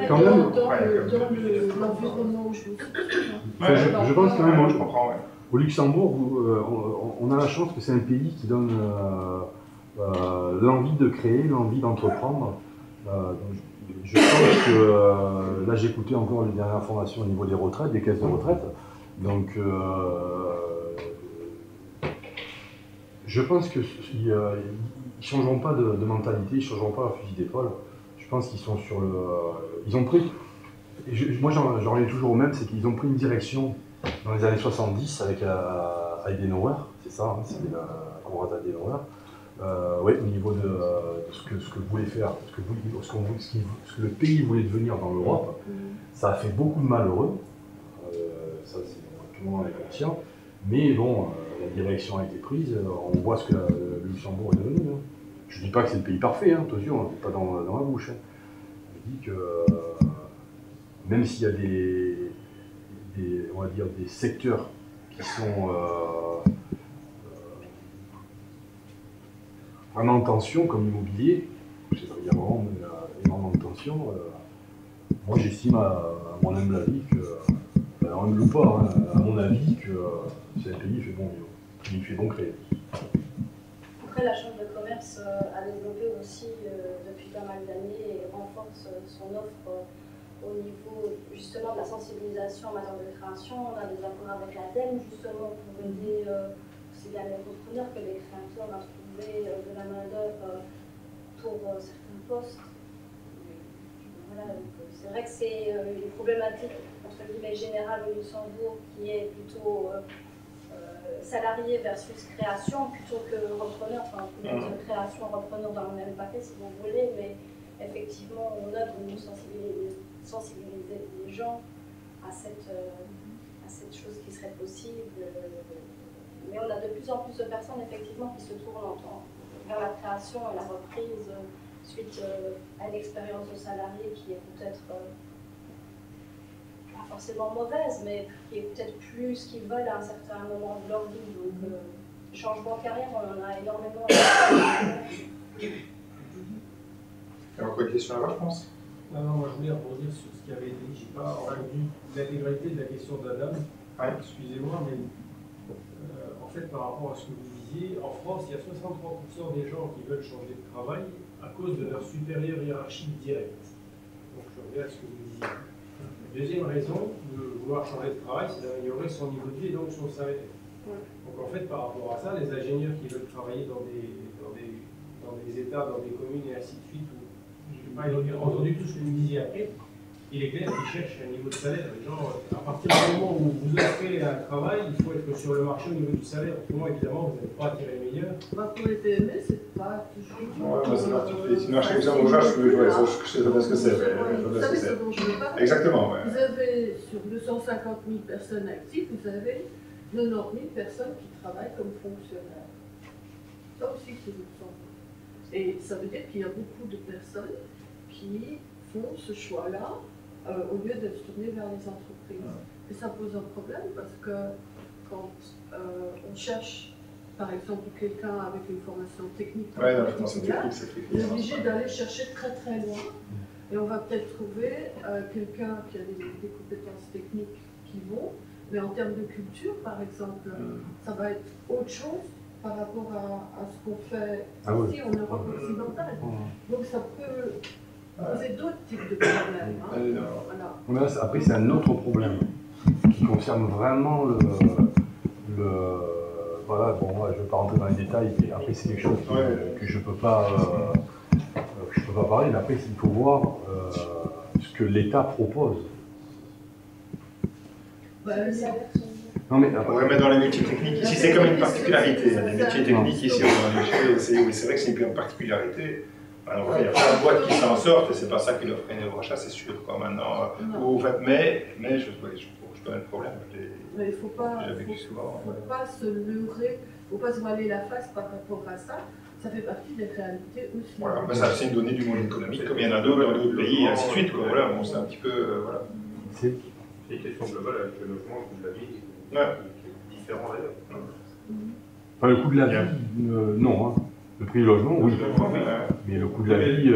Quand même, dans l'environnement où je me suis. Je pense quand même, moi je comprends. Au Luxembourg, on a la chance que c'est un pays qui donne l'envie de créer, l'envie d'entreprendre. Je pense que là, j'écoutais encore les dernières informations au niveau des retraites, des caisses de retraite. Donc, je pense qu'ils ne changeront pas de mentalité, ils ne changeront pas leur fusil d'épaule. Je pense qu'ils sont sur le. Ils ont pris. Moi, j'en reviens toujours au même, c'est qu'ils ont pris une direction dans les années 70 avec Eisenhower, c'est ça, hein, c'est Konrad Adenauer. Oui, au niveau de ce que voulait faire, ce que le pays voulait devenir dans l'Europe, ça a fait beaucoup de malheureux. Ça, tout le monde en est conscient. Mais bon, la direction a été prise, on voit ce que le Luxembourg est devenu. Hein. Je ne dis pas que c'est le pays parfait, hein, attention, on n'est pas dans la bouche. Hein. Je dis que même s'il y a on va dire des secteurs qui sont vraiment en tension, comme l'immobilier, il y a vraiment énormément de tension. Moi, j'estime à mon humble avis que, alors humble ou pas, hein, à mon avis, que c'est un pays qui fait bon créer. Après, la Chambre de commerce a développé aussi depuis pas mal d'années et renforce son offre au niveau justement de la sensibilisation en matière de création. On a des accords avec l'ADEME justement pour aider aussi bien les entrepreneurs que les créateurs à trouver de la main-d'œuvre pour certains postes. Voilà, c'est vrai que c'est une problématique entre guillemets générale au Luxembourg qui est plutôt salarié versus création plutôt que repreneur, enfin création repreneur dans le même paquet si vous voulez, mais effectivement on œuvre nous sensibiliser les gens à cette chose qui serait possible. Mais on a de plus en plus de personnes effectivement qui se tournent vers la création et la reprise suite à une expérience de salarié qui est peut-être pas forcément mauvaise, mais qui est peut-être plus ce qu'ils veulent à un certain moment de leur vie. Donc, changement de carrière, on en a énormément. Il y a encore une question là-bas, je pense. Non, moi je voulais rebondir sur ce qui avait été dit. Je n'ai pas entendu l'intégralité de la question d'Adam. Excusez-moi, mais en fait, par rapport à ce que vous disiez, en France, il y a 63% des gens qui veulent changer de travail à cause de leur supérieur hiérarchique direct. Donc je reviens à ce que vous disiez. Deuxième raison de vouloir changer de travail, c'est d'améliorer son niveau de vie et donc son salaire. Donc en fait, par rapport à ça, les ingénieurs qui veulent travailler dans des États, dans des communes et ainsi de suite, où J'ai entendu tout ce que vous disiez après. Il est clair qu'ils cherchent un niveau de salaire. Genre, à partir du moment où vous offrez un travail, il faut être sur le marché au niveau du salaire. Autrement, évidemment, vous n'allez pas attirer les meilleurs. Bah, pour les PME, c'est pas toujours. Ouais, c'est particulier. Sinon, chez les embaucheurs, je sais pas ce que c'est. Vous savez ce dont je veux parler. Exactement, ouais. Vous avez sur 250 000 personnes actives, vous avez 90 000 personnes qui travaillent comme fonctionnaires. Ça aussi, c'est le sens. Et ça veut dire qu'il y a beaucoup de personnes qui font ce choix-là au lieu de se tourner vers les entreprises. Et ça pose un problème parce que quand on cherche, par exemple, quelqu'un avec une formation technique, on est obligé d'aller chercher très très loin. Et on va peut-être trouver quelqu'un qui a des compétences techniques qui vont, mais en termes de culture, par exemple, ça va être autre chose par rapport à ce qu'on fait ici en Europe occidentale. Donc ça peut poser d'autres types de problèmes. Hein. Voilà. Après, c'est un autre problème qui concerne vraiment voilà, bon, moi, je ne vais pas rentrer dans les détails, et après, c'est quelque chose que je ne peux pas parler, mais après, il faut voir ce que l'État propose. Non, mais on va mettre dans les métiers techniques. Ici, c'est comme une particularité. Les métiers techniques, ici, c'est vrai que c'est une particularité. Alors, il y a plein de boîtes qui s'en sortent et c'est pas ça qui leur freine au rachat, c'est sûr. Quoi. Maintenant, mais je connais le problème. Mais il ne faut pas se leurrer, il ne faut pas se voiler la face par rapport à ça. Ça fait partie des réalités aussi. Voilà, ça c'est une donnée du monde économique, comme il y en a d'autres dans d'autres pays, et ainsi de suite. Quoi. Voilà, bon, c'est un petit peu. Voilà. C'est une question globale avec le logement, le coût de la vie, qui est différent d'ailleurs. Enfin, le coût de la vie, non. Hein. Le prix du logement, oui. Mais le coût de la vie.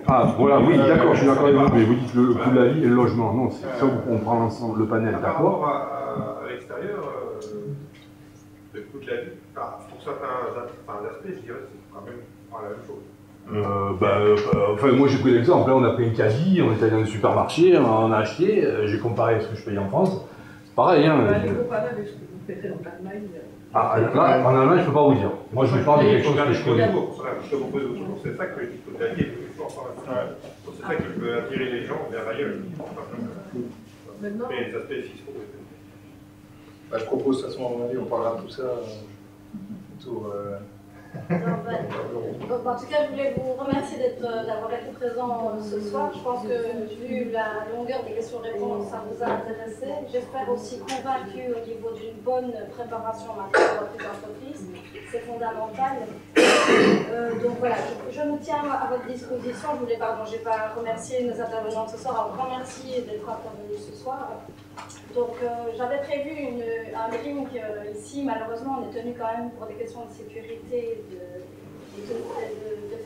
Ah, voilà, oui, d'accord, je suis d'accord avec vous. Mais vous dites le coût de la vie et le logement. Non, c'est ça où on prend ensemble le panel, d'accord. Par rapport à l'extérieur, le coût de la vie, pour certains aspects, je dirais que c'est quand même pas la même chose. Enfin, moi j'ai pris l'exemple, là on a pris une caddie, on est allé dans le supermarché, on a acheté, j'ai comparé ce que je paye en France, c'est pareil. Hein, comparer avec ce que vous payez en Allemagne. Là, en Allemagne, je ne peux pas vous dire. Moi, je vous parle de quelque chose que je connais. Je vous pose autour, c'est ça que je dis que la vie est plus fort. C'est ça qui peut attirer les gens vers ailleurs. Mais les aspects fiscaux. Je propose, de toute façon, à mon avis, on parlera de tout ça autour. En tout cas, je voulais vous remercier d'avoir été présent ce soir. Je pense que, vu la longueur des questions-réponses, ça vous a intéressé. J'espère aussi convaincu au niveau d'une bonne préparation en matière de reprise d'entreprise. C'est fondamental. Donc voilà, je me tiens à votre disposition. Je n'ai pas remercié nos intervenants ce soir. Un grand merci d'être intervenus ce soir. Donc j'avais prévu un meeting ici, malheureusement on est tenu quand même pour des questions de sécurité de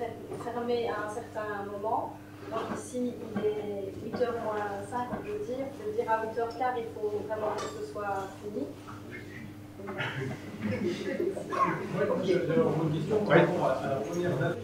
fermer à un certain moment. Donc ici il est 8h moins 5, je veux dire à 8h15 il faut vraiment que ce soit fini. J'avais une question par rapport à la première date.